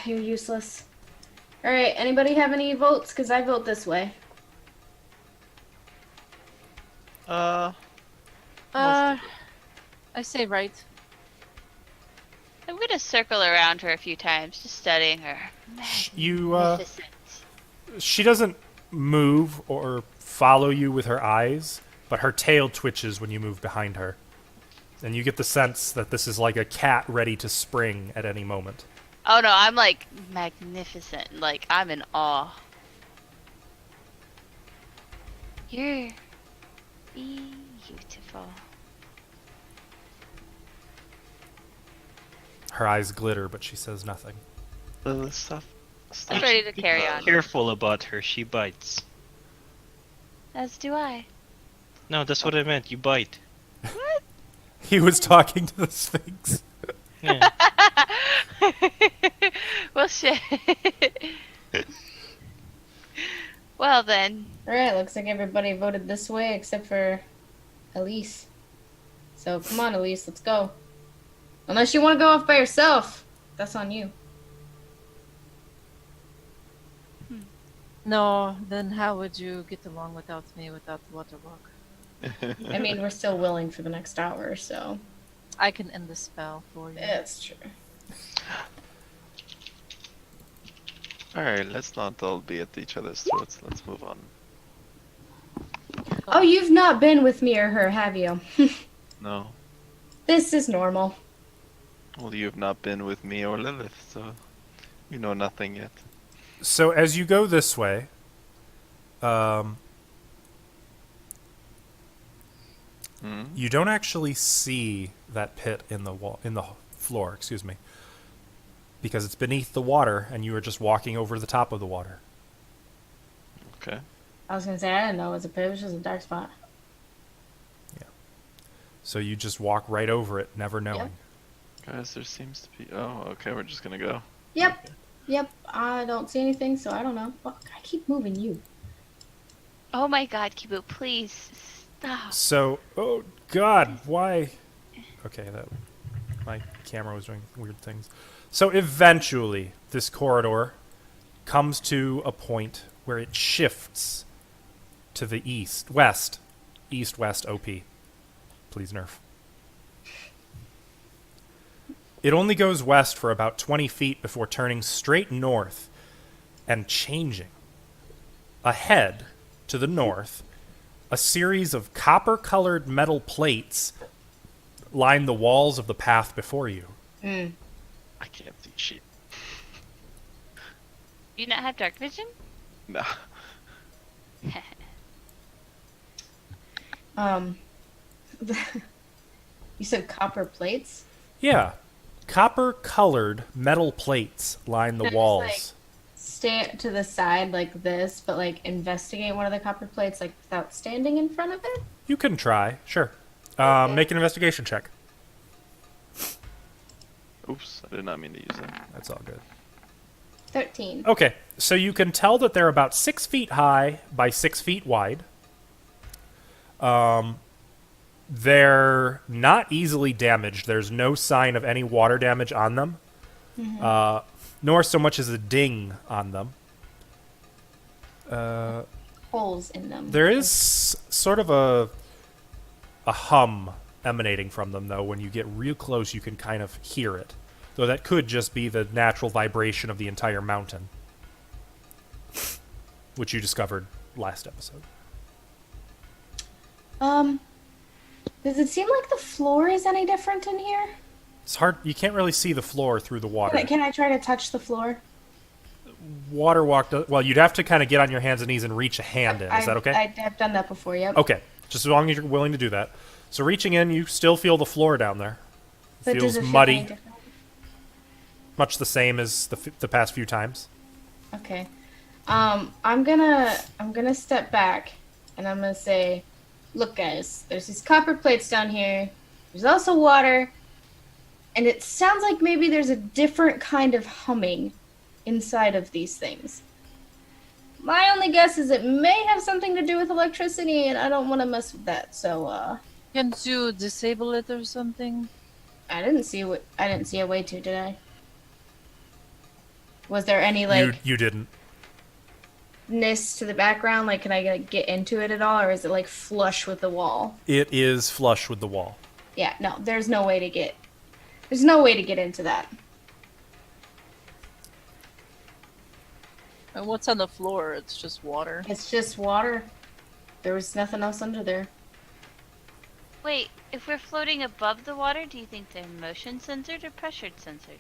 You're useless. Alright, anybody have any votes? Because I vote this way. I say right. I'm gonna circle around her a few times, just studying her. You, Magnificent. she doesn't move or follow you with her eyes, but her tail twitches when you move behind her. And you get the sense that this is like a cat ready to spring at any moment. Oh no, I'm like magnificent. Like I'm in awe. You're beautiful. Her eyes glitter, but she says nothing. Stuff. I'm ready to carry on. Careful about her, she bites. As do I. No, that's what I meant, you bite. He was talking to the Sphinx. Yeah. Well, shit. Well then. Alright, looks like everybody voted this way except for Elise. So come on, Elise, let's go. Unless you want to go off by yourself. That's on you. No, then how would you get along without me without the water walk? I mean, we're still willing for the next hour, so. I can end the spell for you. That's true. Alright, let's not all be at each other's throats. Let's move on. Oh, you've not been with me or her, have you? No. This is normal. Well, you have not been with me or Lilith, so you know nothing yet. So as you go this way, you don't actually see that pit in the wall, in the floor, excuse me, because it's beneath the water, and you are just walking over the top of the water. Okay. I was gonna say, I didn't know it was a pit, it was just a dark spot. So you just walk right over it, never knowing. Guys, there seems to be... Oh, okay, we're just gonna go. Yep, I don't see anything, so I don't know. Fuck, I keep moving you. Oh my god, Kibu, please stop. So, oh god, why? Okay, my camera was doing weird things. So eventually, this corridor comes to a point where it shifts to the east-west OP. Please nerf. It only goes west for about 20 feet before turning straight north and changing. Ahead, to the north, a series of copper-colored metal plates line the walls of the path before you. I can't see shit. Do you not have dark vision? No. You said copper plates? Yeah. Copper-colored metal plates line the There's, walls. like, stand to the side like this, but like investigate one of the copper plates like without standing in front of it? You can try, sure. Okay. Make an investigation check. Oops, I did not mean to use that. That's all good. 13. Okay, so you can tell that they're about 6 feet high by 6 feet wide. They're not easily damaged. There's no sign of any water damage on them, nor so much as a ding on them. Holes in them. There is sort of a hum emanating from them, though. When you get real close, you can kind of hear it. Though that could just be the natural vibration of the entire mountain, which you discovered last episode. Does it seem like the floor is any different in here? It's hard. You can't really see the floor through the water. Can I try to touch the floor? Water walk. Well, you'd have to kind of get on your hands and knees and reach a hand in. Is that okay? I've done that before, yep. Okay. Just as long as you're willing to do that. So reaching in, you still feel the floor down there. But does Feels it feel muddy, any different? much the same as the past few times. Okay. I'm gonna step back and I'm gonna say, look guys, there's these copper plates down here. There's also water. And it sounds like maybe there's a different kind of humming inside of these things. My only guess is it may have something to do with electricity, and I don't want to mess with that. So, Can't you disable it or something? I didn't see a way to, did I? Was there any You didn't. ness to the background? Like, can I get into it at all, or is it like flush with the wall? It is flush with the wall. Yeah, no, there's no way to get into that. And what's on the floor? It's just water. It's just water. There was nothing else under there. Wait, if we're floating above the water, do you think they're motion censored or pressure censored?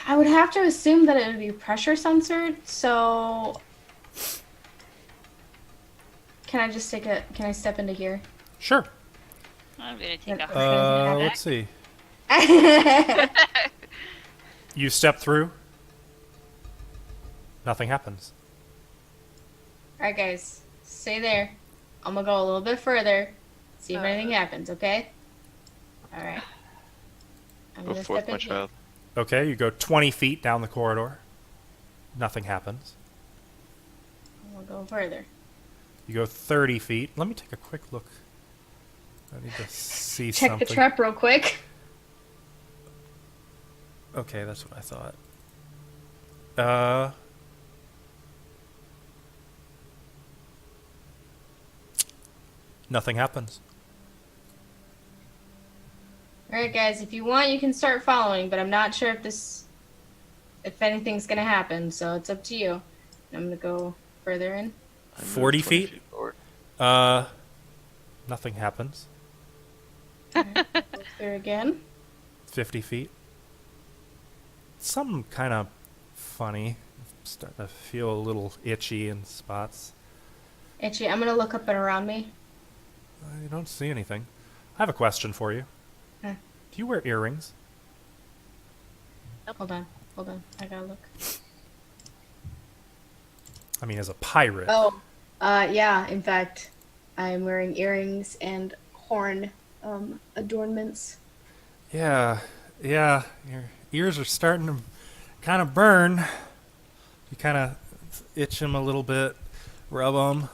I would have to assume that it would be pressure censored, so can I step into here? Sure. I'm gonna take a Let's see. You step through. Nothing happens. Alright guys, stay there. I'm gonna go a little bit further, see if anything happens, okay? Alright. I'm Go gonna forth, step my in here. child. Okay, you go 20 feet down the corridor. Nothing happens. I'm gonna go further. You go 30 feet. Let me take a quick look. I need to see Check something. the trap real quick. Okay, that's what I thought. Nothing happens. Alright guys, if you want you can start following, but I'm not sure if anything's gonna happen, so it's up to you. I'm gonna go further in. I moved 40 20 feet? forward. Nothing happens. Go through again. 50 feet. Something kind of funny. Starting to feel a little itchy in spots. Itchy, I'm gonna look up and around me. You don't see anything. I have a question for you. Huh. Do you wear earrings? Hold on, I gotta look. I mean, as a pirate. Oh, yeah, in fact, I'm wearing earrings and horn adornments. Yeah, your ears are starting to kind of burn. You kind of itch them a little bit, rub them.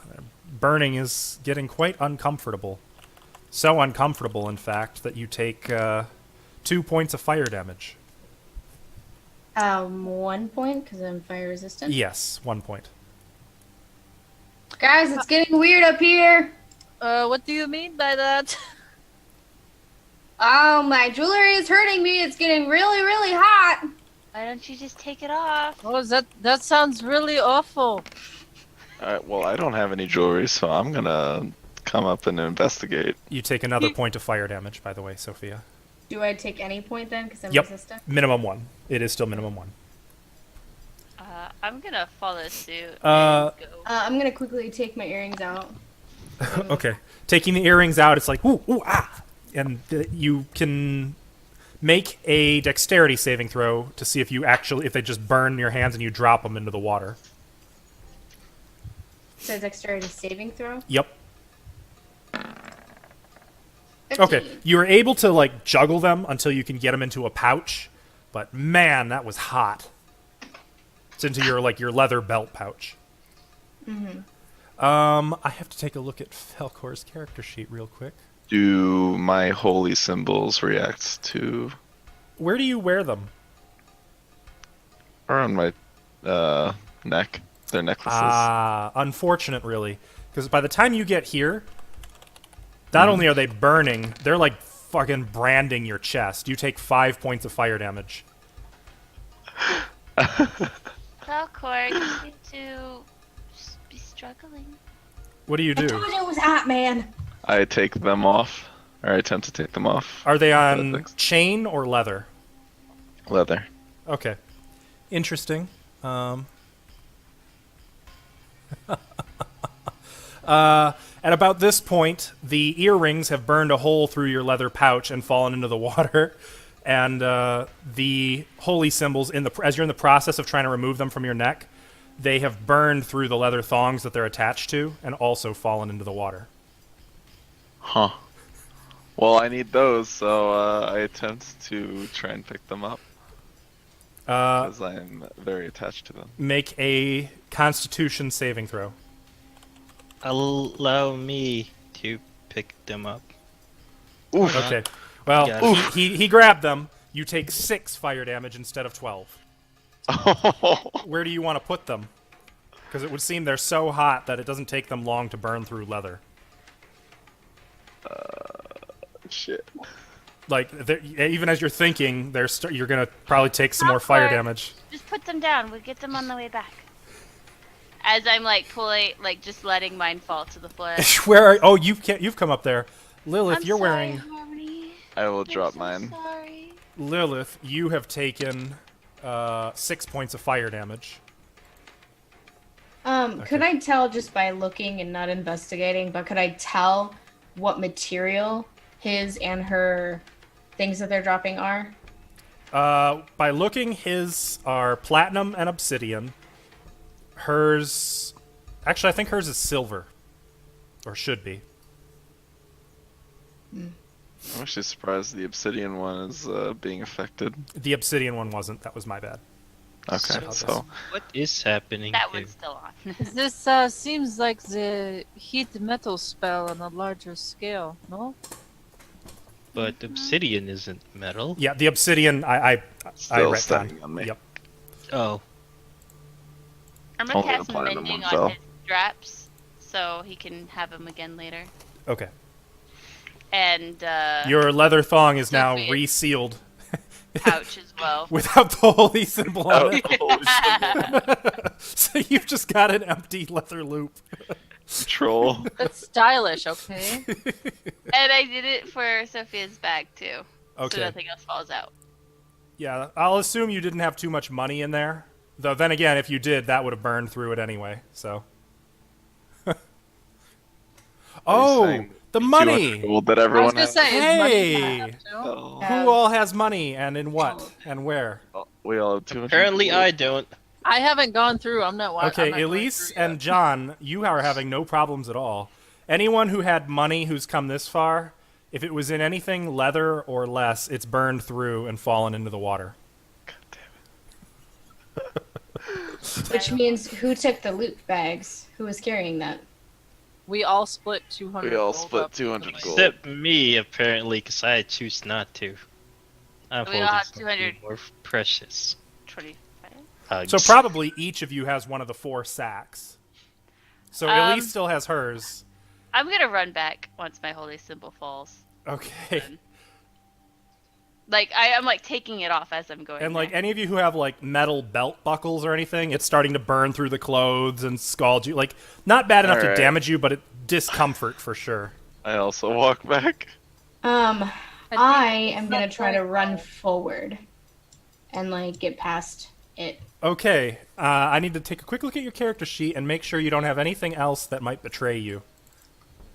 Burning is getting quite uncomfortable. So uncomfortable, in fact, that you take 2 points of fire damage. 1 point, because I'm fire resistant. Yes, 1 point. Guys, it's getting weird up here. What do you mean by that? Oh, my jewelry is hurting me. It's getting really, really hot. Why don't you just take it off? Oh, that sounds really awful. Alright, well, I don't have any jewelry, so I'm gonna come up and investigate. You take another point of fire damage, by the way, Sophia. Do I take any point then? Because I'm Yep. resistant? Minimum 1. It is still minimum 1. I'm gonna follow suit. Uh, and go. I'm going to quickly take my earrings out. Okay. Taking the earrings out, it's like, ooh, ooh, ah! And you can make a dexterity saving throw to see if they just burn your hands and you drop them into the water. So dexterity saving throw. Yep. 15. Okay. You're able to, like, juggle them until you can get them into a pouch, but man, that was hot. It's into your leather belt pouch. Mm-hmm. I have to take a look at Falkor's character sheet real quick. Do my holy symbols react to... Where do you wear them? Or on my neck? They're necklaces. Unfortunate, really. Because by the time you get here, not only are they burning, they're like fucking branding your chest. You take 5 points of fire damage. Falkor, you need to just be struggling. What do you I do? told you it was hot, man. I take them off, or I attempt to take them off. Are they on Perfect. chain or leather? Leather. Okay. Interesting. At about this point, the earrings have burned a hole through your leather pouch and fallen into the water. And the holy symbols, as you're in the process of trying to remove them from your neck, they have burned through the leather thongs that they're attached to and also fallen into the water. Huh. Well, I need those, so I attempt to try and pick them up. Because I'm very attached to them. Make a Constitution saving throw. Allow me to pick them up. Oof. Okay. Well, Got he grabbed them. You take 6 fire damage instead of 12. Where do you want to put them? Because it would seem they're so hot that it doesn't take them long to burn through leather. Shit. Like, even as you're thinking, you're gonna probably take some more fire Awkward. damage. Just put them down. We'll get them on the way back. As I'm like pulling, like just letting mine fall to the floor. Where are? Oh, you've come up there, Lilith. I'm You're sorry, wearing Harmony. I will I'm drop so mine. Sorry. Lilith. You have taken 6 points of fire damage. Could I tell just by looking and not investigating, but could I tell what material his and her things that they're dropping are? By looking, his are platinum and obsidian. Hers, actually, I think hers is silver, or should be. I'm actually surprised the obsidian one is being affected. The obsidian one wasn't. That was my bad. Okay, so What is happening That here? one's still on. This seems like the heat metal spell on a larger scale, no? But obsidian isn't metal. Yeah, the obsidian. I still retconned. standing on me. Yep. Oh, I'm gonna Only the cast platinum mending one on fell. his straps so he can have them again later. Okay. And Your leather thong is now Sophie. resealed pouch as well. without the holy symbol on Oh, it. holy shit. So you've just got an empty leather loop. Troll. That's stylish, okay? And I did it for Sophia's bag too. Okay. So nothing else falls out. Yeah, I'll assume you didn't have too much money in there. Though then again, if you did, that would have burned through it anyway. So. Oh, saying the Too much money. gold that I was everyone gonna has. say, is money Hey! bad, too? Oh, Who all has money and in what and where? we all have 200 apparently gold. I don't. I haven't gone through. I'm not watching. Okay, Elise and John, you are having no problems at all. Anyone who had money who's come this far, if it was in anything leather or less, it's burned through and fallen into the water. Which means who took the loot bags? Who was carrying that? We all split 200. We all gold split up. 200 gold. Except me, apparently, because I choose not to. I'm We all holding have something 200. more precious. 25. Hugs. So probably each of you has one of the 4 sacks. So Elise still has hers. I'm gonna run back once my holy symbol falls. Okay. Like I am like taking it off as I'm going. And like there. any of you who have like metal belt buckles or anything, it's starting to burn through the clothes and scald you. Like not bad enough to Alright. damage you, but it discomfort for sure. I also walk back. I am gonna try to run forward and like get past it. Okay, I need to take a quick look at your character sheet and make sure you don't have anything else that might betray you.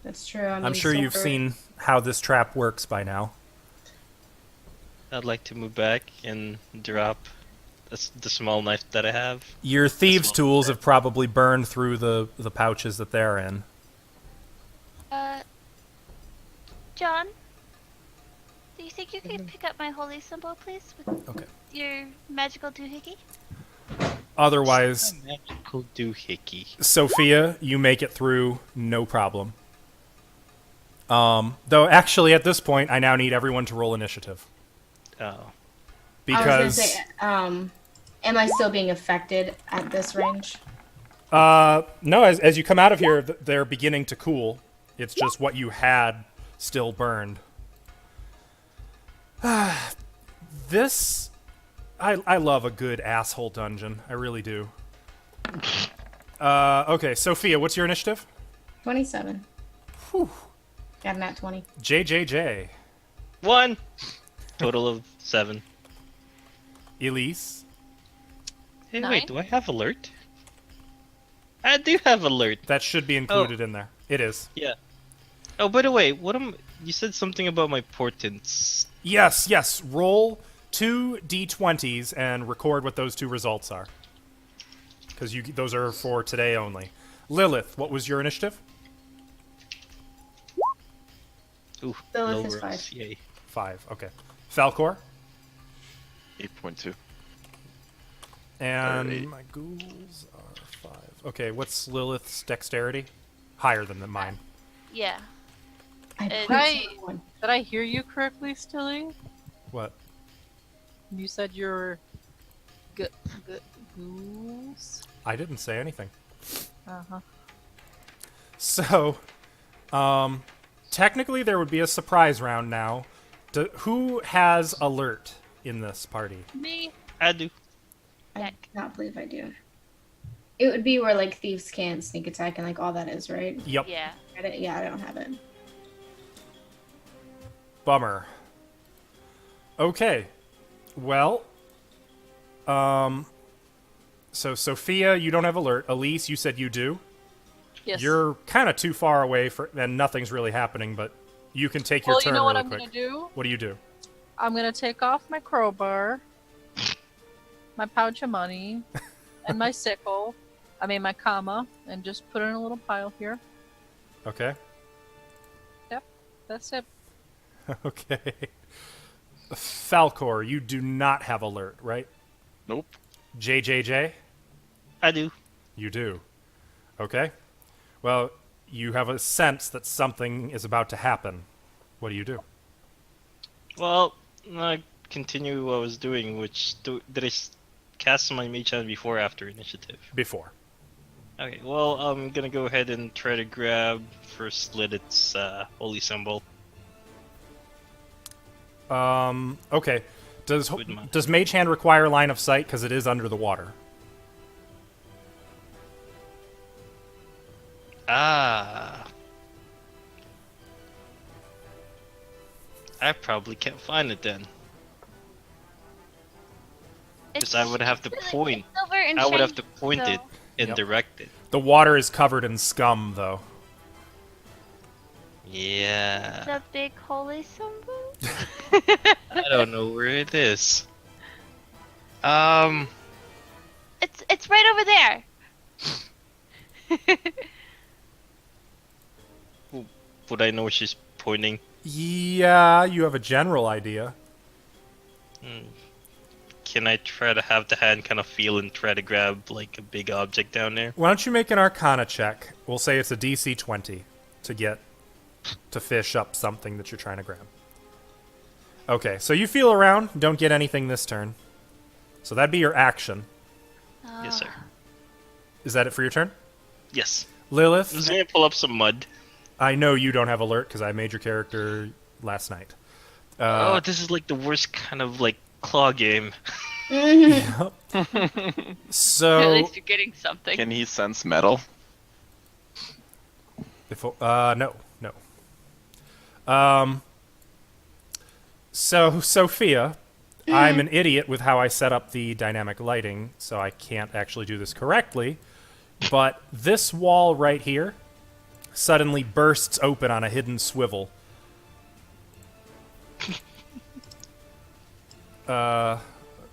That's true. I mean, I'm sure you've silver- seen how this trap works by now. I'd like to move back and drop the small knife that I have. Your thieves' Small tools bit. have probably burned through the pouches that they're in. John, do you think you could pick up my holy symbol, please, with Okay. your magical doohickey? Otherwise, Magical doohickey. Sophia, you make it through, no problem. Though actually at this point, I now need everyone to roll initiative. Oh. I was Because gonna say, am I still being affected at this range? no, as you come out of here, they're beginning to cool. It's just what you had still burned. This, I love a good asshole dungeon. I really do. Okay, Sophia, what's your initiative? 27. Whew. Got an at 20. JJJ. 1. Total of 7. Elise. Hey, 9? wait, do I have alert? I do have alert. That should be included in there. It is. Yeah. Oh, by the way, you said something about my portents. Yes. Roll 2 d20s and record what those two results are. Because those are for today only. Lilith, what was your initiative? Ooh, Lilith low is rolls, 5. Yay. 5. Okay. Falkor? 8.2. And 8. my ghouls are 5. Okay, what's Lilith's dexterity? Higher than mine. Yeah. I And- put Right. someone. Did I hear you correctly, Stilly? What? You said you're ghouls? I didn't say anything. Uh-huh. So, technically there would be a surprise round now. Who has alert in this party? Me? I do. I Heck. cannot believe I do. It would be where like thieves can't sneak attack and like all that is, right? Yep. Yeah. Yeah, I don't have it. Bummer. Okay. Well, so Sophia, you don't have alert. Elise, you said you do. Yes. You're kind of too far away and nothing's really happening, but you can take your well, turn you know what really I'm quick. gonna do? What do you do? I'm gonna take off my crowbar, my pouch of money, and my sickle. I mean my comma, and just put it in a little pile here. Okay. That's it. Okay. Falkor, you do not have alert, right? Nope. JJJ, I do. you do. Okay. Well, you have a sense that something is about to happen. What do you do? Well, I continue what I was doing, did I cast my mage hand before or after initiative? Before. Okay, well, I'm gonna go ahead and try to grab first Lilith's holy symbol. Okay. With my- Does Mage Hand require line of sight because it is under the water? Ah. I probably can't find it then. Because I would have to point. Silver and I would have to shiny, point it so- and Yep. direct it. The water is covered in scum, though. Yeah. The big holy symbol. I don't know where it is. It's right over there. Would I know she's pointing? Yeah, you have a general idea. Can I try to have the hand kind of feel and try to grab like a big object down there? Why don't you make an Arcana check? We'll say it's a DC 20 to fish up something that you're trying to grab. Okay, so you feel around, don't get anything this turn. So that'd be your action. Yes, sir. Is that it for your turn? Yes. I was Lilith, gonna pull up some mud. I know you don't have alert because I made your character last night. Oh, this is like the worst kind of like claw game. Mhm. At So, least you're getting something. Can he sense metal? no. So, Sophia, I'm an idiot with how I set up the dynamic lighting, so I can't actually do this correctly. But this wall right here suddenly bursts open on a hidden swivel. Let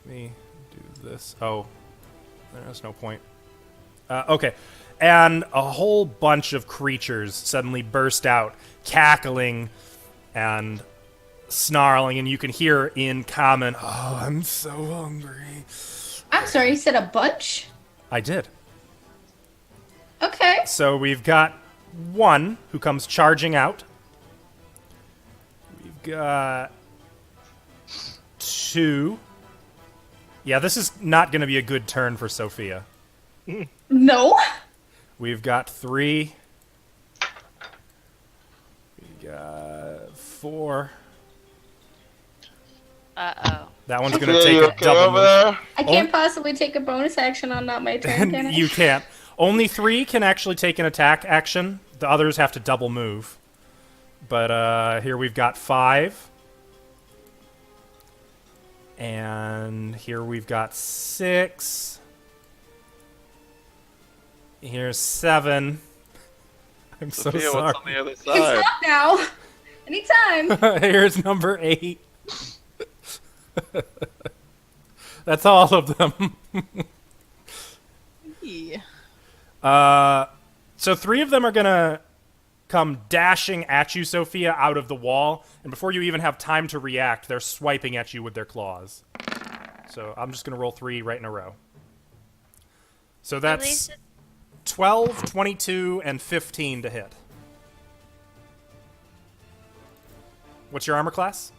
me do this. Oh, there's no point. Okay. And a whole bunch of creatures suddenly burst out, cackling and snarling, and you can hear in common, "Oh, I'm so hungry." I'm sorry, you said a bunch? I did. Okay. So we've got one who comes charging out. We've got two. Yeah, this is not going to be a good turn for Sophia. No. We've got three. We got four. Uh-oh. That one's going to take a double move. I can't possibly take a bonus action on not my turn, can I? You can't. Only three can actually take an attack action. The others have to double move. But here we've got five. And here we've got six. Here's seven. I'm so Sophia, sorry. what's on the other It's side? up now. Anytime. Here's number 8. That's all of them. Yeah. So 3 of them are gonna come dashing at you, Sophia, out of the wall, and before you even have time to react, they're swiping at you with their claws. So I'm just gonna roll 3 right in a row. So At that's least 12, 22, and 15 to hit. What's your armor class?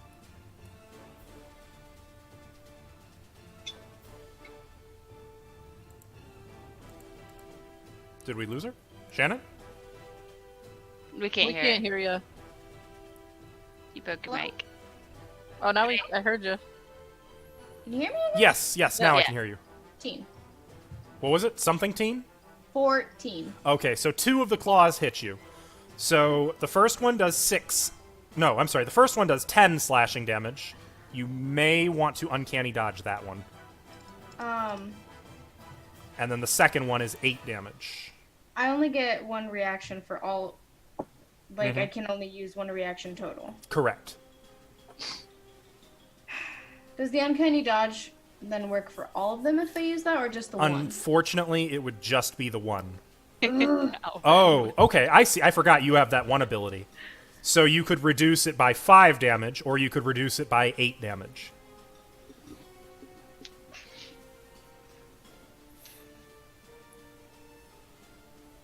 Did we lose her? Shannon? we can't We hear can't it. hear you. You broke your Hello? mic. Oh, now I heard you. Can you hear me? Yes, now I Yeah. can hear you. 14. What was it? Something teen? 14. Okay, so 2 of the claws hit you. So the first one does 6. No, I'm sorry. The first one does 10 slashing damage. You may want to uncanny dodge that one. And then the second one is 8 damage. I only get one reaction for all. Like, I can only use one reaction total. Correct. Does the uncanny dodge then work for all of them if they use that, or just the one? Unfortunately, it would just be the one. No. Oh, okay. I see. I forgot you have that one ability. So you could reduce it by 5 damage, or you could reduce it by 8 damage.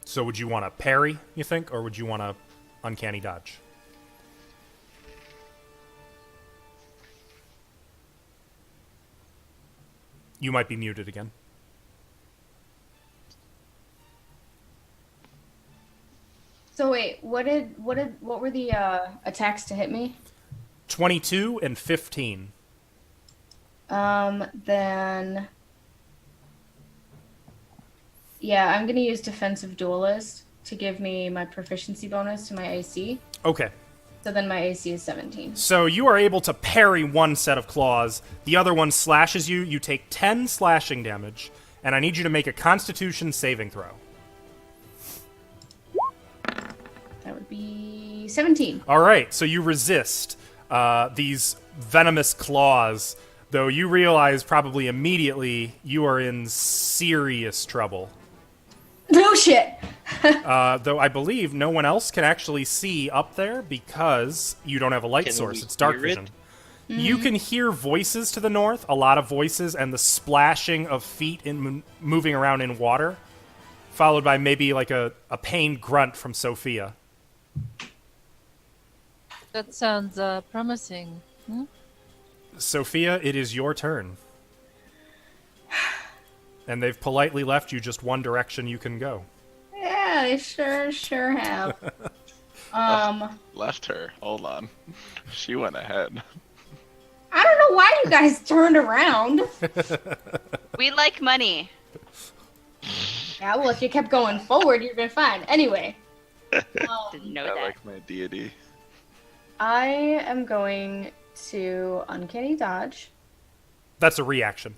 So would you want to parry, you think, or would you want to uncanny dodge? You might be muted again. So wait, what were the attacks to hit me? 22 and 15. Then yeah, I'm gonna use defensive duelist to give me my proficiency bonus to my AC. Okay. So then my AC is 17. So you are able to parry one set of claws. The other one slashes you. You take 10 slashing damage, and I need you to make a Constitution saving throw. That would be 17. All right, so you resist these venomous claws, though you realize probably immediately you are in serious trouble. No shit. Though I believe no one else can actually see up there because you don't have a light Can source. we It's dark hear it? vision. You can hear voices to the north, a lot of voices, and the splashing of feet in moving around in water, followed by maybe like a pained grunt from Sophia. That sounds promising. Sophia, it is your turn. And they've politely left you just one direction you can go. Yeah, they sure have. Left her. Hold on. She went ahead. know why you guys turned around. We like money. Yeah, well, if you kept going forward, you'd been fine. Anyway. Didn't know I that. like my deity. I am going to Uncanny Dodge. That's a reaction.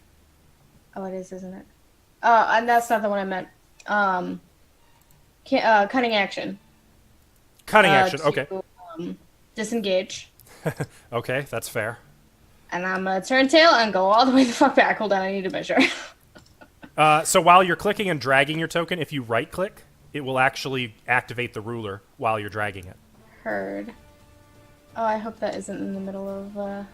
Oh, it is, isn't it? And that's not the one I meant. Cunning Action. Cunning action. To, Okay. Disengage. Okay, that's fair. And I'm gonna turn tail and go all the way the fuck back. Hold on, I need to measure. So while you're clicking and dragging your token, if you right-click, it will actually activate the ruler while you're dragging it. Heard. Oh, I hope that isn't in the middle of.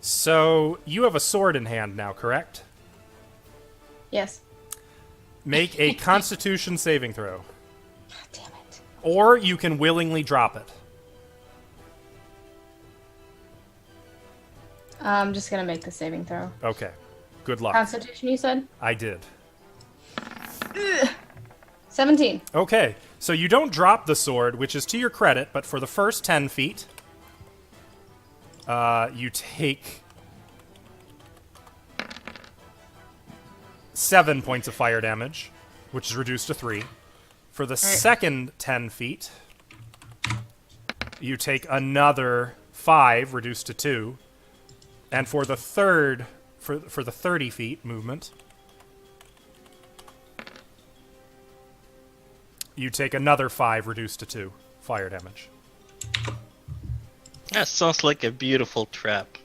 So you have a sword in hand now, correct? Yes. Make a Constitution saving throw. Damn it. Or you can willingly drop it. I'm just gonna make the saving throw. Okay. Good luck. Constitution, you said? I did. 17. Okay, so you don't drop the sword, which is to your credit, but for the first 10 feet, you take 7 points of fire damage, which is reduced to 3. For the second 10 feet, you take another 5, reduced to 2. And for the third, for the 30 feet movement, you take another 5, reduced to 2 fire damage. That sounds like a beautiful trap.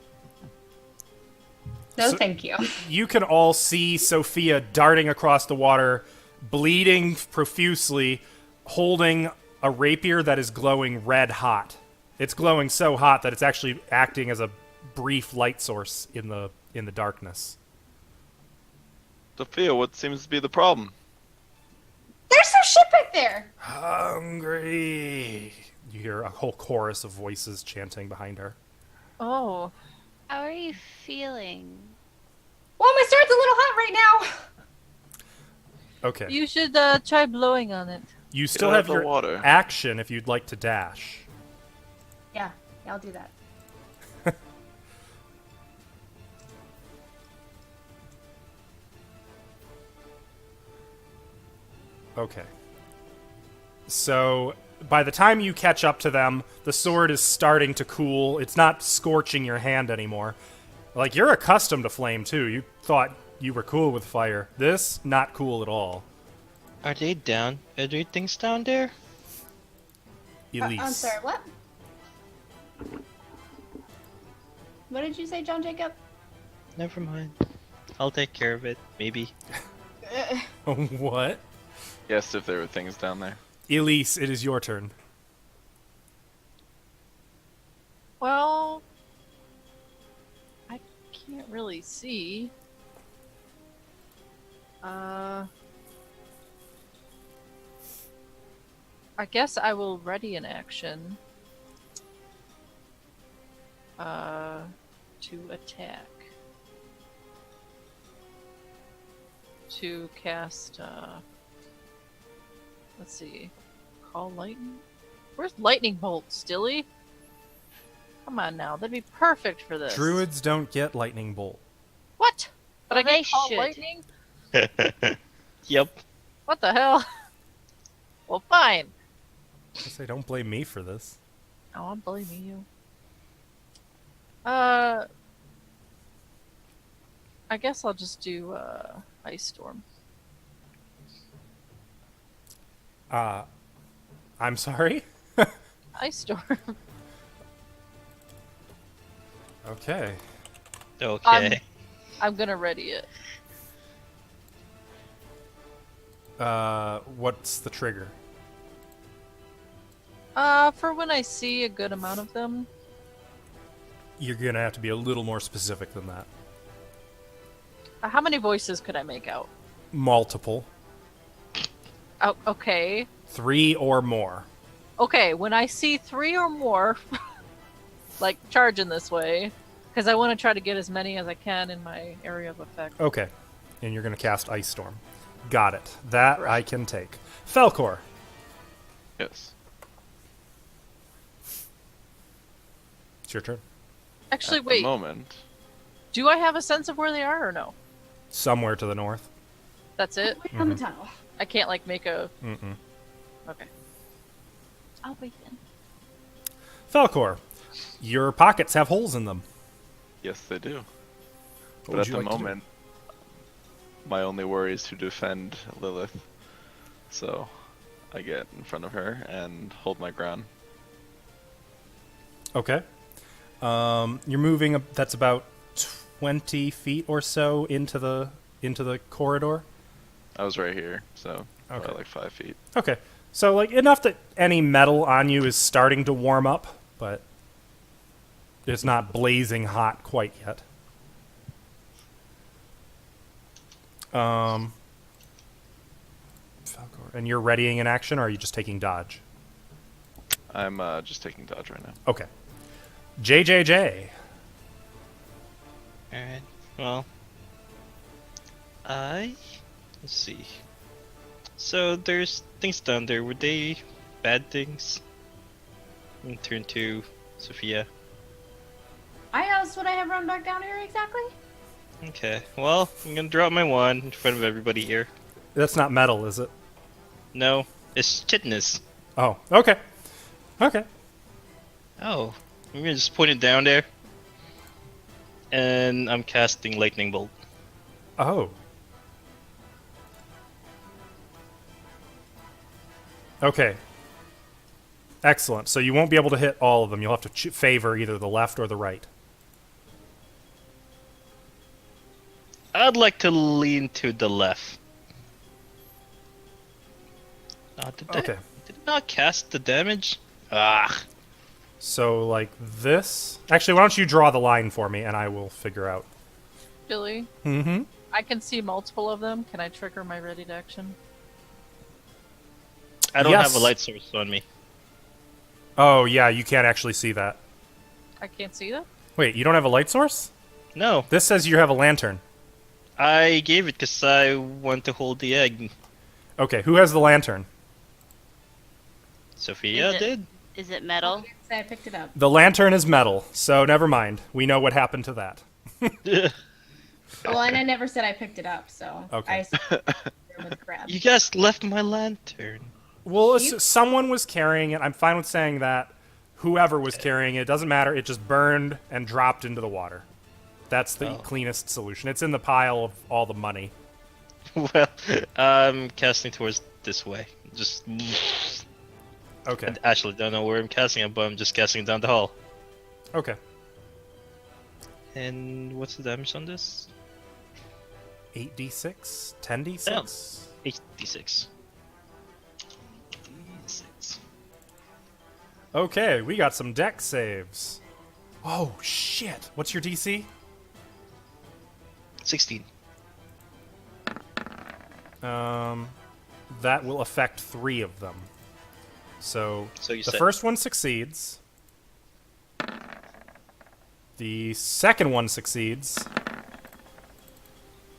No, So- thank you. You can all see Sophia darting across the water, bleeding profusely, holding a rapier that is glowing red hot. It's glowing so hot that it's actually acting as a brief light source in the darkness. Sophia, what seems to be the problem? There's some shit back there. Hungry. You hear a whole chorus of voices chanting behind her. Oh, How are you feeling? Well, my sword's a little hot right now. Okay. you should try blowing on it. You still out have of the your water. action if you'd like to dash. Yeah, I'll do that. Okay. So, by the time you catch up to them, the sword is starting to cool. It's not scorching your hand anymore. Like, you're accustomed to flame, too. You thought you were cool with fire. This, not cool at all. Are they down? Are there things down there? Elise. I'm sorry, what? What did you say, John Jacob? Never mind. I'll take care of it, maybe. What? Yes, if there were things down there. Elise, it is your turn. Well, I can't really see. I guess I will ready an action. To attack. To cast, let's see. Call lightning? Where's lightning bolt, Stilly? Come on now, that'd be perfect for this. Druids don't get lightning bolt. What? But Well, I they get call should. lightning? Yep. What the hell? Well, fine. I say, don't blame me for this. Oh, I'm blaming you. I guess I'll just do Ice Storm. I'm sorry? Ice Storm. Okay. Okay. I'm gonna ready it. What's the trigger? For when I see a good amount of them. You're gonna have to be a little more specific than that. How many voices could I make out? Multiple. Oh, okay. 3 or more. Okay, when I see 3 or more, like charging this way, because I want to try to get as many as I can in my area of effect. Okay. And you're gonna cast Ice Storm. Got it. That I can take. Falkor. Yes. It's your turn. Actually, at wait. the moment. Do I have a sense of where they are or no? Somewhere to the north. That's it? Way down the tunnel. I can't, like, make a... Mm-mm. Okay. I'll breathe in. Falkor, your pockets have holes in them. Yes, they do. What But would at you the like to do? moment, my only worry is to defend Lilith. So I get in front of her and hold my ground. Okay. You're moving. That's about 20 feet or so into the corridor. I was right here, so Okay. probably like 5 feet. Okay. So like enough that any metal on you is starting to warm up, but it's not blazing hot quite yet. Falkor, and you're readying an action, or are you just taking dodge? I'm just taking dodge right now. Okay. JJJ. Alright, well. Let's see. So there's things down there. Were they bad things? I'm gonna turn to Sophia. I asked what I have run back down here exactly. Okay, well, I'm gonna drop my wand in front of everybody here. That's not metal, is it? No, it's chitinous. Oh, okay. Okay. Oh, I'm gonna just point it down there. And I'm casting Lightning Bolt. Oh. Okay. Excellent. So you won't be able to hit all of them. You'll have to favor either the left or the right. I'd like to lean to the left. Okay. Did it not cast the damage? Ah. So, like this. Actually, why don't you draw the line for me and I will figure out. Billy, Mm-hmm. I can see multiple of them. Can I trigger my ready to action? I don't Yes. have a light source on me. Oh, yeah, you can't actually see that. I can't see them? Wait, you don't have a light source? No, This says you have a lantern. I gave it because I want to hold the egg. Okay, who has the lantern? Sophia Is it- did. Is it metal? Say I picked it up. The lantern is metal, so never mind. We know what happened to that. Well, and I never said I picked it up, so Okay. I was grabbed. You guys left my lantern. Well, You- someone was carrying it. I'm fine with saying that. Whoever was carrying it, doesn't matter. It just burned and dropped into the water. That's the Oh. cleanest solution. It's in the pile of all the money. Well, I'm casting towards this way. Just Okay. I actually don't know where I'm casting it, but I'm just casting it down the hall. Okay. And what's the damage on this? 8d6? 10d6? 8d6. D6. Okay, we got some deck saves. Oh, shit. What's your DC? 16. That will affect 3 of them. So So you the said first one succeeds. The second one succeeds.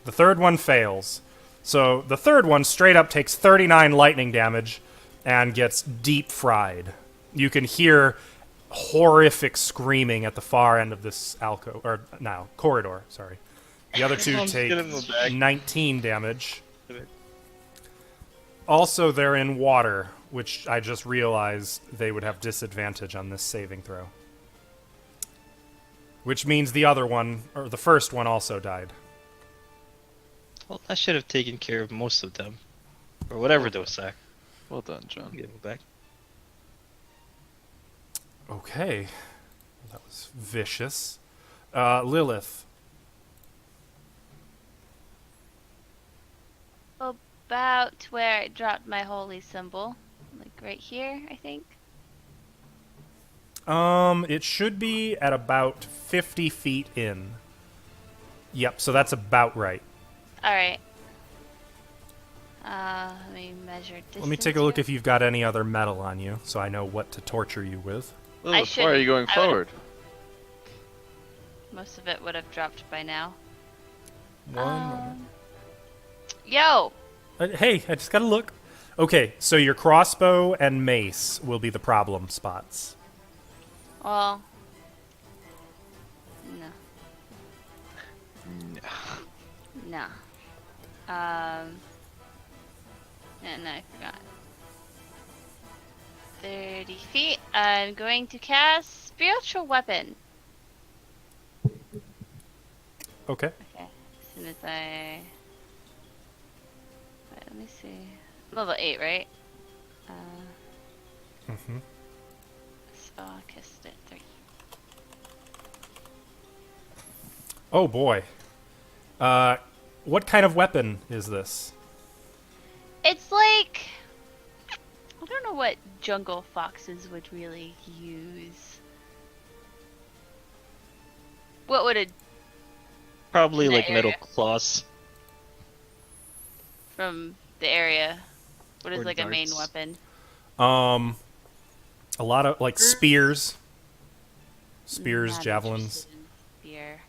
The third one fails. So the third one straight up takes 39 lightning damage and gets deep fried. You can hear horrific screaming at the far end of this alcove, or no, corridor, sorry. The other two I'm just take gonna move back. 19 damage. Also, they're in water, which I just realized they would have disadvantage on this saving throw. Which means the other one, or the first one, also died. Well, I should have taken care of most of them. Or whatever those are. Well done, John. Give them back. Okay. That was vicious. Lilith. About where I dropped my holy symbol. Like right here, I think. It should be at about 50 feet in. Yep, so that's about right. Alright. Let me measure distance. Let me take a look here. if you've got any other metal on you, so I know what to torture you with. Lilith, why should- are you going I would- forward? Most of it would have dropped by now. One moment. Yo! Hey, I just gotta look. Okay, so your crossbow and mace will be the problem spots. Well, No. And I forgot. 30 feet. I'm going to cast Spiritual Weapon. Okay. Okay. As soon as I... Wait, let me see. Level 8, right? Mm-hmm. So I'll cast it 3. Oh boy. What kind of weapon is this? It's like... I don't know what jungle foxes would really use. What would a... Probably In that like metal area. claws. From the area. What is Or like a main darts. weapon? A lot of like spears. Spears, Not javelins, interested in Spear.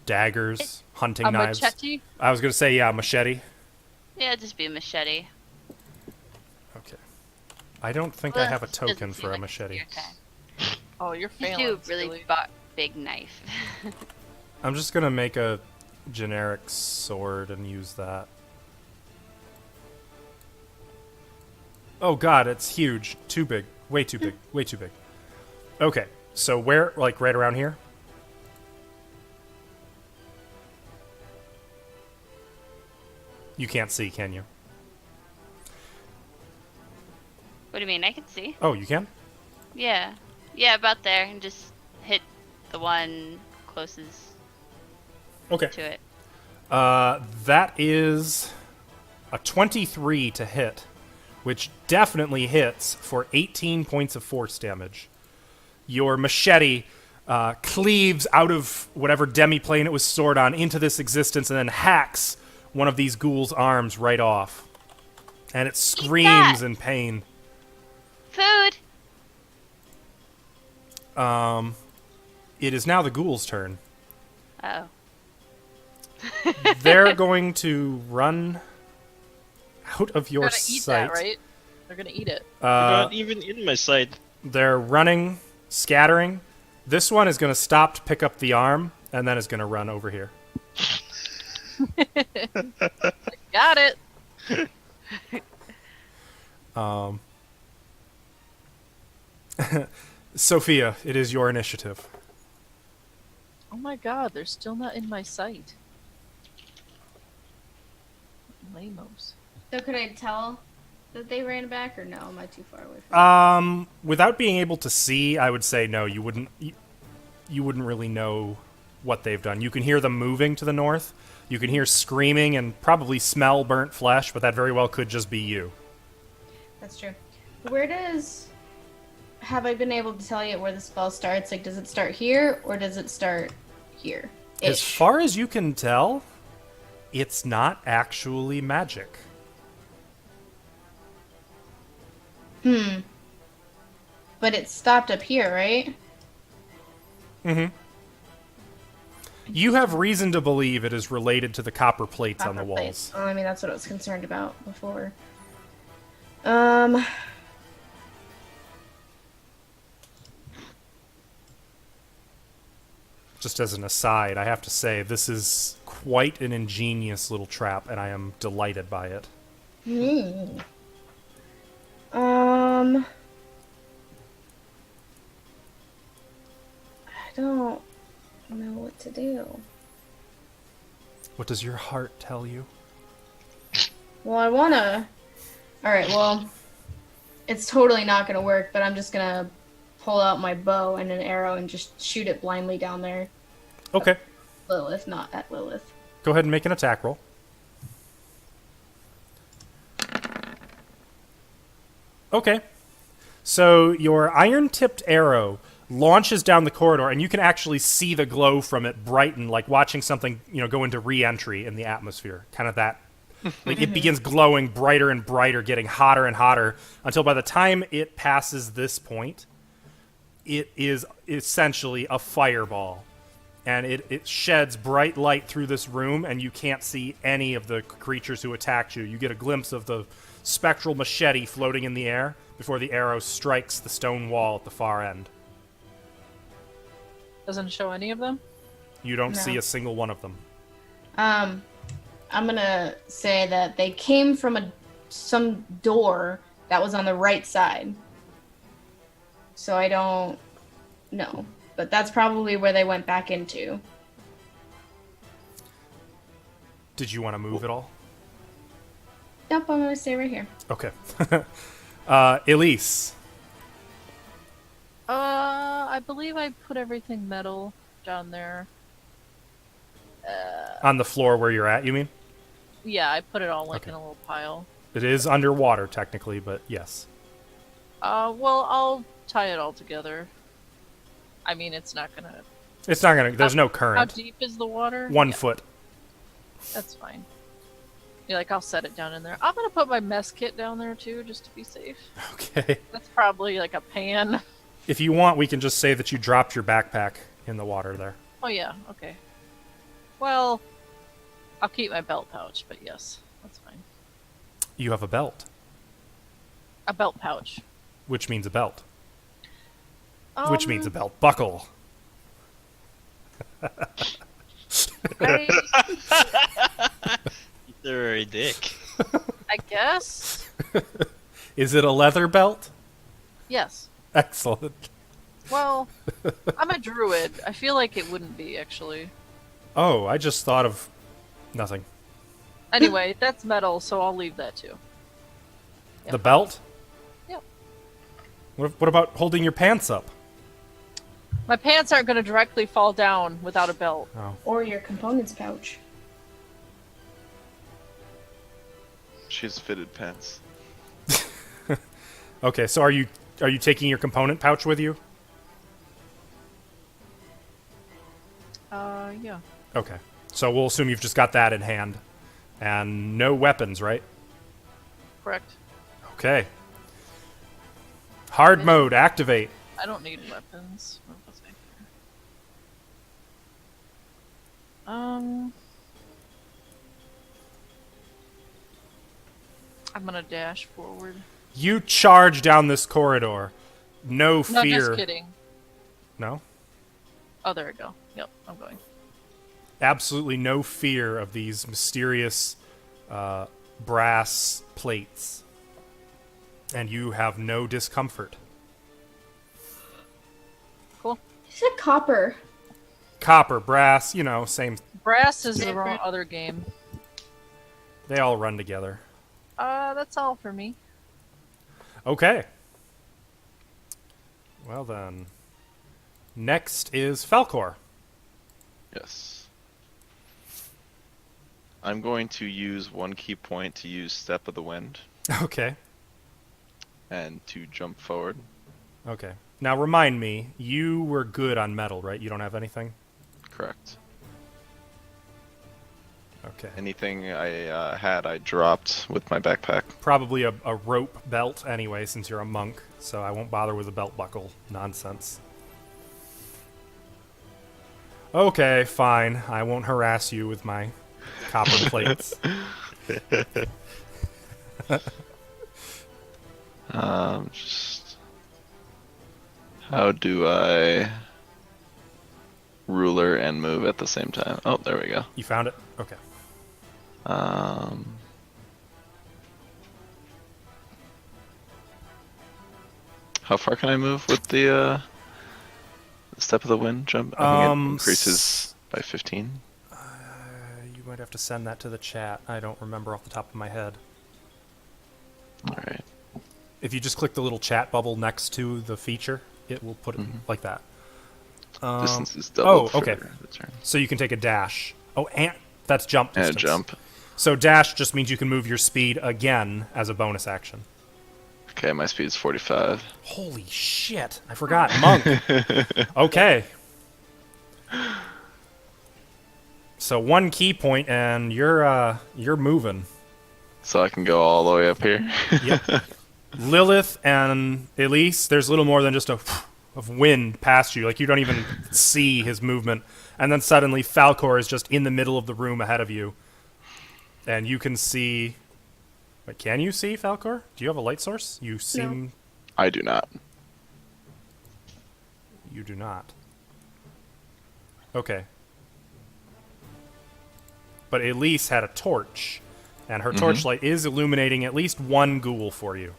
daggers, hunting A knives. machete? I was gonna say yeah, machete. Yeah, it'd just be a machete. Okay. I don't think I Well, have a it doesn't token seem for a like machete. spear kind. Oh, you're You failing. do a really silly. big knife. I'm just gonna make a generic sword and use that. Oh god, it's huge. Too big. Way too big. Way too big. Okay, so where, like right around here? You can't see, can you? What do you mean? I can see. Oh, you can? Yeah. Yeah, about there. And just hit the one closest Okay. to it. That is a 23 to hit, which definitely hits for 18 points of force damage. Your machete cleaves out of whatever demiplane it was stored on into this existence and then hacks one of these ghouls' arms right off. And it screams that. in pain. Food! It is now the ghoul's turn. Uh-oh. They're going to run out of your They're gonna eat sight. that, right? They're gonna eat it. You're not even in my sight. They're running, scattering. This one is going to stop to pick up the arm, and then is going to run over here. Got it. Sophia, it is your initiative. Oh my god, they're still not in my sight. Lamos. So could I tell that they ran back, or no? Am I too far away from Without being able to see, I would say no. You wouldn't. You wouldn't really know what they've done. You can hear them moving to the north. You can hear screaming and probably smell burnt flesh, but that very well could just be you. That's true. Where does... Have I been able to tell yet where the spell starts? Like, does it start here, or does it start here? As far as you can tell, it's not actually magic. But it stopped up here, right? Mm-hmm. You have reason to believe it is related to the copper plates on the Copper walls. plates. Oh, I mean, that's what I was concerned about before. Just as an aside, I have to say, this is quite an ingenious little trap, and I am delighted by it. I don't know what to do. What does your heart tell you? Well, I wanna... Alright, well... It's totally not gonna work, but I'm just gonna pull out my bow and an arrow and just shoot it blindly down there. Okay, Lilith, not at Lilith. go ahead and make an attack roll. Okay, so your iron-tipped arrow launches down the corridor, and you can actually see the glow from it brighten, like watching something, go into re-entry in the atmosphere. Kind of that. Like it begins glowing brighter and brighter, getting hotter and hotter, until by the time it passes this point, it is essentially a fireball. And it sheds bright light through this room, and you can't see any of the creatures who attacked you. You get a glimpse of the spectral machete floating in the air before the arrow strikes the stone wall at the far end. Doesn't show any of them? You don't No. see a single one of them. I'm gonna say that they came from some door that was on the right side. So I don't know, but that's probably where they went back into. Did you want to move at all? Nope, I'm gonna stay right here. Okay. Elise. I believe I put everything metal down there. On the floor where you're at, you mean? Yeah, I put it all like Okay. in a little pile. It is underwater, technically, but yes. Well, I'll tie it all together. I mean, it's not gonna. It's not gonna... There's no How current. deep is the water? 1 Yeah, foot. That's fine. Yeah, like I'll set it down in there. I'm gonna put my mess kit down there too, just to be safe. Okay. That's probably like a pan. If you want, we can just say that you dropped your backpack in the water there. Oh yeah, okay. Well, I'll keep my belt pouch, but yes, that's fine. You have a belt, A belt pouch. which means a belt, which means a belt buckle. I You're a dick. I guess. Is it a leather belt? Yes. Excellent. Well, I'm a druid. I feel like it wouldn't be actually. Oh, I just thought of nothing. Anyway, that's metal, so I'll leave that too. Yeah. The belt? Yep. What about holding your pants up? My pants aren't going to directly fall down without a belt. Oh. Or your components pouch. She's fitted pants. Okay, so are you taking your component pouch with you? Yeah. Okay. So we'll assume you've just got that in hand. And no weapons, right? Correct. Okay. Hard mode, activate. I don't need weapons. What was I here? I'm gonna dash forward. You charge down this corridor. No No, fear. just kidding. No? Oh, there we go. Yep, I'm going. Absolutely no fear of these mysterious brass plates. And you have no discomfort. Cool. You said copper. Copper, brass, same. Brass is the Different. wrong other game. They all run together. That's all for me. Okay. Well then. Next is Falkor. Yes. I'm going to use 1 key point to use Step of the Wind Okay. and to jump forward. Okay. Now remind me, you were good on metal, right? You don't have anything? Correct. Okay. Anything I had, I dropped with my backpack. Probably a rope belt anyway, since you're a monk, so I won't bother with a belt buckle. Nonsense. Okay, fine. I won't harass you with my copper plates. Just how do I ruler and move at the same time? Oh, there we go. You found it? Okay. How far can I move with the Step of the Wind jump? I think it increases by 15. You might have to send that to the chat. I don't remember off the top of my head. Alright. If you just click the little chat bubble next to the feature, it will put it like that. Distance is doubled okay. for the turn. So you can take a dash. Oh, and that's jump And a distance. jump. So dash just means you can move your speed again as a bonus action. Okay, my speed is 45. Holy shit! I forgot. Monk. Okay. So 1 key point, and you're moving. So I can go all the way up here. Yep. Lilith and Elise, there's little more than just a of wind past you. Like, you don't even see his movement. And then suddenly Falkor is just in the middle of the room ahead of you. And you can see... Wait, can you see Falkor? Do you have a light source? You seem... I do not. You do not. Okay. But Elise had a torch, and her torchlight is illuminating at least one ghoul for you.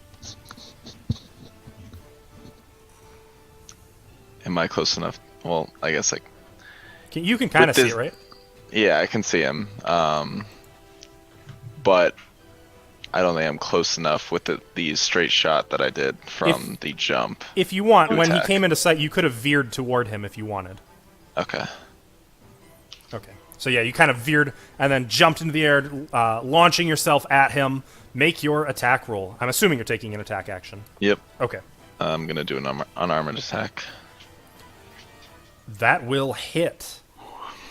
Am I close enough? Well, I guess like. You can kind of see this- it, right? Yeah, I can see him. But I don't think I'm close enough with the straight shot that I did from the jump. If you want, when he Attack. came into sight, you could have veered toward him if you wanted. Okay. Okay. So yeah, you kind of veered and then jumped into the air, launching yourself at him. Make your attack roll. I'm assuming you're taking an attack action. Yep. Okay. I'm gonna do an unarmored attack. That will hit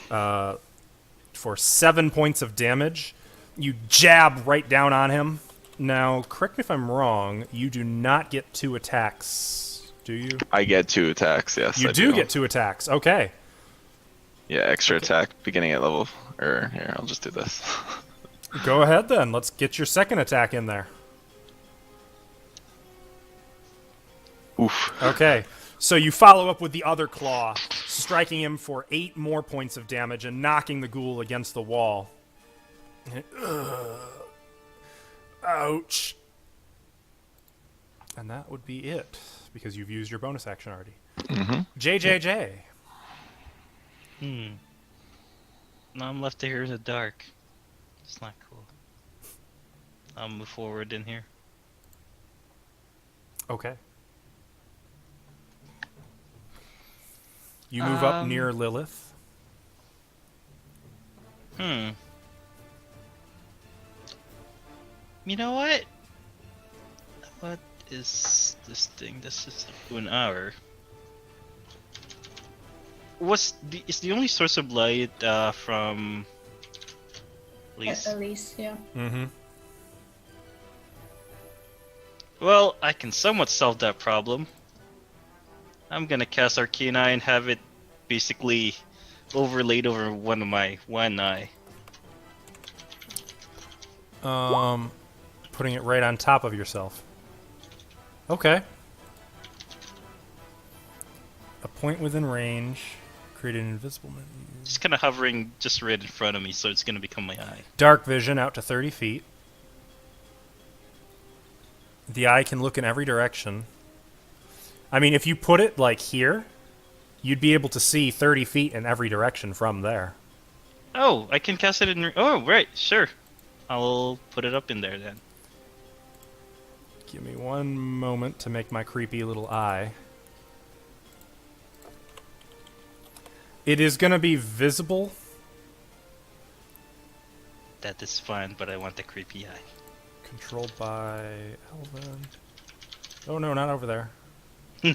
for 7 points of damage. You jab right down on him. Now, correct me if I'm wrong, you do not get 2 attacks, do you? I get 2 attacks. Yes. You I do get 2 attacks. Okay. Yeah, extra attack beginning at level. Or here, I'll just do this. Go ahead then. Let's get your second attack in there. Oof. Okay. So you follow up with the other claw, striking him for 8 more points of damage and knocking the ghoul against the wall. Ouch. And that would be it, because you've used your bonus action already. JJJ. Now I'm left here in the dark. It's not cool. I'll move forward in here. Okay. You move up near Lilith. You know what? What is this thing? This is an hour. Is the only source of light from Elise? At least, yeah. Mm-hmm. Well, I can somewhat solve that problem. I'm gonna cast Arcana and have it basically overlaid over one eye. Putting it right on top of yourself. Okay. A point within range. Create an invisible menu. Just kind of hovering just right in front of me, so it's gonna become my eye. Dark vision out to 30 feet. The eye can look in every direction. I mean, if you put it like here, you'd be able to see 30 feet in every direction from there. Oh, I can cast it in. Oh, right, sure. I'll put it up in there then. Give me one moment to make my creepy little eye. It is going to be visible. That is fine, but I want the creepy eye. Controlled by Elvin. Oh no, not over there.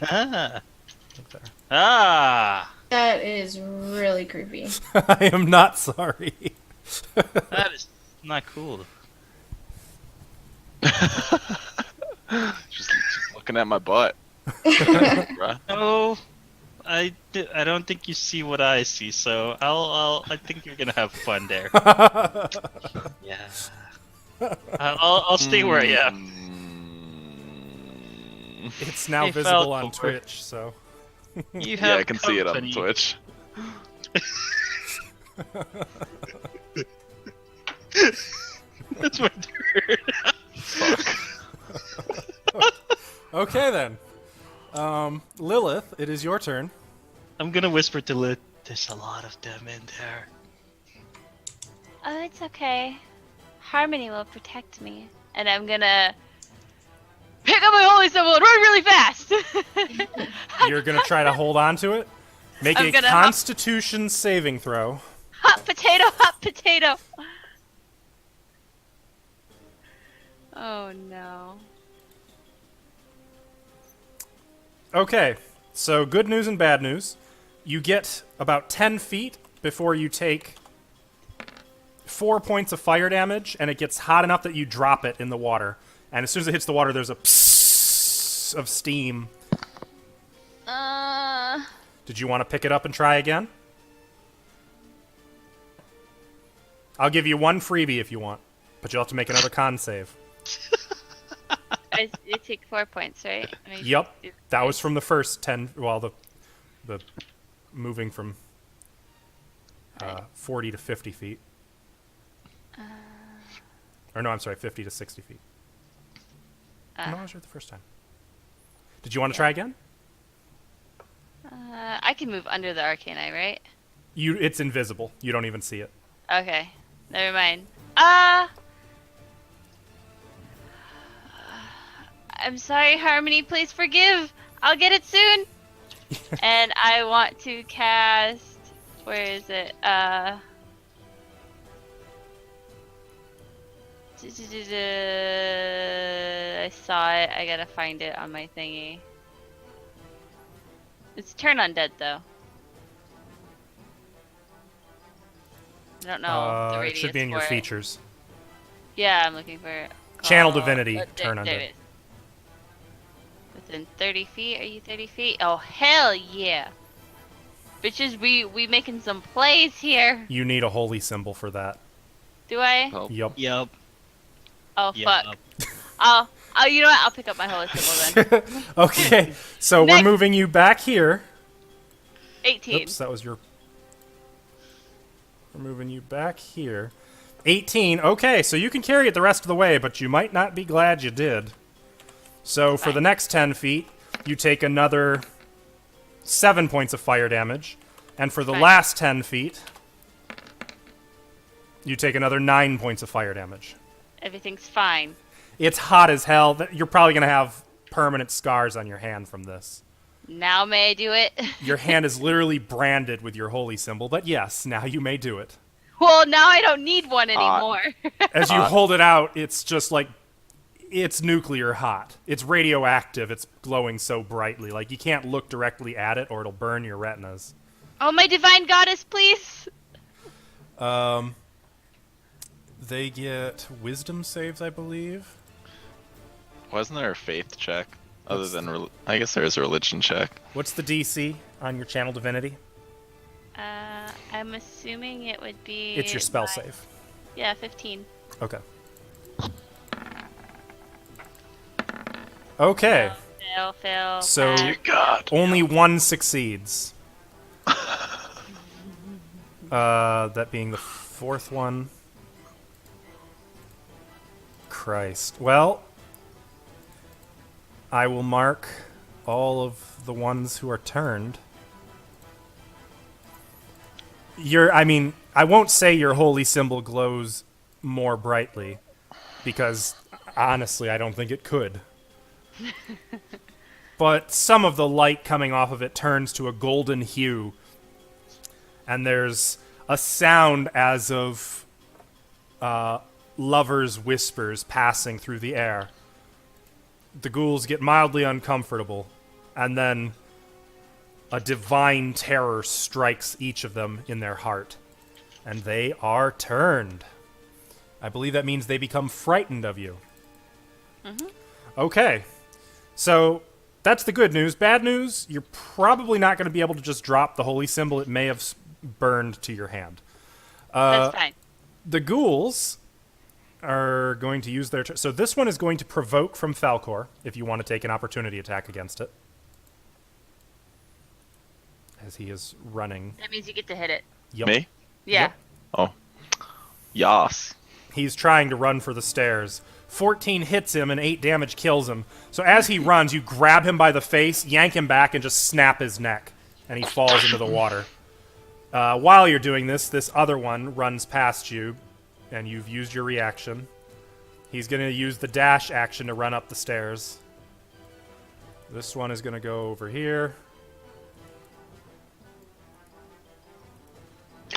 Ah! Up there. Ah! That is really creepy. I am not sorry. That is not cool. Just looking at my butt. Bruh. No, I don't think you see what I see, so I think you're gonna have fun there. Yeah. I'll stay where I am. It's now Hey, visible on Falkor. Twitch, so. You Yeah, have I can see it on company. Twitch. That's my turn. Fuck. Okay then. Lilith, it is your turn. I'm gonna whisper to Lit. There's a lot of them in there. Oh, it's okay. Harmony will protect me. And I'm gonna pick up my holy symbol and run really fast! You're gonna try to hold on to it. Make I'm a gonna Constitution saving throw. Hot potato, hot potato! Oh no. Okay, so good news and bad news. You get about 10 feet before you take 4 points of fire damage, and it gets hot enough that you drop it in the water. And as soon as it hits the water, there's a psss of steam. Did you want to pick it up and try again? I'll give you one freebie if you want, but you'll have to make another con save. You take 4 points, right? I mean, Yep, that was from the first 10. Well, the moving from 40 to 50 feet. Or no, I'm sorry, 50 to 60 feet. No, I was right the first time. Did you want to try again? I can move under the Arcani, right? It's invisible. You don't even see it. Okay, never mind. I'm sorry, Harmony. Please forgive. I'll get it soon. And I want to cast. Where is it? I saw it. I gotta find it on my thingy. It's turn undead though. I don't know the It radius should be in your for it. features. Yeah, I'm looking for it. Channel Divinity, turn there undead. it is. Within 30 feet? Are you 30 feet? Oh, hell yeah. Bitches, we making some plays here. You need a holy symbol for that. Do I? Oh, Yup. Yup. Oh, Yup. fuck. Oh, you know what? I'll pick up my holy symbol then. Okay, so Next. we're moving you back here. 18. Oops, that was your... We're moving you back here. 18. Okay, so you can carry it the rest of the way, but you might not be glad you did. So for the next 10 feet, you take another 7 points of fire damage. And for the Fine. last 10 feet, you take another 9 points of fire damage. Everything's fine. It's hot as hell. You're probably going to have permanent scars on your hand from this. Now may I do it? Your hand is literally branded with your holy symbol, but yes, now you may do it. Well, now I don't need one anymore. As you hold it out, it's just like, it's nuclear hot. It's radioactive. It's glowing so brightly. Like, you can't look directly at it or it'll burn your retinas. Oh, my divine goddess, please. They get wisdom saves, I believe. wasn't there a faith check? Other than, I guess there's a religion check. What's the DC on your channel divinity? I'm assuming it would be... It's your spell save. Yeah, 15. Okay. Okay. Fail. So pass. God. only one succeeds. That being the fourth one. Christ. Well, I will mark all of the ones who are turned. I won't say your holy symbol glows more brightly, because honestly, I don't think it could. But some of the light coming off of it turns to a golden hue, and there's a sound as of lovers' whispers passing through the air. The ghouls get mildly uncomfortable, and then a divine terror strikes each of them in their heart, and they are turned. I believe that means they become frightened of you. Mm-hmm. Okay, so that's the good news. Bad news, you're probably not going to be able to just drop the holy symbol. It may have burned to your hand. That's fine. The ghouls are going to use their... So this one is going to provoke from Falkor, if you want to take an opportunity attack against it. As he is running. That means you get to hit it. Yup. Me? Yeah. Yep. Oh. Yas. He's trying to run for the stairs. 14 hits him and 8 damage kills him. So as he runs, you grab him by the face, yank him back, and just snap his neck. And he falls into the water. While you're doing this other one runs past you, and you've used your reaction. He's going to use the dash action to run up the stairs. This one is going to go over here.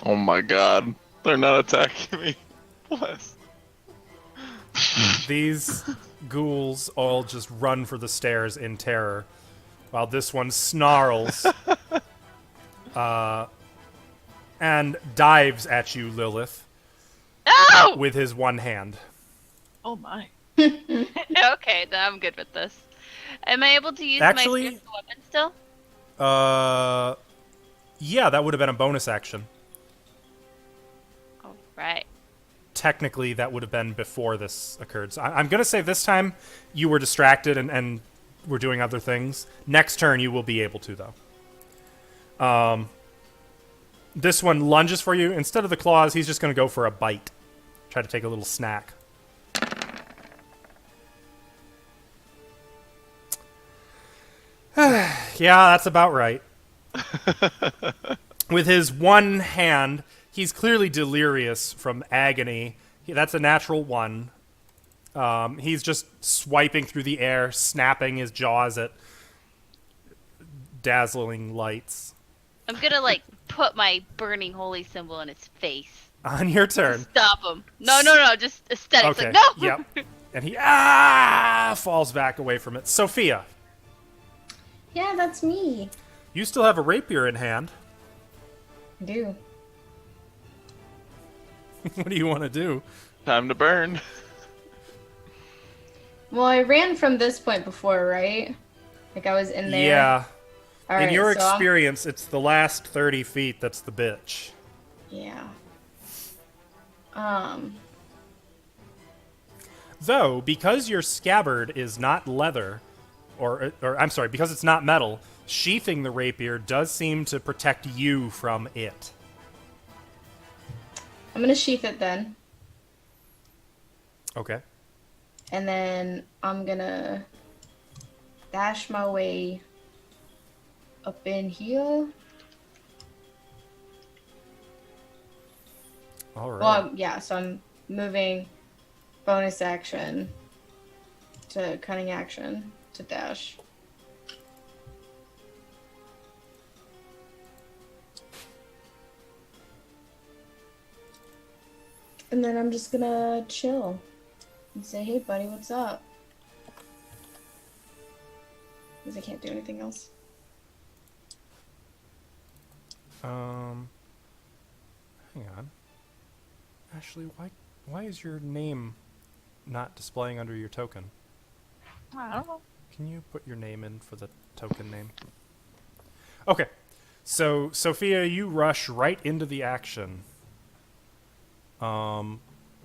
Oh my god. They're not attacking me. Bless. These ghouls all just run for the stairs in terror, while this one snarls and dives at you, Lilith, No! with his one hand. Oh my. Okay, then I'm good with this. Am I able to use Actually- my spiritual weapon still? Yeah, that would have been a bonus action. All right. Technically, that would have been before this occurred. So I'm going to say this time you were distracted and were doing other things. Next turn, you will be able to, though. This one lunges for you. Instead of the claws, he's just going to go for a bite. Try to take a little snack. Yeah, that's about right. With his one hand, he's clearly delirious from agony. That's a natural 1. He's just swiping through the air, snapping his jaws at dazzling lights. I'm gonna like put my burning holy symbol in its face. On your turn. Stop him. No, just aesthetics. Okay. Like, no! Yep. And he falls back away from it. Sophia, Yeah, that's me. you still have a rapier in hand. I do. What do you want to do? Time to burn. Well, I ran from this point before, right? Like I was in there. Yeah. All In right, your so I'm- experience, it's the last 30 feet that's the bitch. Yeah. Though, because your scabbard is not leather, or I'm sorry, because it's not metal, sheathing the rapier does seem to protect you from it. I'm gonna sheath it then, Okay. and then I'm gonna dash my way up in here. All right. Well, yeah. So I'm moving bonus action to cunning action to dash. And then I'm just gonna chill and say, "Hey, buddy, what's up?" Because I can't do anything else. Hang on. Ashley, why is your name not displaying under your token? I don't know. Can you put your name in for the token name? Okay. So, Sophia, you rush right into the action.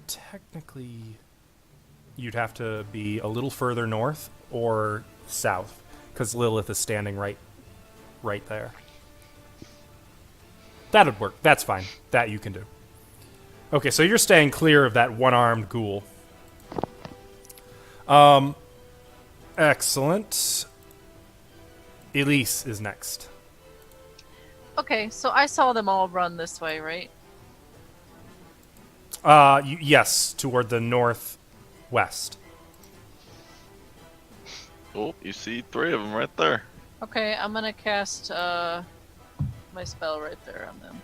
Technically, you'd have to be a little further north or south, because Lilith is standing right there. That'd work. That's fine. That you can do. Okay, so you're staying clear of that one-armed ghoul. Excellent. Elise is next. Okay, so I saw them all run this way, right? Yes, toward the northwest. Oh, you see 3 of them right there. Okay, I'm gonna cast my spell right there on them.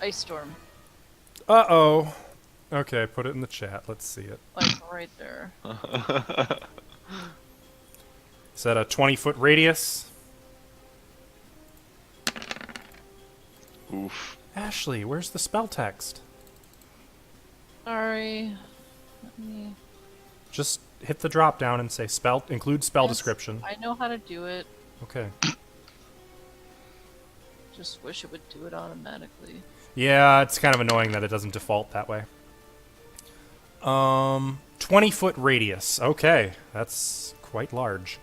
Ice Storm, Uh-oh. Okay, put it in the chat. Let's see it. like right there. Is that a 20-foot radius? Oof. Ashley, where's the spell text? Sorry. Let me... Just hit the drop down and say spell, include spell Yes, description. I know how to do it. Okay. Just wish it would do it automatically. Yeah, it's kind of annoying that it doesn't default that way. 20-foot radius. Okay, that's quite large.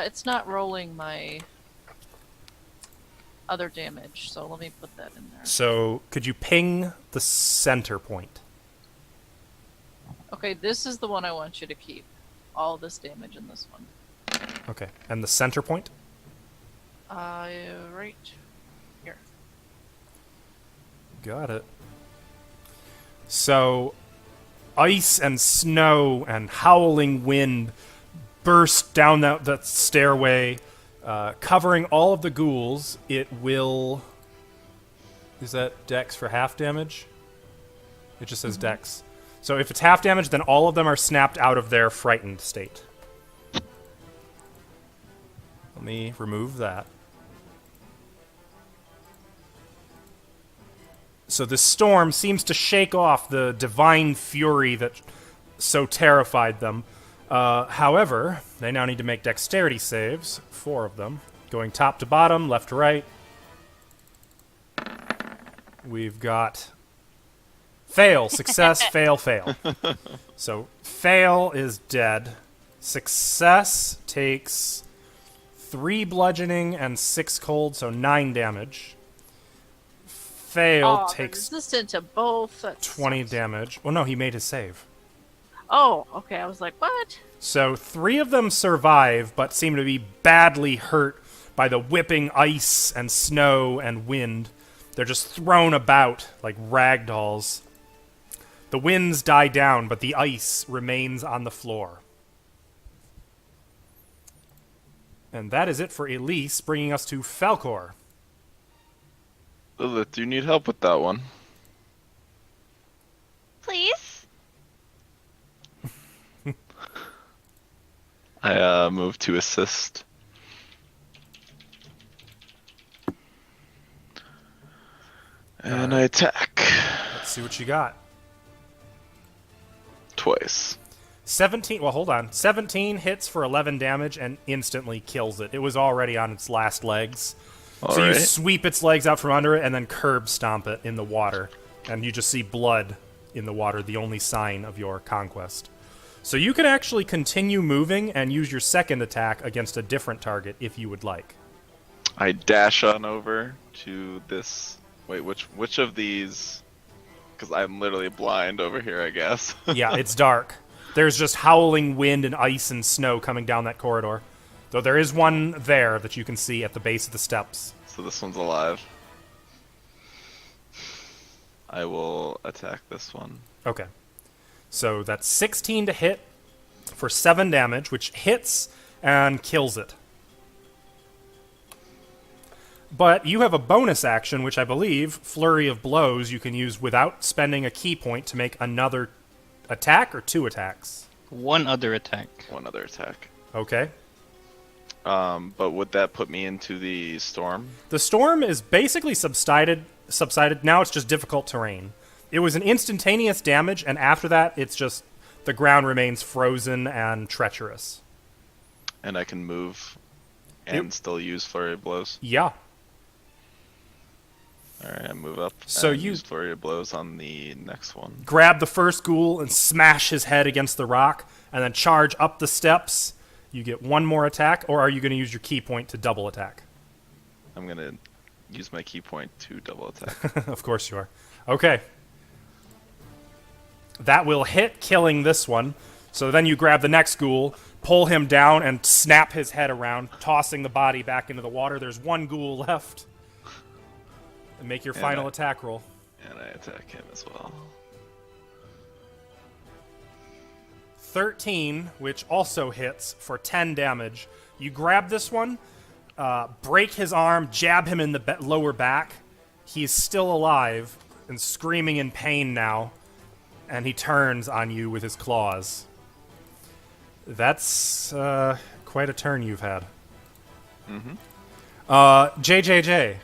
It's not rolling my other damage, so let me put that in there. So, could you ping the center point? Okay, this is the one I want you to keep. All this damage in this one. Okay, and the center point? Right here. Got it. So, ice and snow and howling wind burst down that stairway, covering all of the ghouls. It will... Is that dex for half damage? It just says dex. So if it's half damage, then all of them are snapped out of their frightened state. Let me remove that. So this storm seems to shake off the divine fury that so terrified them. However, they now need to make dexterity saves, 4 of them, going top to bottom, left to right. We've got fail, success, fail, fail. So fail is dead. Success takes 3 bludgeoning and 6 cold, so 9 damage. Fail Oh, they're takes resistant to both. That 20 sucks. damage. Well, no, he made his save. Oh, okay. I was like, what? So 3 of them survive, but seem to be badly hurt by the whipping ice and snow and wind. They're just thrown about like rag dolls. The winds die down, but the ice remains on the floor. And that is it for Elise, bringing us to Falkor. Lilith, do you need help with that one? Please? I move to assist. And I attack. Let's see what you got. Twice. 17, well, hold on. 17 hits for 11 damage and instantly kills it. It was already on its last legs. So you Alright. sweep its legs out from under it and then curb stomp it in the water. And you just see blood in the water, the only sign of your conquest. So you can actually continue moving and use your second attack against a different target if you would like. I dash on over to this. Wait, which of these? Because I'm literally blind over here, I guess. Yeah, it's dark. There's just howling wind and ice and snow coming down that corridor. Though there is one there that you can see at the base of the steps. So this one's alive. I will attack this one. Okay. So that's 16 to hit for 7 damage, which hits and kills it. But you have a bonus action, which I believe, Flurry of Blows, you can use without spending a key point to make another attack or 2 attacks. One other attack. One other attack. Okay. But would that put me into the storm? The storm is basically subsided. Now it's just difficult terrain. It was an instantaneous damage, and after that, it's just the ground remains frozen and treacherous. And I can move and still use Flurry of Blows? Yeah. Alright, I move up So and you- use Flurry of Blows on the next one. Grab the first ghoul and smash his head against the rock, and then charge up the steps. You get one more attack, or are you going to use your key point to double attack? I'm gonna use my key point to double attack. Of course you are. Okay. That will hit, killing this one. So then you grab the next ghoul, pull him down, and snap his head around, tossing the body back into the water. There's one ghoul left. And make your And final I- attack roll. And I attack him as well. 13, which also hits for 10 damage. You grab this one, break his arm, jab him in the lower back. He's still alive and screaming in pain now, and he turns on you with his claws. That's quite a turn you've had. Mm-hmm. JJJ.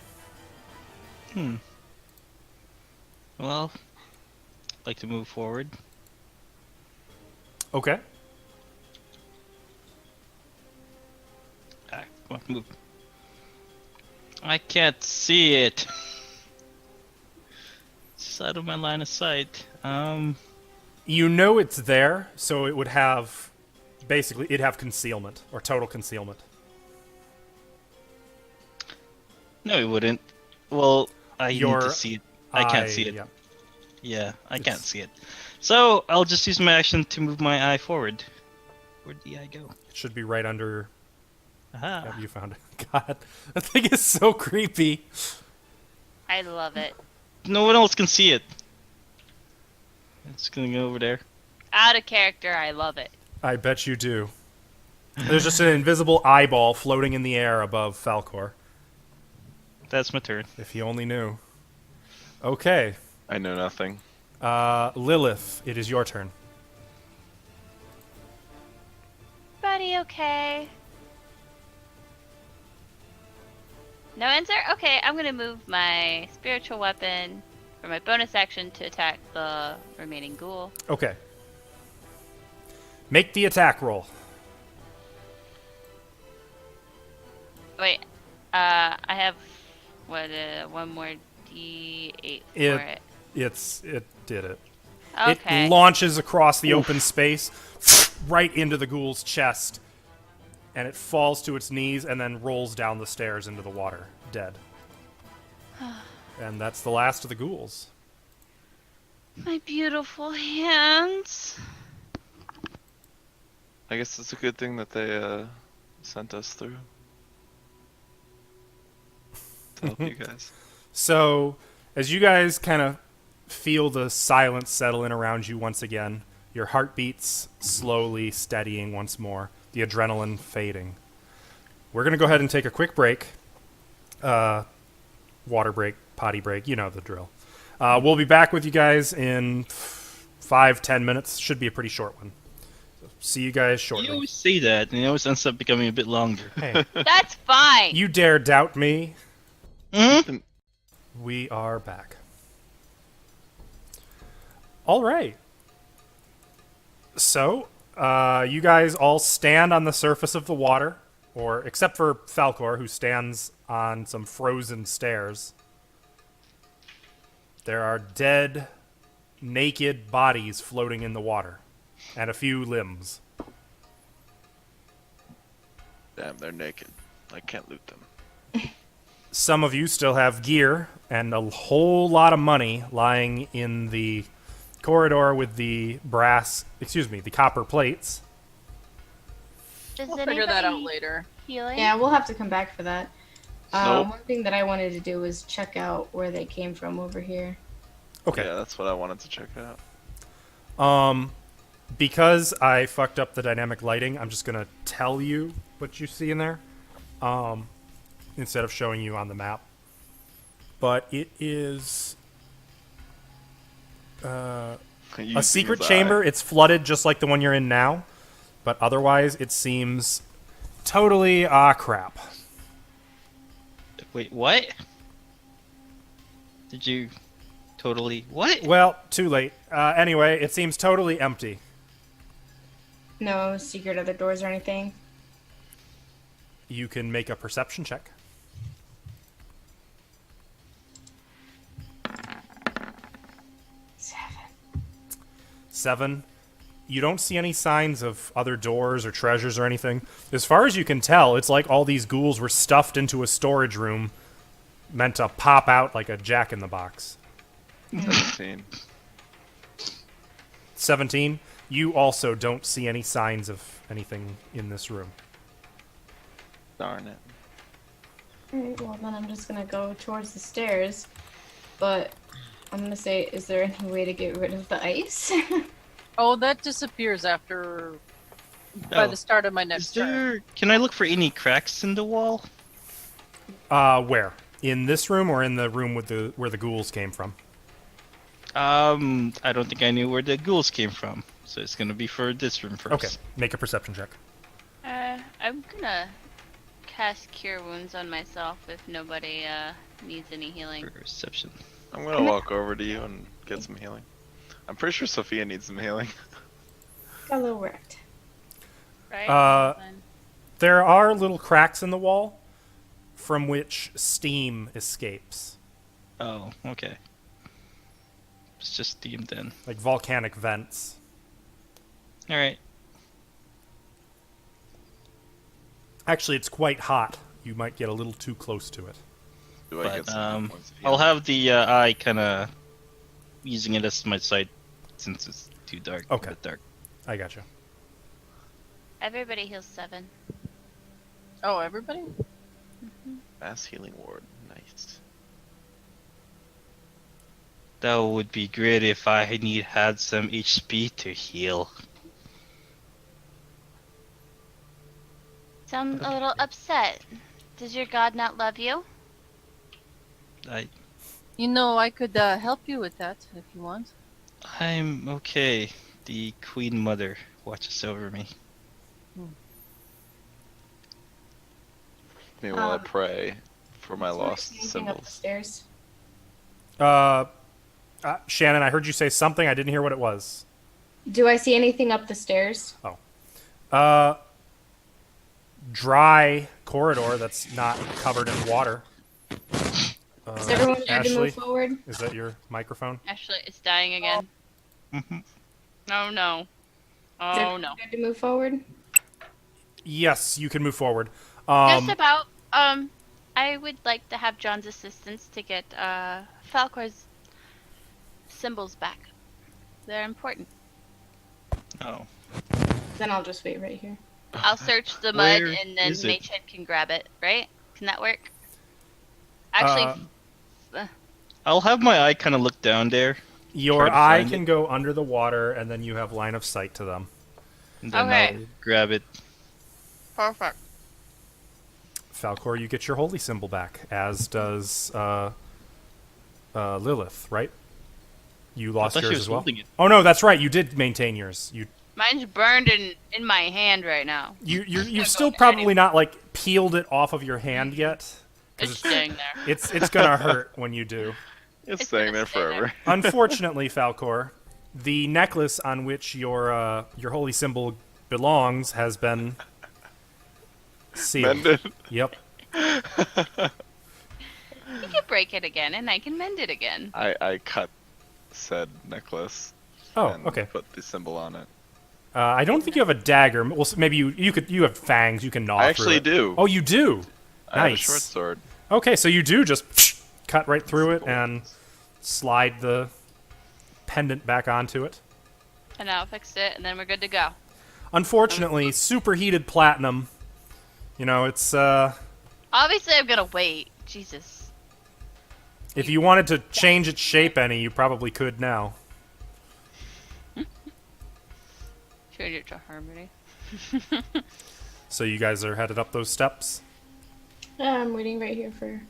Well, I'd like to move forward. Okay. Ah, come on, move. I can't see it. It's out of my line of sight. You know it's there, so it would have... Basically, it'd have concealment, or total concealment. No, it wouldn't. Well, I need Your to see it. I can't see it. Yeah. Yeah, I can't It's- see it. So I'll just use my action to move my eye forward. Where'd the eye go? It should be right under... Aha. Oh, you found it. God, that thing is so creepy. I love it. No one else can see it. It's gonna go over there. Out of character, I love it. I bet you do. There's just an invisible eyeball floating in the air above Falkor. That's my turn. If he only knew. Okay. I know nothing. Lilith, it is your turn. Buddy, okay. No answer? Okay, I'm gonna move my spiritual weapon for my bonus action to attack the remaining ghoul. Okay. Make the attack roll. Wait, I have one more D8 for it. It did it. Okay. It launches across the open space, right into the ghoul's chest, and it falls to its knees and then rolls down the stairs into the water, dead. And that's the last of the ghouls. My beautiful hands. I guess it's a good thing that they sent us through to help you guys. So, as you guys kind of feel the silence settle in around you once again, your heartbeats slowly steadying once more, the adrenaline fading. We're going to go ahead and take a quick break. Water break, potty break, you know the drill. We'll be back with you guys in 5-10 minutes. Should be a pretty short one. So see you guys shortly. You always say that, and it always ends up becoming a bit longer. Hey, That's fine. you dare doubt me? Hmm? We are back. All right. So, you guys all stand on the surface of the water, or except for Falkor, who stands on some frozen stairs. There are dead, naked bodies floating in the water, and a few limbs. Damn, they're naked. I can't loot them. Some of you still have gear and a whole lot of money lying in the corridor with the the copper plates. Does We'll figure that out anybody later. healing? Yeah, we'll have to come back for that. Nope. One thing that I wanted to do was check out where they came from over here. Okay. Yeah, that's what I wanted to check out. Because I fucked up the dynamic lighting, I'm just gonna tell you what you see in there, instead of showing you on the map. But it is a secret chamber. It's flooded just like the one you're in now, but otherwise it seems totally crap. Wait, what? Did you totally what? Well, too late. Anyway, it seems totally empty. No secret other doors or anything. You can make a perception check. 7. You don't see any signs of other doors or treasures or anything. As far as you can tell, it's like all these ghouls were stuffed into a storage room meant to pop out like a jack-in-the-box. 17. 17. You also don't see any signs of anything in this room. Darn it. Alright, well then I'm just gonna go towards the stairs. But I'm gonna say, is there any way to get rid of the ice? Oh, that disappears after by Oh. the start of my next Is turn. there? Can I look for any cracks in the wall? Where? In this room or in the room with where the ghouls came from? I don't think I knew where the ghouls came from, so it's gonna be for this room first. Okay, make a perception check. I'm gonna cast Cure Wounds on myself if nobody needs any healing. Perception. I'm gonna walk over to you and get some healing. I'm pretty sure Sophia needs some healing. Got a little wrecked. Right? Then- There are little cracks in the wall from which steam escapes, Oh, okay. It's just steam then. like volcanic vents. All right. Actually, it's quite hot. You might get a little too close to it. Do I But get some points of I'll healing? have the eye kind of using it as my sight since it's too dark. Okay. A bit dark. I gotcha. Everybody heals 7. Oh, everybody? Mass healing ward. Nice. That would be great if I had some HP to heal. Sound a little upset. Does your god not love you? You know, I could help you with that if you want. I'm okay. The Queen Mother watches over me. Meanwhile, I pray for my Do I lost see anything up the symbols. stairs? Shannon, I heard you say something. I didn't hear what it was. Do I see anything up the stairs? Dry corridor that's not covered in water. Is everyone good to Ashley, move forward? is that your microphone? Actually, it's dying again. Mhm. Oh no. Oh no. Good to move forward. Yes, you can move forward. Just about. I would like to have John's assistance to get Falkor's symbols back. They're important. Oh. Then I'll just wait right here. I'll search the mud Where and then is it? Magehead can grab it, right? Can that work? Actually, I'll have my eye kind of look down there, Your Try to eye find can go under the water, and then you have line of sight to them. and then Okay. I'll grab it. perfect. Falkor, you get your holy symbol back, as does Lilith, right? You lost thought she yours was as well. holding it. Oh no, that's right. You did maintain yours. Mine's burned in my hand right now. You've still probably not like peeled it off of your hand yet. It's staying there. It's gonna hurt when you do. It's It's staying gonna there stay there. forever. Unfortunately, Falkor, the necklace on which your holy symbol belongs has been sealed. Mended. Yep. You can break it again, and I can mend it again. I cut said necklace Oh, and okay. put the symbol on it. I don't think you have a dagger. Well, maybe you have fangs. You can gnaw. I through actually it. do. Oh, you do. I have a Nice. short sword. Okay, so you do just cut right through it and slide the pendant back onto it. And I'll fix it, and then we're good to go. Unfortunately, superheated platinum. You know, it's Obviously, I'm gonna wait. Jesus. if you wanted to change its shape any, you probably could now. Change it to harmony. So you guys are headed up those steps. I'm waiting right here for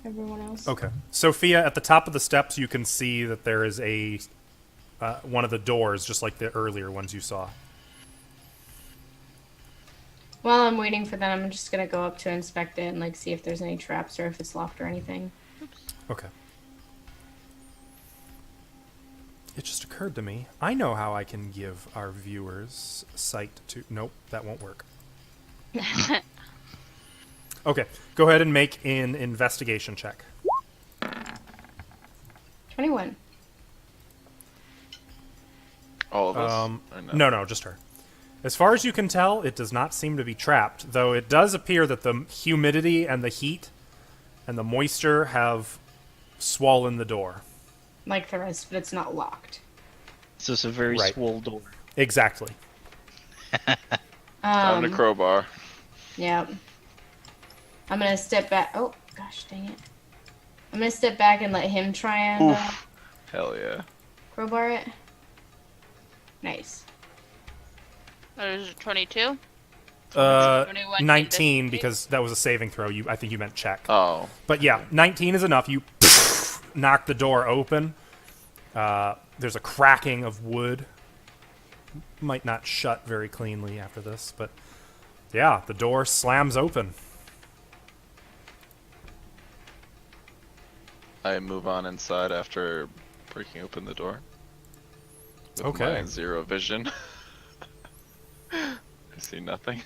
everyone else. Okay. Sophia, at the top of the steps, you can see that there is a one of the doors, just like the earlier ones you saw. While I'm waiting for them, I'm just gonna go up to inspect it and like see if there's any traps or if it's locked or anything. Okay. It just occurred to me, I know how I can give our viewers sight to... Nope, that won't work. Okay, go ahead and make an investigation check. 21. All of us? Or No, just her. As far as you can tell, it does not seem to be trapped, though it does appear that the humidity and the heat and the moisture have swollen the door. Like the rest, but it's not locked. This is a very Right. swole door. Exactly. Time to crowbar. Yeah. I'm gonna step back. Oh, gosh, dang it. I'm gonna step back and let him try and Oof. Hell yeah. crowbar it. Nice. What is it, 22? 21 19, investigate. because that was a saving throw. I think you meant check. Oh. But yeah, 19 is enough. You knock the door open. There's a cracking of wood. Might not shut very cleanly after this, but yeah, the door slams open. I move on inside after breaking open the door. With Okay. my zero vision. I see nothing.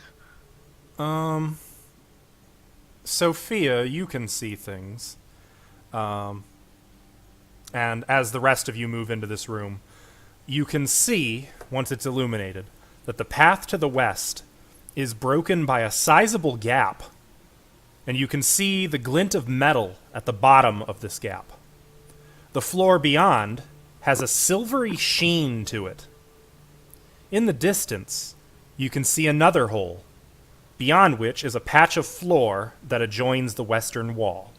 Sophia, you can see things. And as the rest of you move into this room, you can see, once it's illuminated, that the path to the west is broken by a sizable gap. And you can see the glint of metal at the bottom of this gap. The floor beyond has a silvery sheen to it. In the distance, you can see another hole, beyond which is a patch of floor that adjoins the western wall.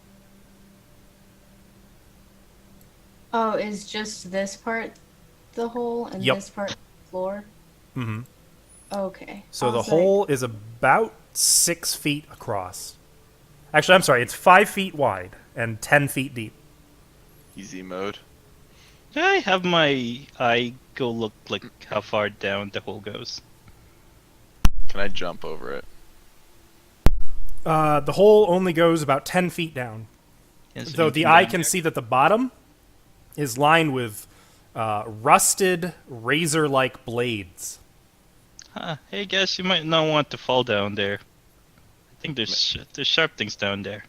Oh, is just this part the hole and Yep. this part the floor? Mm-hmm. Okay. So I the was like, hole is about 6 feet across. Actually, I'm sorry, it's 5 feet wide and 10 feet deep. Easy mode. Can I have my eye go look like how far down the hole goes? Can I jump over it? The hole only goes about 10 feet down. Yes, Though you the can eye down can there. see that the bottom is lined with rusted, razor-like blades. Huh. Hey guys, you might not want to fall down there. I think there's sharp things down there.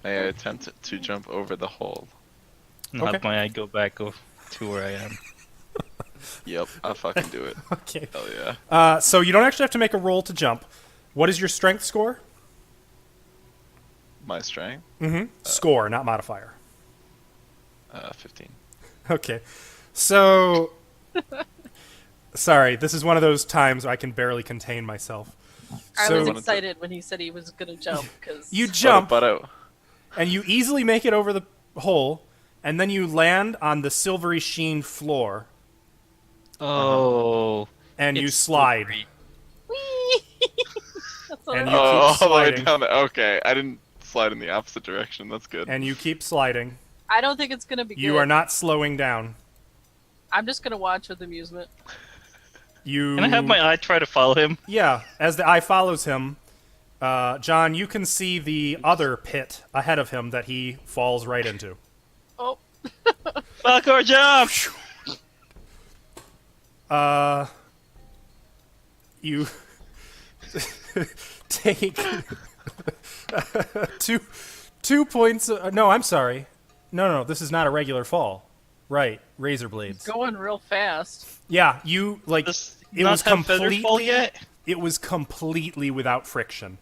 May I attempt to jump over the hole? And Okay. have my eye go back to where I am. Yep, I'll fucking do it. Okay. Hell yeah. So you don't actually have to make a roll to jump. What is your strength score? My strength? Score, not modifier. 15. Okay. So, sorry, this is one of those times I can barely contain myself. I So was excited when he said he was gonna jump because you jump, But and you easily make it over the hole, and then you land on the silvery sheen floor, Oh. and you it's slide. slippery. That's what And I you thought. keep all the way sliding. down there. Okay, I didn't slide in the opposite direction. That's good. And you keep sliding. I don't think it's gonna be You good. are not slowing down. I'm just gonna watch with amusement. You Can I have my eye try to follow him? Yeah, as the eye follows him, John, you can see the other pit ahead of him that he falls right into. Oh, Falkor, jump! You take two points. No, I'm sorry. No, this is not a regular fall. Right, razor blades. going real fast. Yeah, you like Does it not was have feather fall completely. yet? It was completely without friction.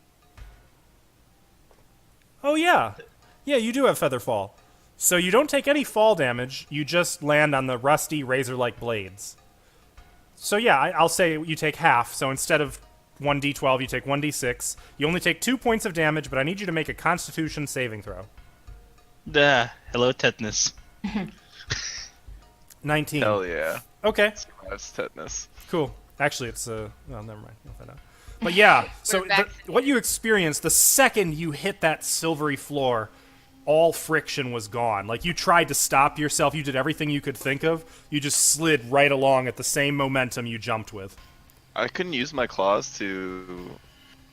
Oh yeah, you do have feather fall. So you don't take any fall damage. You just land on the rusty razor-like blades. So yeah, I'll say you take half. So instead of 1d12, you take 1d6. You only take 2 points of damage, but I need you to make a Constitution saving throw. Hello, tetanus. 19. Hell yeah. Okay, That's tetanus. cool. Actually, it's well, never mind. You'll find out. But yeah, so We're vaccinated. what you experienced the second you hit that silvery floor, all friction was gone. Like you tried to stop yourself, you did everything you could think of. You just slid right along at the same momentum you jumped with. I couldn't use my claws to.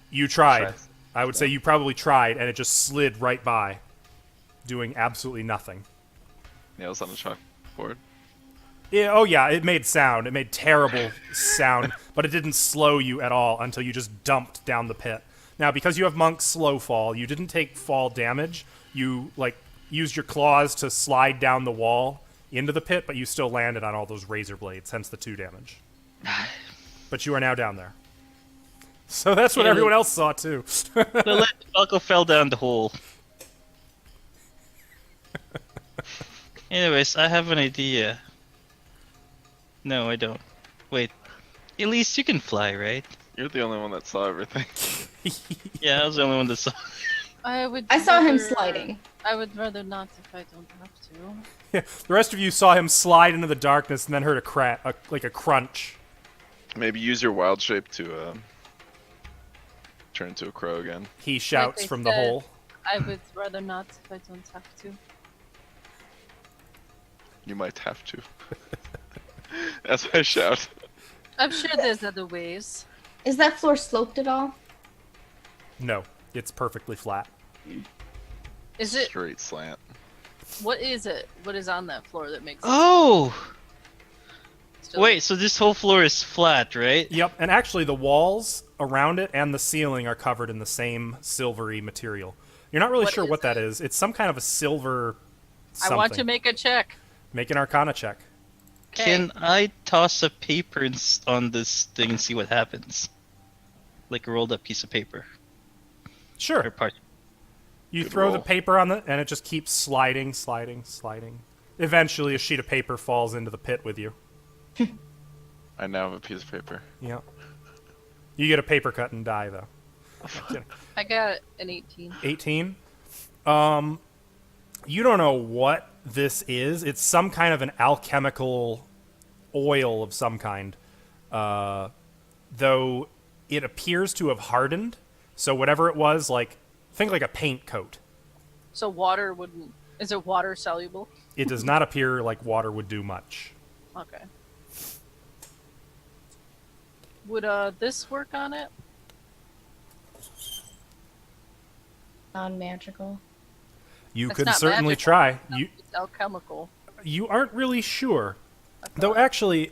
You tried. Try. I would say you probably tried, and it just slid right by, doing absolutely nothing. Nails on the chalkboard. Yeah, oh yeah, it made sound. It made terrible sound, but it didn't slow you at all until you just dumped down the pit. Now, because you have Monk's slow fall, you didn't take fall damage. You used your claws to slide down the wall into the pit, but you still landed on all those razor blades, hence the 2 damage. But you are now down there. So that's what Yeah, everyone else saw too. Falkor fell down the hole. Anyways, I have an idea. No, I don't. Wait. At least you can fly, right? You're the only one that saw everything. Yeah, I was the only one that saw. I saw him sliding. I would rather not if I don't have to. The rest of you saw him slide into the darkness and then heard like a crunch. Maybe use your wild shape to turn into a crow again. He shouts Like I from the said, hole. I would rather not if I don't have to. You might have to. As I shout. I'm sure there's other ways. Is that floor sloped at all? No, it's perfectly flat. Is it? Straight slant. What is it? What is on that floor that makes it Oh! still- Wait, so this whole floor is flat, right? Yep, and actually the walls around it and the ceiling are covered in the same silvery material. You're not really What sure is what that is. It's some kind of a silver something. I want to make a check. Make an Arcana check. Can I toss a paper on this thing and see what happens? Like a rolled up piece of paper. Or Sure. part. You Good throw the roll. paper on it, and it just keeps sliding, sliding, sliding. Eventually, a sheet of paper falls into the pit with you. I now have a piece of paper. Yep. You get a paper cut and die, though. Kidding. I got an 18. 18. You don't know what this is. It's some kind of an alchemical oil of some kind. Though it appears to have hardened. So whatever it was, think like a paint coat. So water wouldn't. Is it water soluble? It does not appear like water would do much. Okay. Would this work on it? Non-magical. You It's could not certainly magical. try. It's alchemical. You aren't really sure. Though actually,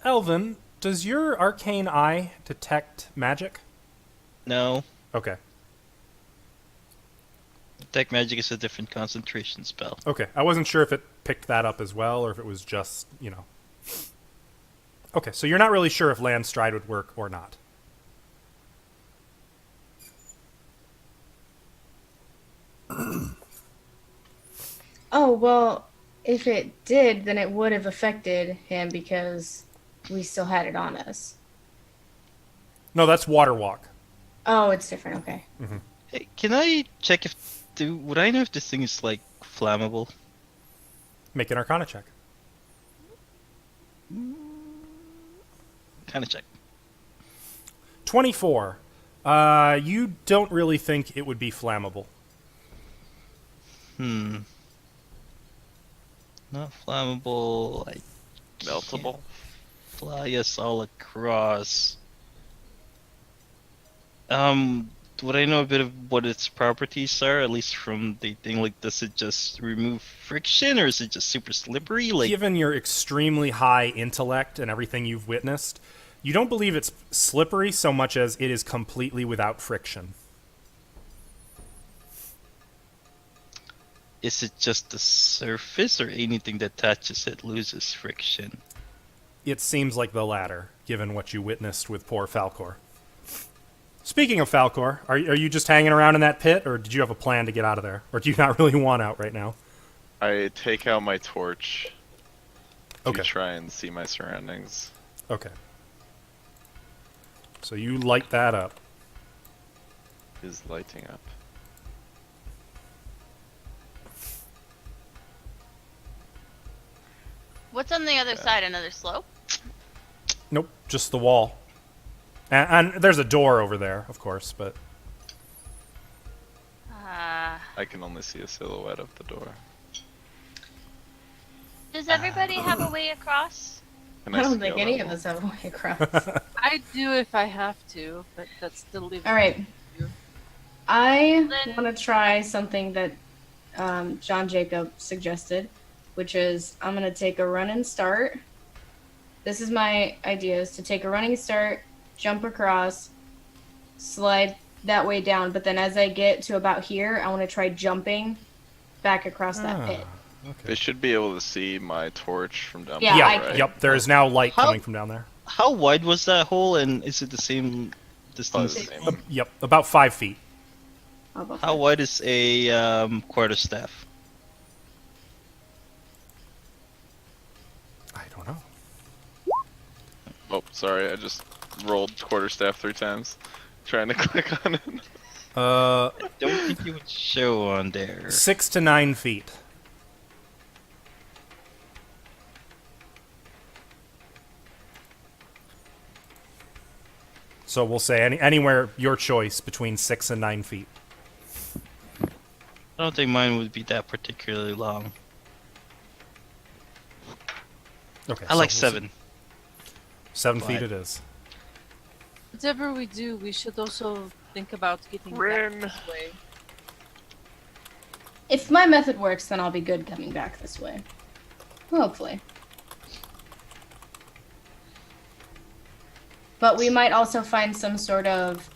Elvin, does your arcane eye detect magic? No. Okay. Detect magic is a different concentration spell. Okay. I wasn't sure if it picked that up as well or if it was just, Okay, so you're not really sure if land stride would work or not. Oh, well, if it did, then it would have affected him because we still had it on us. No, that's water walk. Oh, it's different. Okay. Hey, can I check if would I know if this thing is like flammable? Make an Arcana check. Kind of check. 24. You don't really think it would be flammable. Not flammable. I Meltable. fly us all across. Would I know a bit of what its properties are, at least from the thing? Like, does it just remove friction, or is it just super slippery? Like, Given your extremely high intellect and everything you've witnessed, you don't believe it's slippery so much as it is completely without friction. is it just the surface, or anything that touches it loses friction? It seems like the latter, given what you witnessed with poor Falkor. Speaking of Falkor, are you just hanging around in that pit, or did you have a plan to get out of there? Or do you not really want out right now? I take out my torch to Okay. try and see my surroundings. Okay. So you light that up. Is lighting up. What's on the other side? Another slope? Nope, just the wall. And there's a door over there, of course, but... I can only see a silhouette of the door. Does everybody have a way across? Can I don't scale think any that of wall? us have a way across. I do if I have to, but that's still leaves. All right. I Then- want to try something that John Jacob suggested, which is I'm going to take a run and start. This is my idea, is to take a running start, jump across, slide that way down, but then as I get to about here, I want to try jumping back across that pit. They should be able to see my torch from down Yeah, below, Yeah, right? yep, there is now light How- coming from down there. How wide was that hole, and is it the same Probably distance? the same. Yep, about 5 feet. How about How that? wide is a quarterstaff? I don't know. Oh, sorry, I just rolled quarterstaff 3 times, trying to click on it. Uh, I don't think you would show on there. 6 to 9 feet. So we'll say anywhere your choice between 6 and 9 feet. I don't think mine would be that particularly long. Okay. I like so we'll 7. say 7 feet Wide. it is. Whatever we do, we should also think about getting Rin. back this way. If my method works, then I'll be good coming back this way. Hopefully. But we might also find some sort of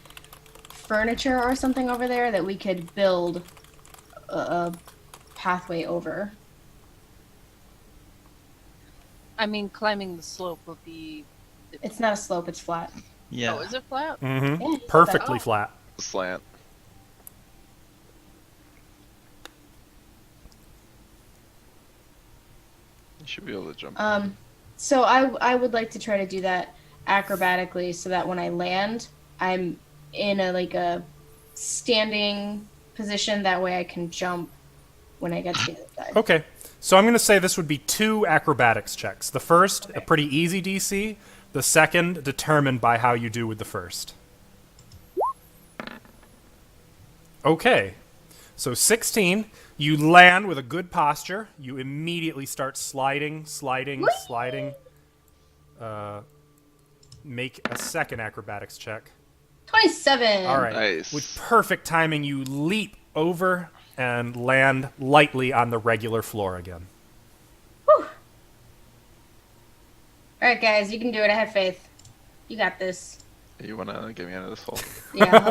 furniture or something over there that we could build a pathway over. I mean, climbing the slope will be. It's not a slope, it's flat. Yeah. Oh, is it flat? Mm-hmm. Yeah, Perfectly Oh. flat. Slant. You should be able to jump. So I would like to try to do that acrobatically so that when I land, I'm in a standing position. That way I can jump when I get to the other side. Okay. So I'm going to say this would be 2 acrobatics checks. The first, a pretty easy DC. The second, determined by how you do with the first. Okay. So 16, you land with a good posture. You immediately start sliding. Make a second acrobatics check. 27. All right. Nice. With perfect timing, you leap over and land lightly on the regular floor again. All right, guys, you can do it. I have faith. You got this. You wanna get me out of this hole? Yeah.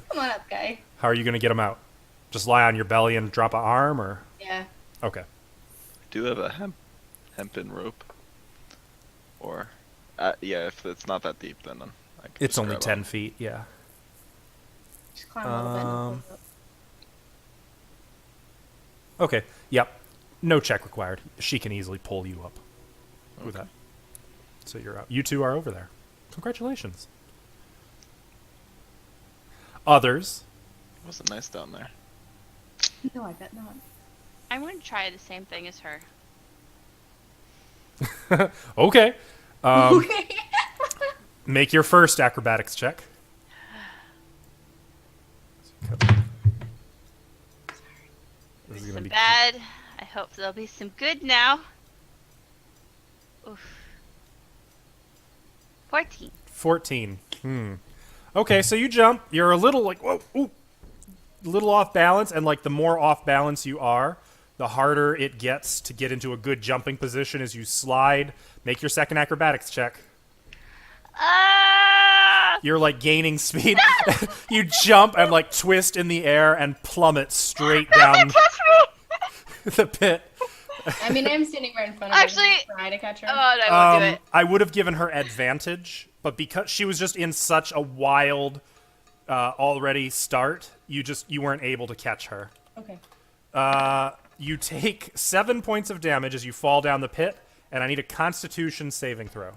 Come on up, guy. How are you going to get him out? Just lie on your belly and drop an arm, or? Yeah. Okay. I do have a hempen rope. Or, yeah, if it's not that deep, then I can It's just only grab 10 on. feet, yeah. Just climb a little bit and Um, pull it up. Okay, yep. No check required. She can easily pull you up with that. So you're out. You two are over there. Congratulations. Others. It wasn't nice down there. No, I bet not. I'm going to try the same thing as her. Okay. Okay. Make your first acrobatics check. This is Some gonna be bad. I hope there'll be some good now. Oof. 14. 14. Okay, so you jump. You're a little like, whoa, ooh, a little off balance, and like the more off balance you are, the harder it gets to get into a good jumping position as you slide. Make your second acrobatics check. Ah! You're like gaining speed. You jump and like twist in the air and plummet straight down the pit. I mean, I'm standing right in front of her. Actually- Try to catch her. Oh, no, I won't do it. I would have given her advantage, but because she was just in such a wild already start, you weren't able to catch her. Okay. You take 7 points of damage as you fall down the pit, and I need a Constitution saving throw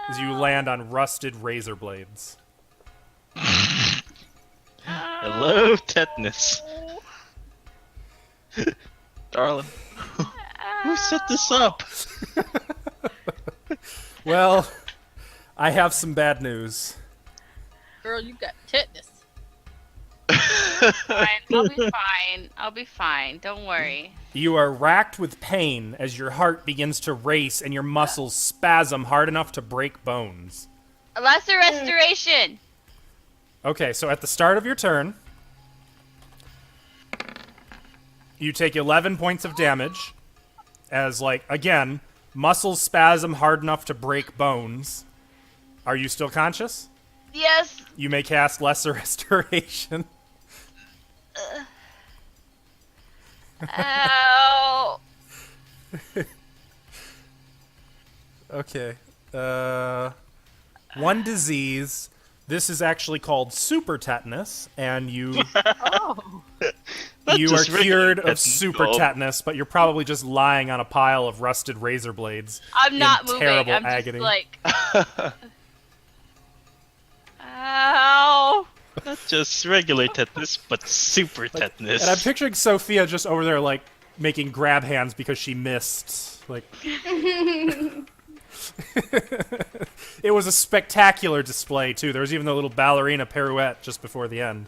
as you land on rusted razor blades. Hello, tetanus. Darling. Who set this up? Well, I have some bad news. Girl, you got tetanus. Fine. I'll be fine. I'll be fine. Don't worry. You are racked with pain as your heart begins to race and your muscles spasm hard enough to break bones. A lesser restoration. Okay, so at the start of your turn, you take 11 points of damage as, like, again, muscles spasm hard enough to break bones. Are you still conscious? Yes. You may cast Lesser Restoration. Ow. Okay. One disease. This is actually called super tetanus, and you Oh. you are just regular cured of tetanus, super though. tetanus, but you're probably just lying on a pile of rusted razor blades. I'm not in moving. terrible I'm agony. just like. Ow. Not just regular tetanus, but super tetanus. And I'm picturing Sophia just over there, like, making grab hands because she missed. Like, it was a spectacular display, too. There was even the little ballerina pirouette just before the end.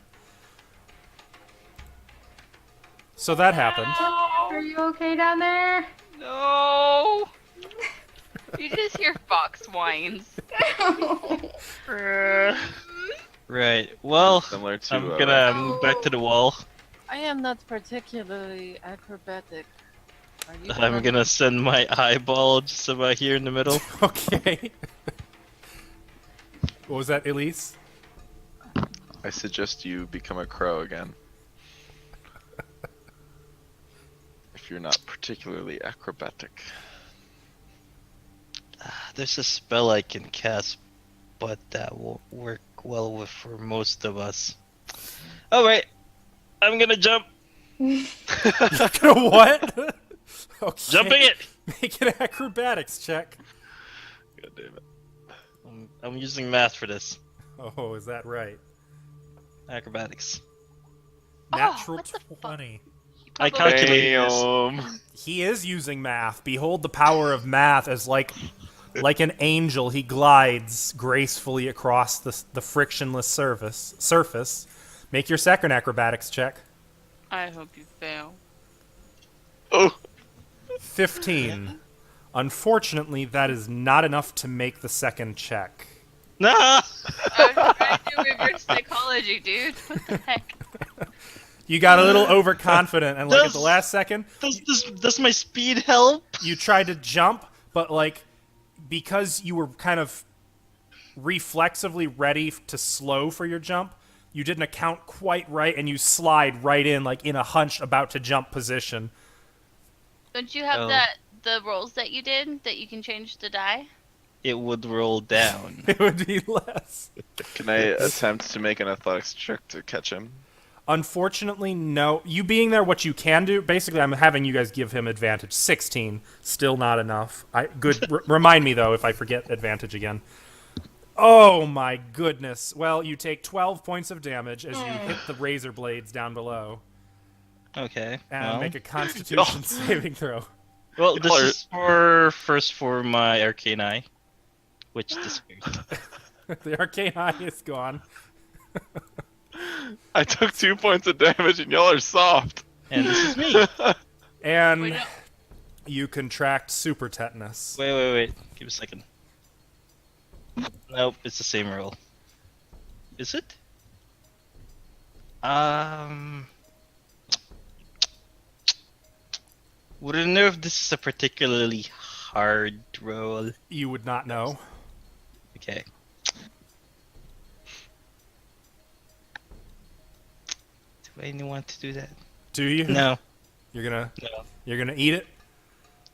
So that happened. Are you okay down there? No. You just hear fox whines. Right. Well, Similar to, I'm gonna move back to the wall. I am not particularly acrobatic. Are you I'm gonna send my eyeball just about here in the middle. Okay. What was that, Elise? I suggest you become a crow again. If you're not particularly acrobatic. There's a spell I can cast, but that won't work well with for most of us. Alright, I'm gonna jump. You're gonna what? Okay. Jumping it! Make an acrobatics check. God damn it. I'm using math for this. Oh, is that right? Acrobatics. Natural what the fuck? 20. I calculated this. Bam. He is using math. Behold the power of math as like an angel he glides gracefully across the frictionless surface. Make your second acrobatics check. I hope you fail. Oh. 15. Unfortunately, that is not enough to make the second check. Nah! I'm trying to do reverse psychology, dude. What the heck? You got a little overconfident, and like at the Does- last second, Does my speed help? you tried to jump, but like because you were kind of reflexively ready to slow for your jump, you didn't account quite right, and you slide right in like in a hunched about to jump position. Don't you have Oh. that the rolls that you did that you can change the die? It would roll down. It would be less. Can I attempt to make an athletics check to catch him? Unfortunately, no. You being there, what you can do, basically, I'm having you guys give him advantage. 16, still not enough. Remind me, though, if I forget advantage again. Oh, my goodness. Well, you take 12 points of damage as you hit the razor blades down below. Okay. And well. make a constitution saving throw. Well, this is for my arcane eye, which disappeared. The arcane eye is gone. I took 2 points of damage and y'all are soft. And this is me. And Wait, no. you contract super tetanus. Wait. Give me a second. Nope, it's the same roll. Is it? Wouldn't know if this is a particularly hard roll. You would not know. Okay. Do I even want to do that? Do you? No. You're gonna No. eat it?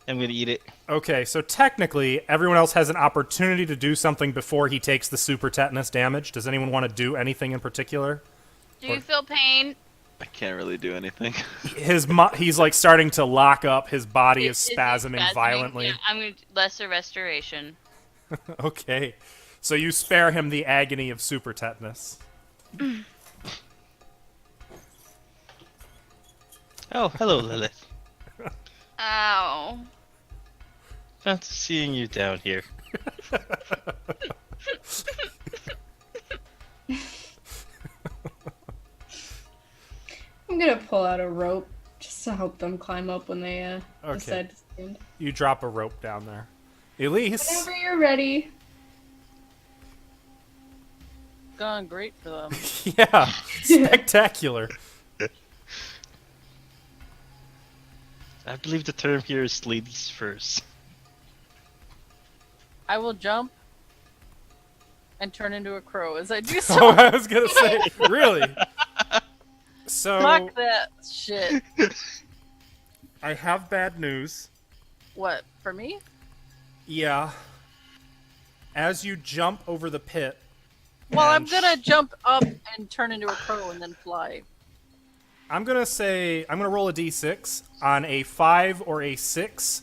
I'm gonna eat it. Okay, so technically, everyone else has an opportunity to do something before he takes the super tetanus damage. Does anyone want to do anything in particular? Do you feel pain? I can't really do anything. He's like starting to lock up. His body is he spasming violently. Yeah, I'm gonna lesser restoration. Okay, so you spare him the agony of super tetanus. Oh, hello, Lilith. Ow. Fancy seeing you down here. I'm gonna pull out a rope just to help them climb up when they Okay. decide to stand. You drop a rope down there. Elise, Whenever you're ready. Gone great for them. yeah, spectacular. I believe the term here is ladies first. I will jump and turn into a crow as I do Oh, so. I was gonna say, really? So Fuck that shit. I have bad news. What, for me? Yeah. As you jump over the pit. Well, I'm and gonna jump up and turn into a crow and then fly. I'm gonna roll a d6. On a 5 or a 6,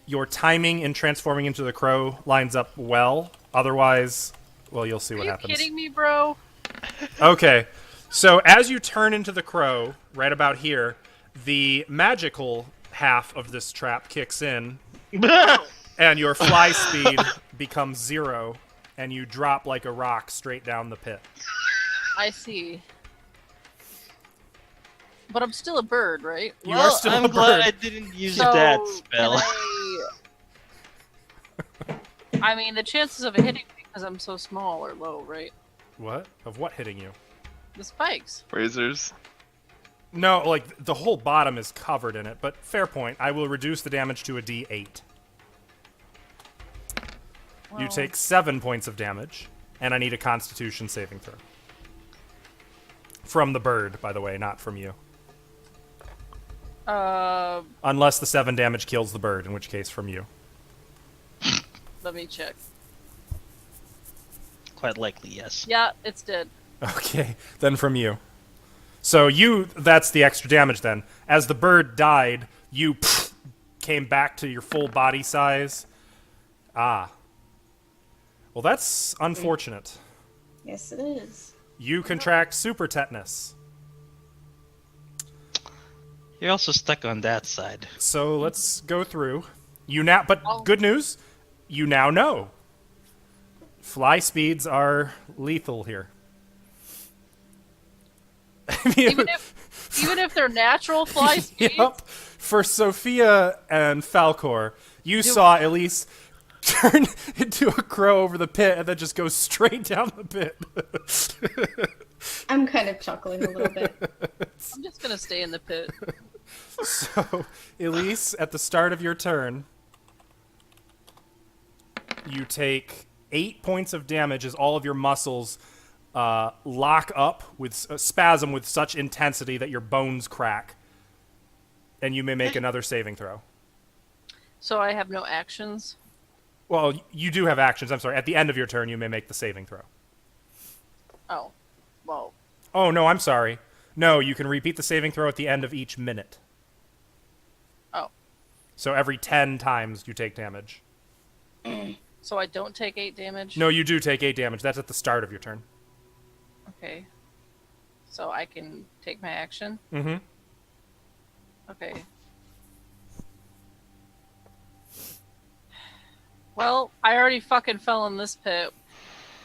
your timing in transforming into the crow lines up well. Otherwise, well, you'll see Are what you happens. kidding me, bro? Okay. So as you turn into the crow, right about here, the magical half of this trap kicks in, and your fly speed becomes 0, and you drop like a rock straight down the pit. I see. But I'm still a bird, right? You are still I'm a glad bird. I didn't use So, that can spell. I mean, the chances of it hitting me because I'm so small are low, right? What? Of what hitting you? The spikes. Razors. No, like, the whole bottom is covered in it, but fair point. I will reduce the damage to a d8. You Well, take 7 points of damage, and I need a constitution saving throw. From the bird, by the way, not from you. Unless the 7 damage kills the bird, in which case from you. Let me check. Quite likely, yes. Yeah, it's dead. Okay, then from you. So that's the extra damage then. As the bird died, you came back to your full body size. Ah. Well, that's unfortunate. Yes, it is. You contract super tetanus. You're also stuck on that side. So let's go through. But good news, you now know. Fly speeds are lethal here. I mean, Even if they're natural fly speeds, yep. For Sophia and Falkor, you saw Elise turn into a crow over the pit and then just go straight down the pit. I'm kind of chuckling a little bit. I'm just gonna stay in the pit. So, Elise, at the start of your turn, you take 8 points of damage as all of your muscles lock up with spasm with such intensity that your bones crack. And you may make another saving throw. So I have no actions. Well, you do have actions. I'm sorry. At the end of your turn, you may make the saving throw. Oh, well, Oh, no, I'm sorry. No, you can repeat the saving throw at the end of each minute. oh. So every 10 times you take damage. So I don't take 8 damage? No, you do take 8 damage. That's at the start of your turn. Okay. So I can take my action? Mm-hmm. Okay. Well, I already fucking fell in this pit.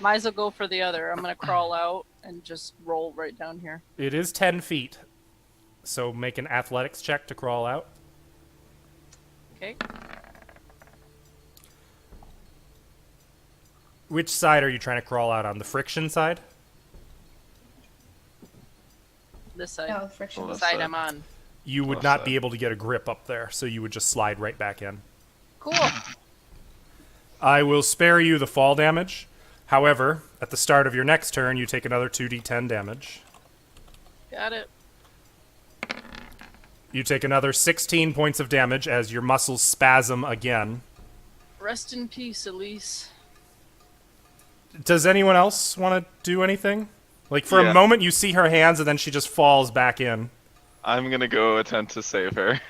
Might as well go for the other. I'm gonna crawl out and just roll right down here. It is 10 feet. So make an athletics check to crawl out. Okay. Which side are you trying to crawl out on? The friction side? This side. No, friction. Well, The side side. I'm on. You would Left not side. be able to get a grip up there, so you would just slide right back in. Cool. I will spare you the fall damage. However, at the start of your next turn, you take another 2d10 damage. Got it. You take another 16 points of damage as your muscles spasm again. Rest in peace, Elise. Does anyone else want to do anything? Like, for Yeah. a moment, you see her hands, and then she just falls back in. I'm gonna go attempt to save her.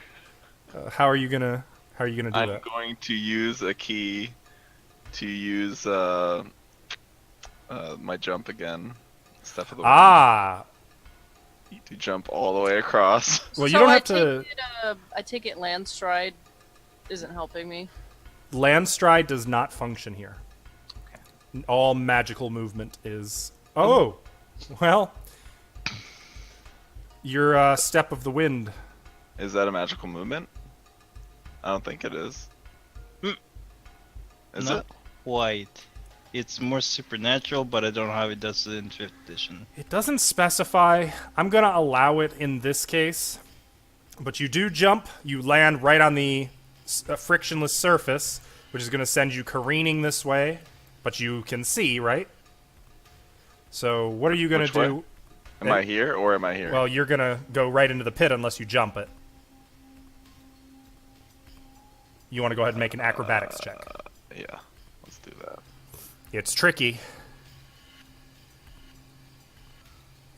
How are you gonna do I'm that? going to use a key to use my jump again. Step of the wind. Ah, To jump all the way across. well, you So don't I have to. Take it, I take it land stride isn't helping me. Land stride does not function here. All magical movement is. Oh, well. Your step of the wind. Is that a magical movement? I don't think it is. Is Not it? quite. It's more supernatural, but I don't know how it does it in 5th edition. It doesn't specify. I'm gonna allow it in this case, but you do jump. You land right on the frictionless surface, which is gonna send you careening this way. But you can see, right? So what are you gonna Which way? do? Am I here or am I here? Well, you're gonna go right into the pit unless you jump it. You want to go ahead and make an acrobatics check. Yeah. Let's do that. It's tricky.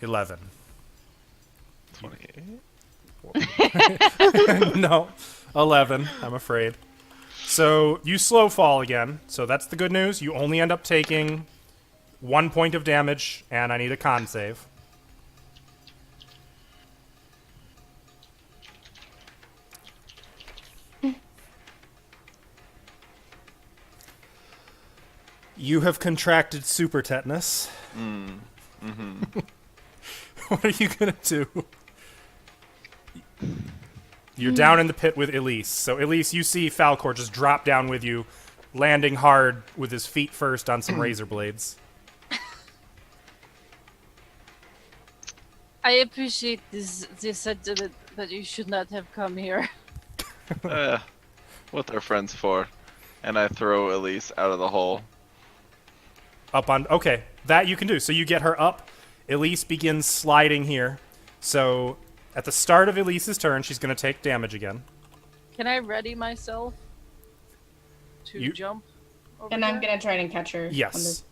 11. 28. No, 11, I'm afraid. So you slow fall again. So that's the good news. You only end up taking 1 point of damage, and I need a con save. You have contracted super tetanus. What are you gonna do? You're down in the pit with Elise. So, Elise, you see Falkor just drop down with you, landing hard with his feet first on some razor blades. I appreciate this sentiment, but you should not have come here. What they're friends for. And I throw Elise out of the hole. Up on. Okay, that you can do. So, you get her up. Elise begins sliding here. So, at the start of Elise's turn, she's going to take damage again. Can I ready myself to You- jump over And I'm there? gonna try and catch her. on Yes. this-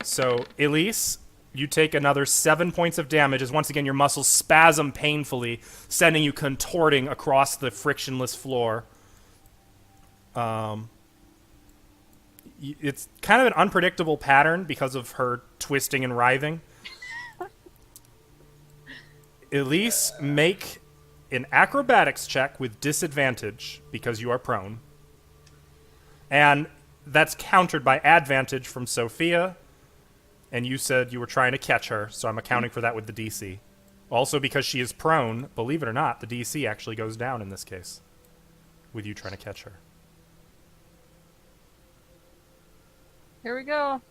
So, Elise, you take another 7 points of damage as once again your muscles spasm painfully, sending you contorting across the frictionless floor. It's kind of an unpredictable pattern because of her twisting and writhing. Elise, make an acrobatics check with disadvantage because you are prone. And that's countered by advantage from Sophia. And you said you were trying to catch her, so I'm accounting for that with the DC. Also, because she is prone, believe it or not, the DC actually goes down in this case with you trying to catch her. Here we go.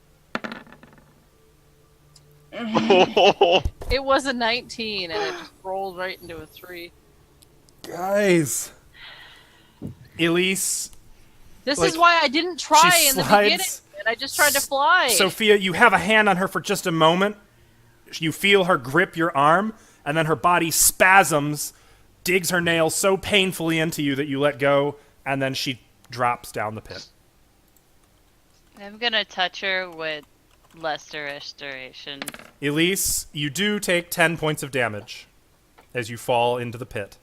Oh, It was a 19, and it just rolled right into a 3. Guys! Elise, This Like, is why I didn't try she in the slides- beginning, and I just tried to fly. Sophia, you have a hand on her for just a moment. You feel her grip your arm, and then her body spasms, digs her nail so painfully into you that you let go. and then she drops down the pit. I'm gonna touch her with lesser restoration. Elise, you do take 10 points of damage as you fall into the pit.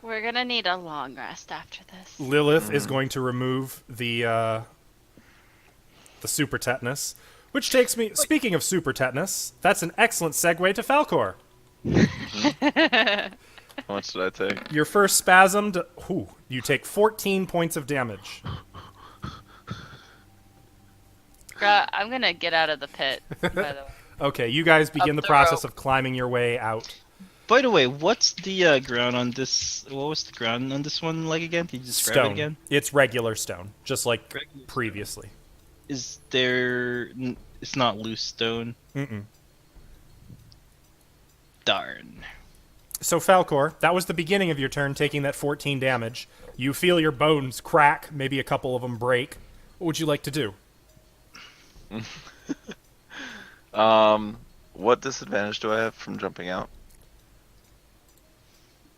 We're gonna need a long rest after this. Lilith is going to remove the super tetanus, which takes me. Speaking of super tetanus, that's an excellent segue to Falkor. How much did I take? Your first spasmed. You take 14 points of damage. I'm gonna get out of the pit, by the way. Okay, you guys begin the the process rope. of climbing your way out. By the way, what's the ground on this? What was the ground on this one like again? Can you describe it Stone. again? It's regular stone, just like Regular stone. previously. Is there? It's not loose stone. Mm-mm. Darn. So Falkor, that was the beginning of your turn, taking that 14 damage. You feel your bones crack, maybe a couple of them break. What would you like to do? What disadvantage do I have from jumping out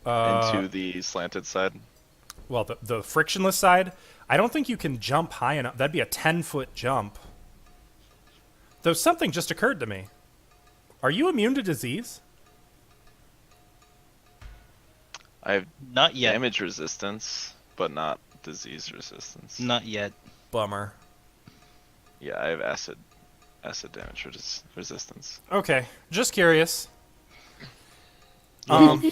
into the slanted side? Well, the frictionless side, I don't think you can jump high enough. That'd be a 10-foot jump. Though something just occurred to me. Are you immune to disease? I have Not yet. damage resistance, but not disease resistance. Not yet. Bummer. Yeah, I have acid damage resistance. Okay, just curious. 10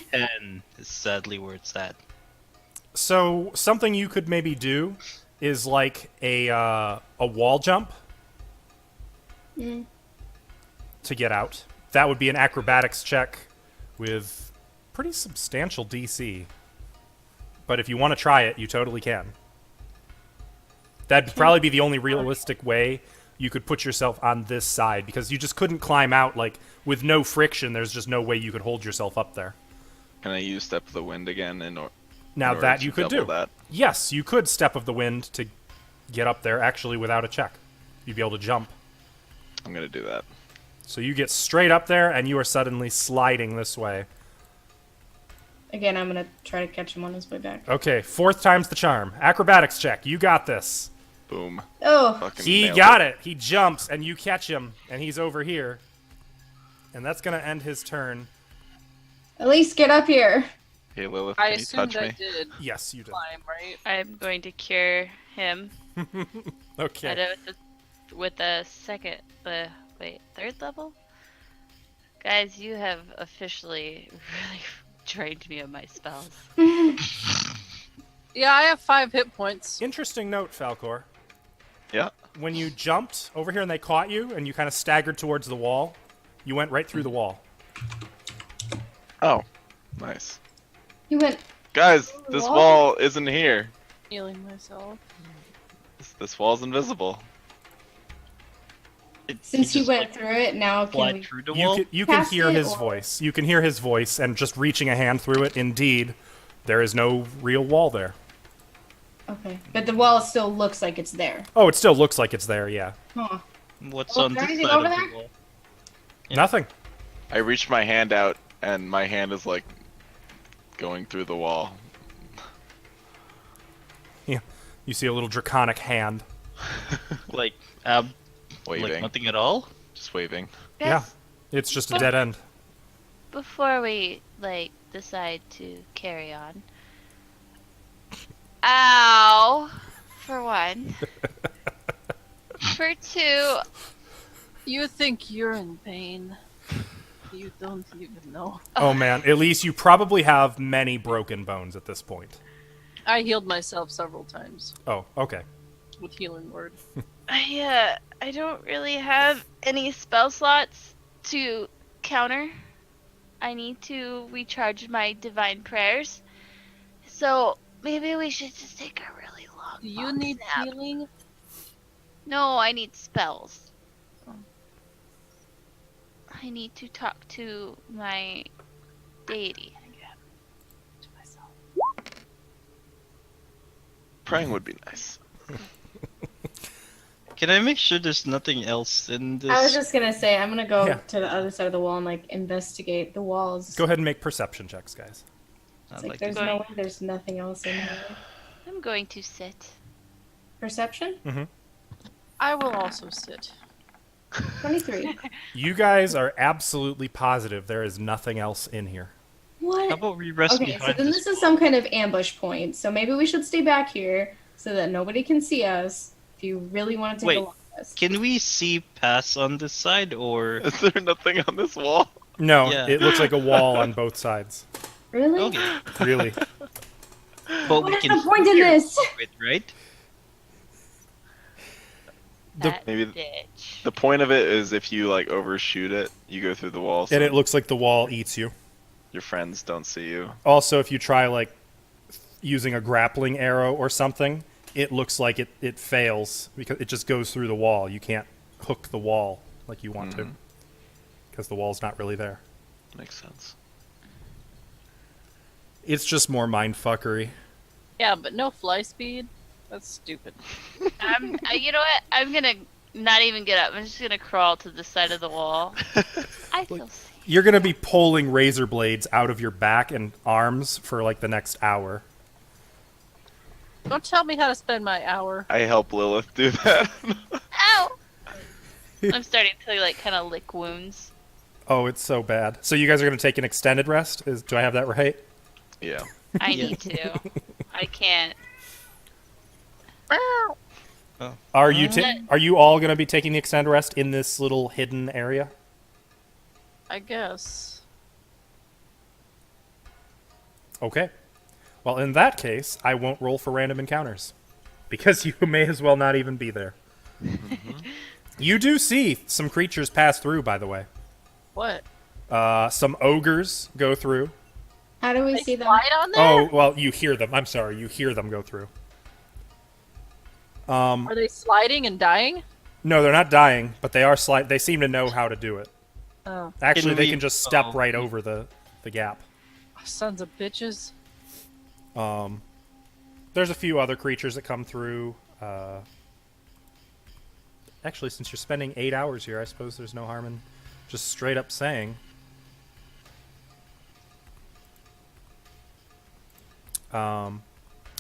is sadly where it's at. So something you could maybe do is like a wall jump to get out. That would be an acrobatics check with pretty substantial DC. But if you want to try it, you totally can. That'd probably be the only realistic way you could put yourself on this side, because you just couldn't climb out. Like, with no friction, there's just no way you could hold yourself up there. Can I use Step of the Wind again Now in order that to you could double do. that? Yes, you could Step of the Wind to get up there, actually, without a check. You'd be able to jump. I'm gonna do that. So you get straight up there, and you are suddenly sliding this way. Again, I'm gonna try to catch him on his way back. Okay, 4th time's the charm. Acrobatics check. You got this. Boom. Oh, Fucking He nailed got it. He jumps, and you catch him, and he's over here. And that's going to end his turn. at least get up here. Hey Lilith, I can you assumed touch I me? did Yes, you did. climb, right? I'm going to cure him Okay. with the third level? Guys, you have officially really drained me of my spells. Yeah, I have 5 hit points. Interesting note, Falkor. Yeah. When you jumped over here and they caught you, and you kind of staggered towards the wall, you went right through the wall. Oh, nice. He went. Guys, this Wall? wall isn't here. Healing myself. This wall's invisible. Since he went through it, now can Fly we? through the You wall. can Cast hear it, his or- voice. You can hear his voice, and just reaching a hand through it, indeed, there is no real wall there. Okay, but the wall still looks like it's there. Oh, it still looks like it's there, yeah. Huh. What's Oh, on is there this anything side over of there? the wall? Yeah. Nothing. I reached my hand out, and my hand is like going through the wall. Yeah. You see a little draconic hand. Like Waving. like nothing at all. Just waving. Yeah. Guys, It's just a dead end. before we decide to carry on. Ow! For one. For two, You think you're in pain. You don't even know. Oh man, at least you probably have many broken bones at this point. I healed myself several times Oh, okay. with healing word. I don't really have any spell slots to counter. I need to recharge my divine prayers. So maybe we should just take a really long You box need nap. healing? No, I need spells. Oh. I need to talk to my deity. To myself. Praying would be nice. Can I make sure there's nothing else in this? I was just gonna say I'm gonna go Yeah. to the other side of the wall and investigate the walls. Go ahead and make perception checks, guys. I'd It's like like to there's go- no way there's nothing else in here. I'm going to sit. Perception? I will also sit. 23. You guys are absolutely positive there is nothing else in here. How What? about we rest Okay, so behind then this is some kind of ambush point. So maybe we should stay back here so that nobody can see us if you really want to take a Wait. look at this. Can we see past on this side, or Is there nothing on this wall? No, Yeah. it looks like a wall on both sides. Really? okay? Really. But What is the point in this? it, right? That Maybe- bitch. The point of it is if you like overshoot it, you go through the wall. So And it looks like the wall eats you. your friends don't see you. Also, if you try like using a grappling arrow or something, it looks like it fails because it just goes through the wall. You can't hook the wall like you want to because the wall's not really there. Makes sense. It's just more mindfuckery. Yeah, but no fly speed. That's stupid. You know what? I'm gonna not even get up. I'm just gonna crawl to the side of the wall. I feel safe. You're gonna be pulling razor blades out of your back and arms for like the next hour. Don't tell me how to spend my hour. I help Lilith do that. Ow! I'm starting to like kind of lick wounds. Oh, it's so bad. So you guys are gonna take an extended rest? Do I have that right? Yeah. I Yeah. need to. I can't. Are you all gonna be taking the extended rest in this little hidden area? I guess. Okay. Well, in that case, I won't roll for random encounters. Because you may as well not even be there. You do see some creatures pass through, by the way. What? Some ogres go through. How do we They see them? slide on there? Oh, well, you hear them. I'm sorry, you hear them go through. Are they sliding and dying? No, they're not dying, but they are they seem to know how to do it. Oh, Actually, Can they we- can just step oh. right over the gap. sons of bitches. There's a few other creatures that come through. Actually, since you're spending 8 hours here, I suppose there's no harm in just straight up saying.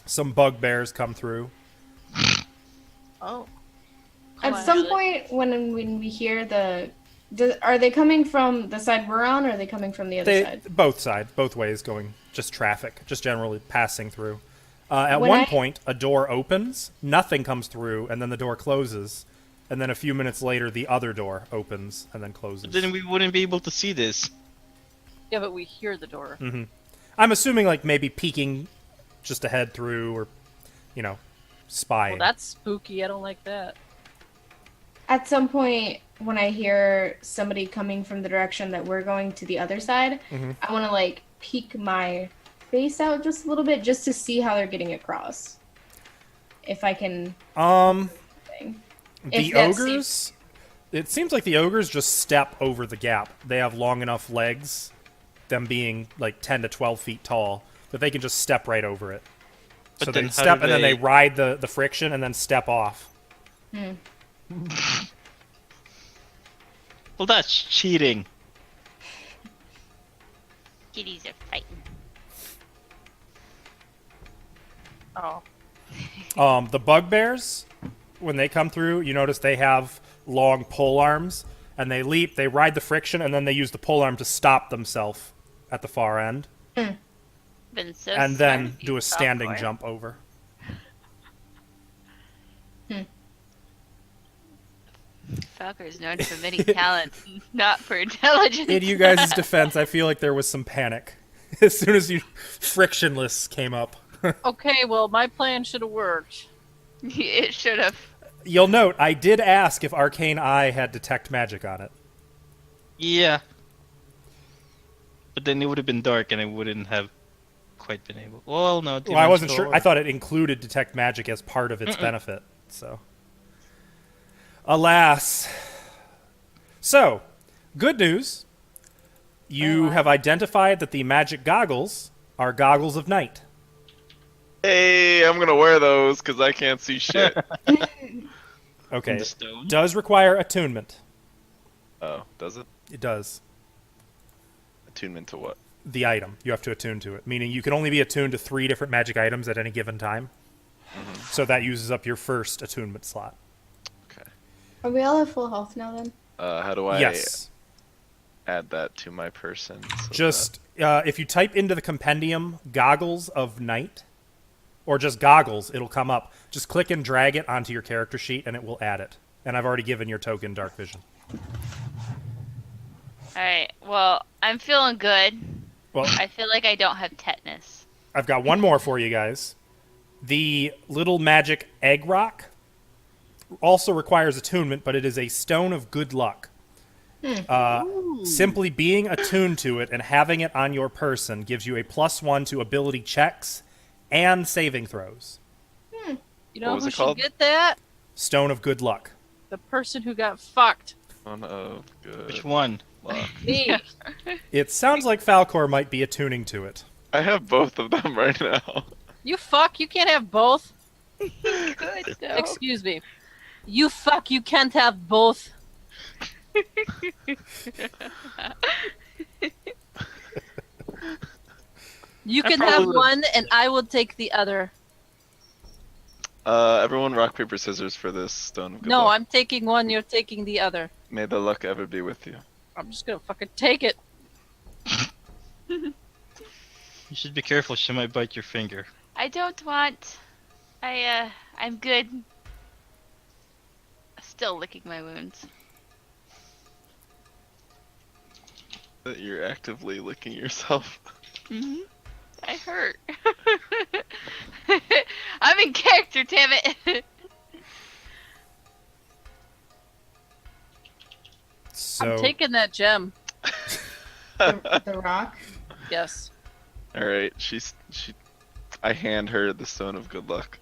Some bugbears come through. Oh. At Wow. some point, when we hear are they coming from the side we're on, or are they coming from the other side? Both sides, both ways, going just traffic, just generally passing through. At When one I- point, a door opens, nothing comes through, and then the door closes, and then a few minutes later, the other door opens and then closes. Then we wouldn't be able to see this. Yeah, but we hear the door. I'm assuming like maybe peeking just ahead through, or spying. Well, that's spooky. I don't like that. At some point, when I hear somebody coming from the direction that we're going to the other side, I want to like peek my face out just a little bit, just to see how they're getting across. If I can. The If that's ogres. It seems like the ogres just step over the gap. They have long enough legs, them being like 10 to 12 feet tall, that they can just step right over it. But So then they how step do and then they they- ride the friction and then step off. Well, that's cheating. Kitties are fighting. Oh. The bugbears, when they come through, you notice they have long pole arms, and they leap, they ride the friction, and then they use the pole arm to stop themselves at the far end, Been so and smart then of you, do a standing Falkor. jump over. Falkor is known for many talents, not for intelligence. In you guys' defense, I feel like there was some panic as soon as you frictionless came up. Okay, well, my plan should have worked. It should have. You'll note, I did ask if Arcane Eye had detect magic on it. Yeah. But then it would have been dark and I wouldn't have quite been able. Well, no. Well, I wasn't dimensional- sure. I thought it included detect magic as part of its benefit. So, alas. So, good news. You have identified that the magic goggles are goggles of night. Hey, I'm gonna wear those because I can't see shit. Okay. the stone? Does require attunement. Oh, does it? It does. Attunement to what? The item. You have to attune to it. Meaning you can only be attuned to 3 different magic items at any given time. So that uses up your first attunement slot. Okay. Are we all at full health now then? How do I Yes. add that to my person? So Just if you type into the compendium Goggles of Night, or just Goggles, it'll come up. Just click and drag it onto your character sheet, and it will add it. And I've already given your token Dark Vision. Alright, well, I'm feeling good. Well, I feel like I don't have tetanus. I've got one more for you guys. The little magic egg rock also requires attunement, but it is a stone of good luck. Simply being attuned to it and having it on your person gives you a +1 to ability checks and saving throws. You know What was who it should called? get that? Stone of good luck. The person who got fucked. Son of good Which one? luck. Me. It sounds like Falkor might be attuning to it. I have both of them right now. You fuck, you can't have both. Good, though. Excuse me. You fuck, you can't have both. You can have probably- one, and I will take the other. Everyone rock, paper, scissors for this stone of good No, luck. I'm taking one, you're taking the other. May the luck ever be with you. I'm just gonna fucking take it. You should be careful. She might bite your finger. I don't want. I'm good. Still licking my wounds. That you're actively licking yourself. Hmm. I hurt. I'm in character, damn it. So I'm taking that gem. The rock. Yes. All right, I hand her the stone of good luck.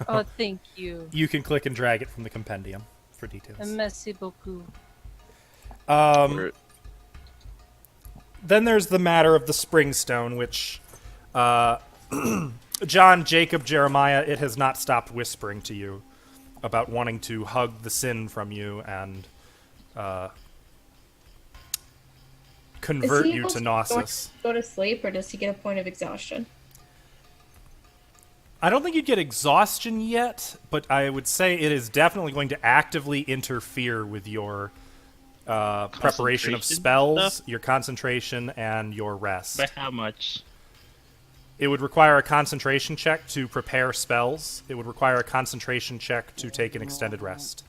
Oh, thank you. you can click and drag it from the compendium for details. Merci beaucoup. Or- Then there's the matter of the spring stone, which John, Jacob, Jeremiah, it has not stopped whispering to you about wanting to hug the sin from you and convert he you also to Gnosis. Go to sleep, or does he get a point of exhaustion? I don't think you'd get exhaustion yet, but I would say it is definitely going to actively interfere with your preparation of Concentration spells, stuff? your concentration, and your rest. By how much? It would require a concentration check to prepare spells. It would require a concentration check to take an extended rest.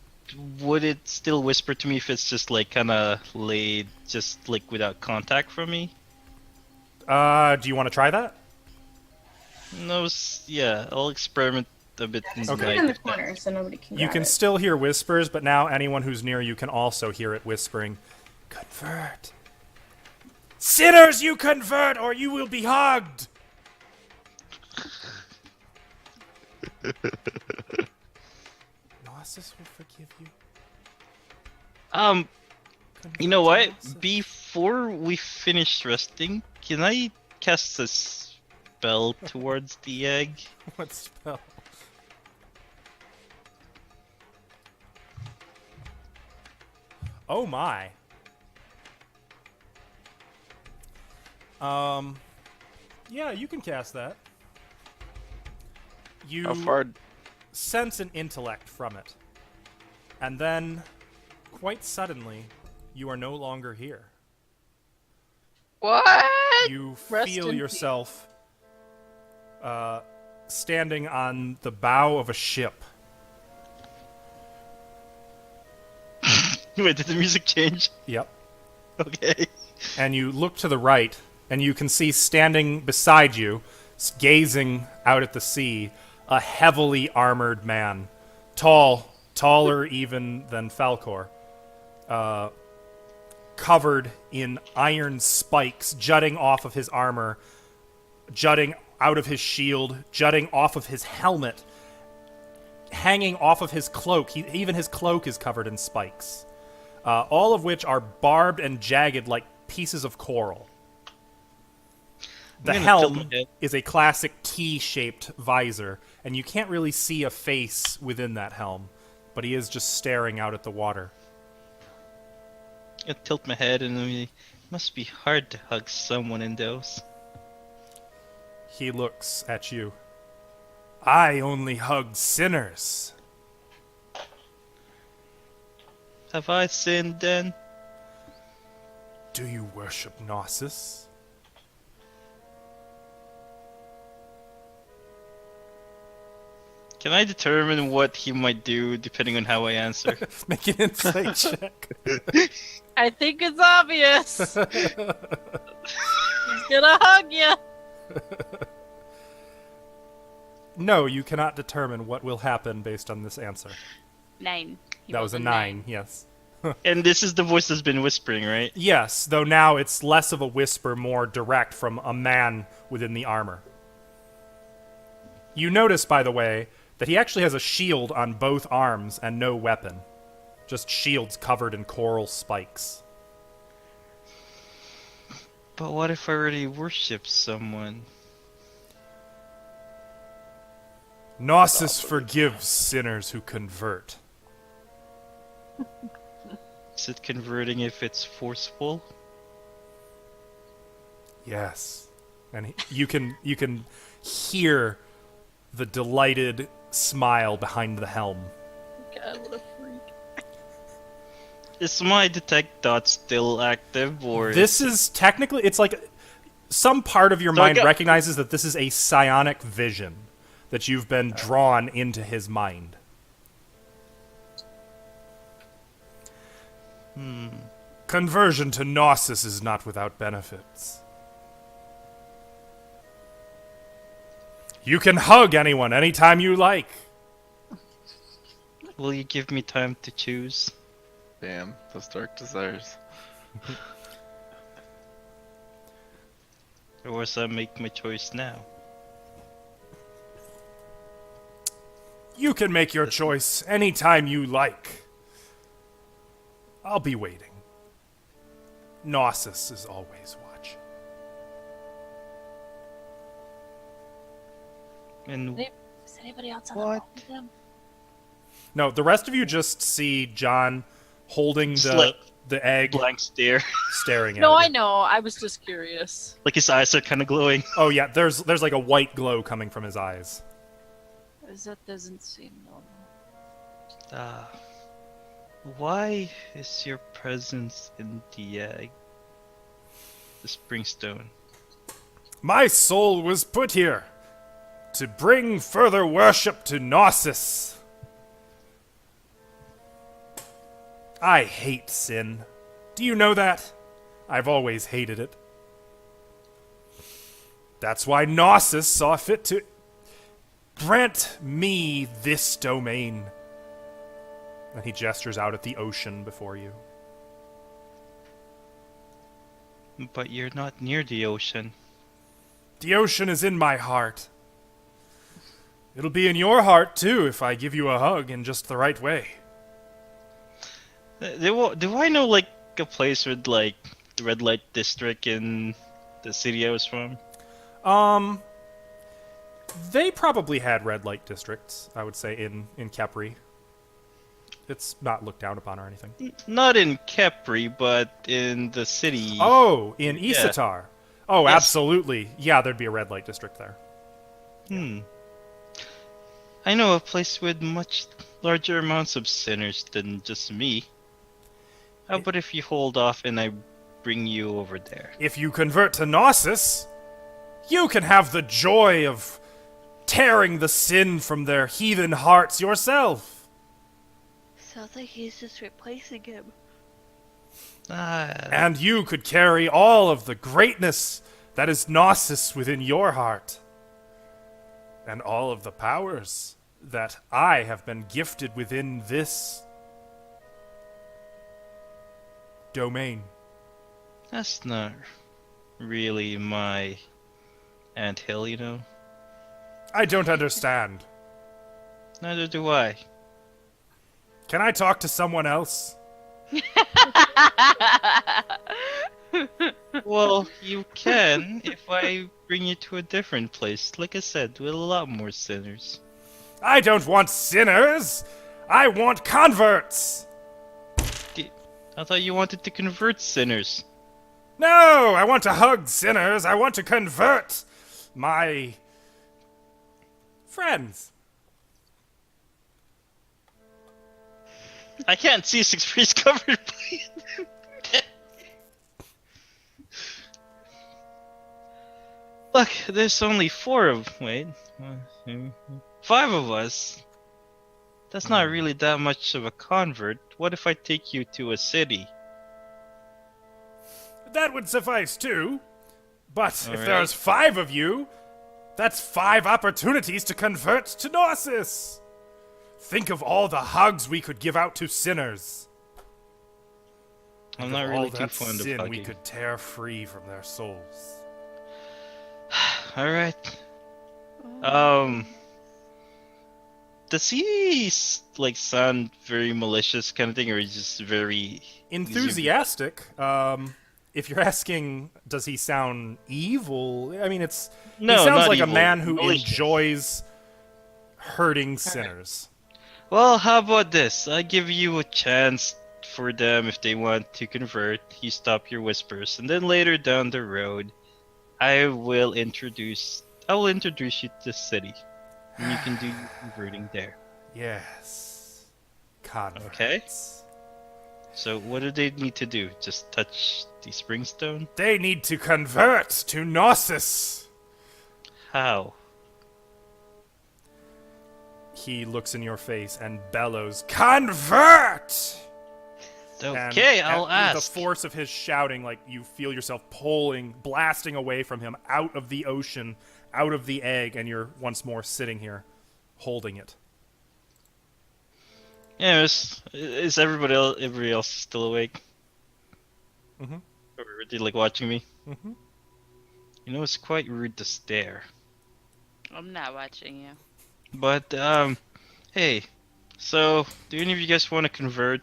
Would it still whisper to me if it's just like kind of laid, just like without contact from me? Do you want to try that? No, yeah, I'll experiment a bit. Okay. Stand in the corner so nobody can. You grab can it. still hear whispers, but now anyone who's near you can also hear it whispering, "Convert. Sinners, you convert, or you will be hugged!" Gnosis will forgive you. You know what? Gnosis. Before we finish resting, can I cast a spell towards the egg? What spell? Oh my. Yeah, you can cast that. You How far? sense an intellect from it. And then, quite suddenly, you are no longer here. What? You Rest feel in yourself standing on the bow of a ship. Wait, did the music change? Yep. Okay. And you look to the right, and you can see standing beside you, gazing out at the sea, a heavily armored man. Taller even than Falkor. Covered in iron spikes jutting off of his armor, jutting out of his shield, jutting off of his helmet, hanging off of his cloak. Even his cloak is covered in spikes. All of which are barbed and jagged like pieces of coral. The I'm gonna tilt helm my head. is a classic T-shaped visor, and you can't really see a face within that helm, but he is just staring out at the water. I tilt my head and it must be hard to hug someone in those. He looks at you. I only hug sinners. Have I sinned then? Do you worship Gnosis? Can I determine what he might do depending on how I answer? Make an insight check. I think it's obvious. He's gonna hug you. No, you cannot determine what will happen based on this answer. 9. He That rolled was a 9, yes. And this is the voice that's been whispering, right? Yes, though now it's less of a whisper, more direct from a man within the armor. You notice, by the way, that he actually has a shield on both arms and no weapon. Just shields covered in coral spikes. But what if I already worship someone? Gnosis forgives sinners who convert. Is it converting if it's forceful? Yes. And you can hear the delighted smile behind the helm. God, what a freak. Is my detect dot still active, or This is technically, it's like some part of your So I mind got- recognizes that this is a psionic vision, that you've been drawn into his mind. Conversion to Gnosis is not without benefits. You can hug anyone anytime you like. will you give me time to choose? Damn, those dark desires. Or was I make my choice now? You can make your choice anytime you like. I'll be waiting. Gnosis is always watching. And Is anybody else on the What? phone with them? No, the rest of you just see John holding Just the like the egg, blank stare. staring at No, it. I know. I was just curious. Like his eyes are kind of glowing. Oh yeah, there's like a white glow coming from his eyes. That doesn't seem normal. Why is your presence in the egg? The springstone. My soul was put here to bring further worship to Gnosis. I hate sin. Do you know that? I've always hated it. That's why Gnosis saw fit to grant me this domain. And he gestures out at the ocean before you. But you're not near the ocean. The ocean is in my heart. It'll be in your heart, too, if I give you a hug in just the right way. Do I know like a place with like the red light district in the city I was from? They probably had red light districts, I would say, in Kepri. It's not looked down upon or anything. Not in Kepri, but in the city. Oh, in Yeah. Isatar. Oh, Yes. absolutely. Yeah, there'd be a red light district there. I know a place with much larger amounts of sinners than just me. How about if you hold off and I bring you over there? If you convert to Gnosis, you can have the joy of tearing the sin from their heathen hearts yourself. Sounds like he's just replacing him. And you could carry all of the greatness that is Gnosis within your heart. And all of the powers that I have been gifted within this domain. That's not really my anthill, you know? I don't understand. Neither do I. Can I talk to someone else? Well, you can if I bring you to a different place. Like I said, with a lot more sinners. I don't want sinners! I want converts! I thought you wanted to convert sinners. No! I want to hug sinners! I want to convert my Friends. I can't see 6 trees covered by it. Look, there's only 4 of. Wait. 5 of us. That's not really that much of a convert. What if I take you to a city? That would suffice too. But if Alright. there's 5 of you, that's 5 opportunities to convert to Gnosis. Think of all the hugs we could give out to sinners. I'm Think not of really all too that fond of sin we hugging. could tear free from their souls. Alright. Does he sound very malicious kind of thing, or he's just very Enthusiastic. If you're asking, does he sound evil? I mean, he No, sounds not like evil, a man who malicious. enjoys hurting sinners. Well, how about this? I give you a chance for them if they want to convert. You stop your whispers, and then later down the road, I will introduce you to the city, and you can do your converting there. Yes. Converts. Okay. So what do they need to do? Just touch the springstone? They need to convert to Gnosis. How? He looks in your face and bellows, "Convert!" Okay, And I'll at ask. The force of his shouting, like you feel yourself blasting away from him, out of the ocean, out of the egg, and you're once more sitting here, holding it. Yeah, is everybody else still awake? Mhm. Or are they watching me? Mhm. You know, it's quite rude to stare. I'm not watching you. But hey, so do any of you guys want to convert?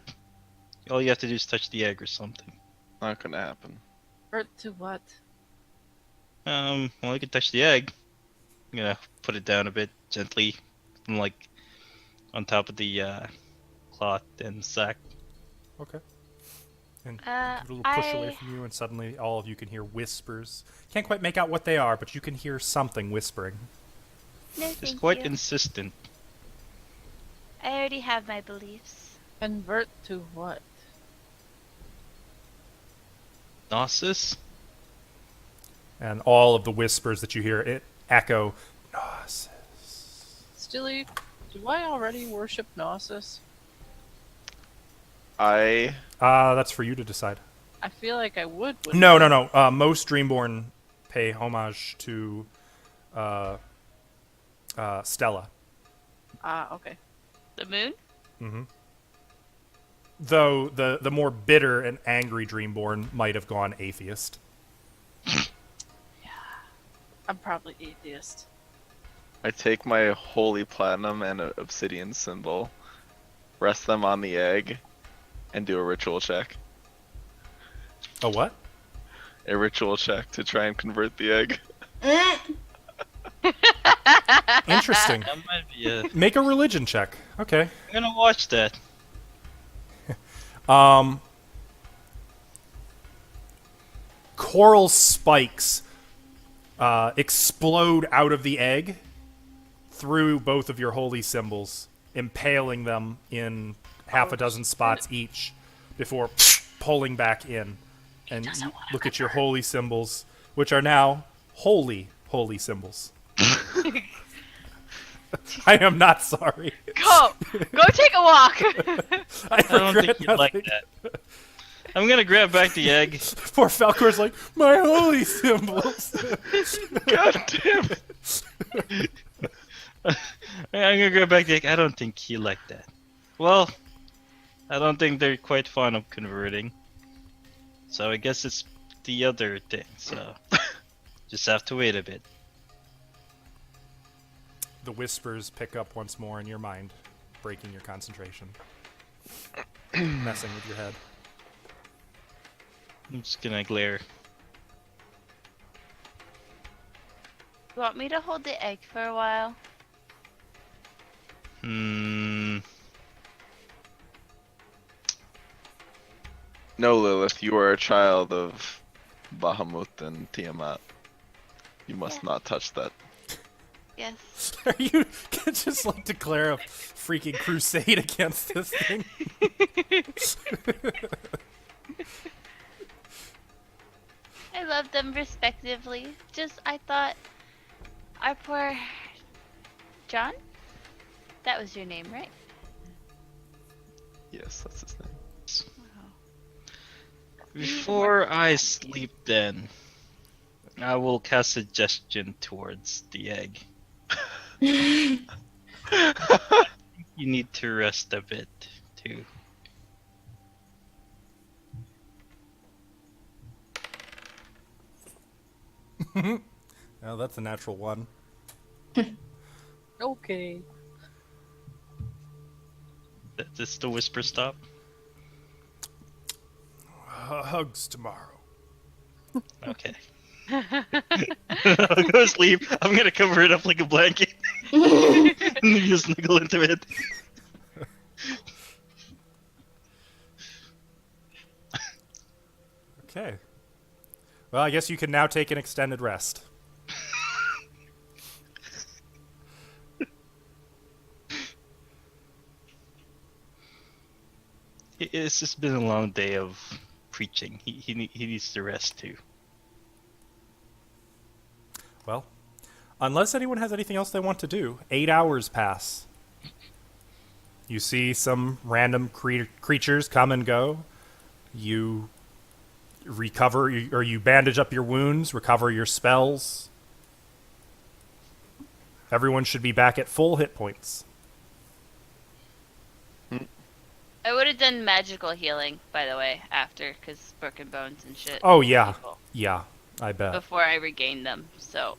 All you have to do is touch the egg or something. Not gonna happen. Hurt to what? Well, you can touch the egg. I'm gonna put it down a bit gently, and on top of the cloth and sack. Okay. And Uh, give it a little push I- away from you, and suddenly all of you can hear whispers. Can't quite make out what they are, but you can hear something whispering. No, It's thank quite you. insistent. I already have my beliefs. Convert to what? Gnosis? And all of the whispers that you hear, it echo, Gnosis. Stilly, do I already worship Gnosis? That's for you to decide. I feel like I would. No. Most Dreamborn pay homage to Stella. Ah, okay. The moon? Mm-hmm. Though the more bitter and angry Dreamborn might have gone atheist. I'm probably atheist. I take my holy platinum and an obsidian symbol, rest them on the egg, and do a ritual check. A what? A ritual check to try and convert the egg. Interesting. That might be Make a religion check. Okay. I'm gonna watch that. Coral spikes explode out of the egg through both of your holy symbols, impaling them in half a dozen spots each before pulling back in. And you look at your holy symbols, which are now holy symbols. I am not sorry. Go take a walk. I I don't regret think you'd like nothing. that. I'm gonna grab back the egg. Poor Falkor's like, my holy symbols. God damn it. I'm gonna grab back the egg. I don't think he liked that. Well, I don't think they're quite fond of converting. So I guess it's the other thing. So just have to wait a bit. The whispers pick up once more in your mind, breaking your concentration, messing with your head. I'm just gonna glare. You want me to hold the egg for a while? Hmm. No, Lilith, you are a child of Bahamut and Tiamat. You must Yeah. not touch that. guess. Are you just like declare a freaking crusade against this thing? I love them respectively. Just, I thought our poor John? That was your name, right? Yes, that's his name. Before I sleep, then, I will cast suggestion towards the egg. You need to rest a bit, too. Oh, that's a natural one. Okay. Does the whisper stop? Hugs tomorrow. Okay. I'll go to sleep. I'm gonna cover it up like a blanket. And then you snuggle into it. Okay. Well, I guess you can now take an extended rest. It's just been a long day of preaching. He needs to rest too. Well, unless anyone has anything else they want to do, 8 hours pass. You see some random creatures come and go. You recover, or you bandage up your wounds, recover your spells. Everyone should be back at full hit points. I would have done magical healing, by the way, after, because broken bones and shit. Oh, yeah. Yeah, I bet. Before I regained them, so.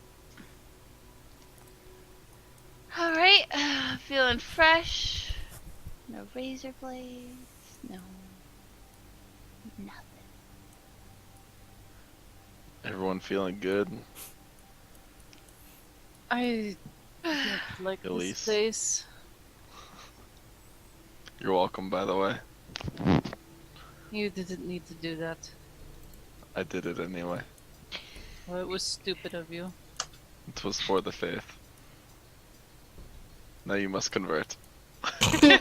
Alright, feeling fresh. No razor blades. No. Nothing. Everyone feeling good? I don't like this Elise. place. You're welcome, by the way. You didn't need to do that. I did it anyway. Well, it was stupid of you. It was for the faith. Now you must convert. I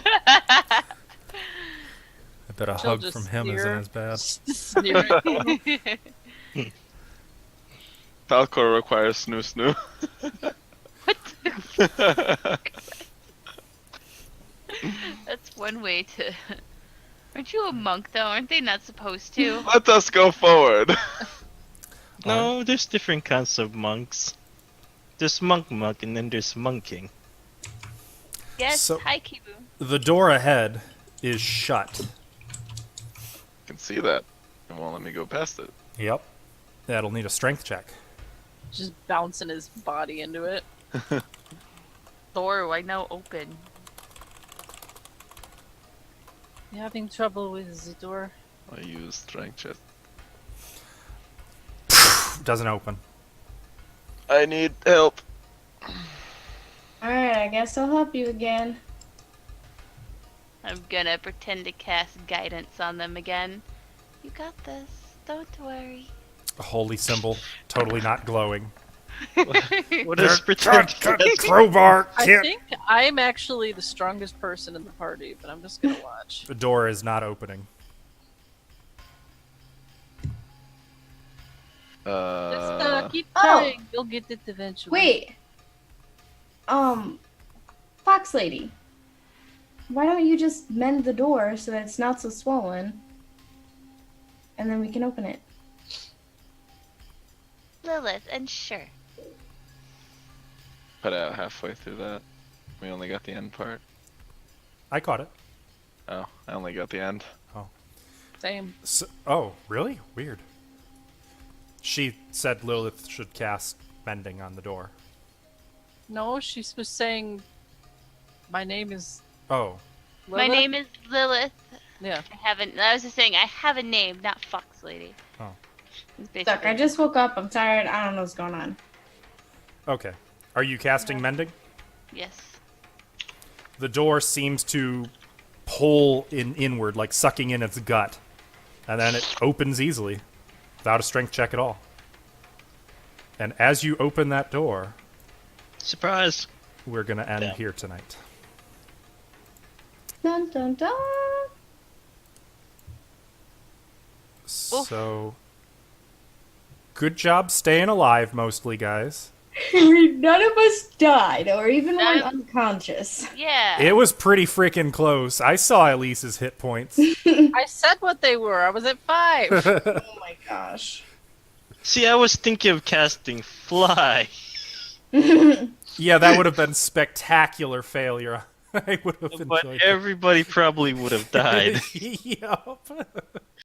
bet a She'll hug just from him sneer. isn't as bad. Sneer at you. Falkor requires snoo snoo. That's one way to. Aren't you a monk though? Aren't they not supposed to? Let us go forward. No, there's different kinds of monks. There's monk, and then there's monking. Yes, So- hi Kibu. The door ahead is shut. I can see that. It won't let me go past it. Yep. That'll need a strength check. Just bouncing his body into it. Door, why now open? You having trouble with the door? I use strength check. Doesn't open. I need help. Alright, I guess I'll help you again. I'm gonna pretend to cast guidance on them again. You got this. Don't worry. A holy symbol, totally not glowing. What is pretend? Crowbar I can't. think I'm actually the strongest person in the party, but I'm just gonna watch. The door is not opening. Just keep Oh. trying. You'll get it eventually. Wait. Fox Lady. Why don't you just mend the door so that it's not so swollen? And then we can open it. Lilith, and sure. Put out halfway through that. We only got the end part. I caught it. Oh, I only got the end. Same. So, oh, really? Weird. She said Lilith should cast mending on the door. No, she was saying my name is Oh, My Lilith? name is Lilith. Yeah. I was just saying, I have a name, not Fox Lady. Oh. It's Look, basically- I just woke up. I'm tired. I don't know what's going on. okay. Are you casting mending? Yes. The door seems to pull inward, like sucking in its gut, and then it opens easily, without a strength check at all. And as you open that door, Surprise! we're gonna end Damn. here tonight. Dun dun dun. So, good job staying alive, mostly, guys. None of us died, or even None- went unconscious. Yeah. It was pretty freaking close. I saw Elise's hit points. I said what they were. I was at 5. Oh my gosh. See, I was thinking of casting Fly. Yeah, that would have been spectacular failure. I would have But enjoyed everybody probably would have died. it. Yup.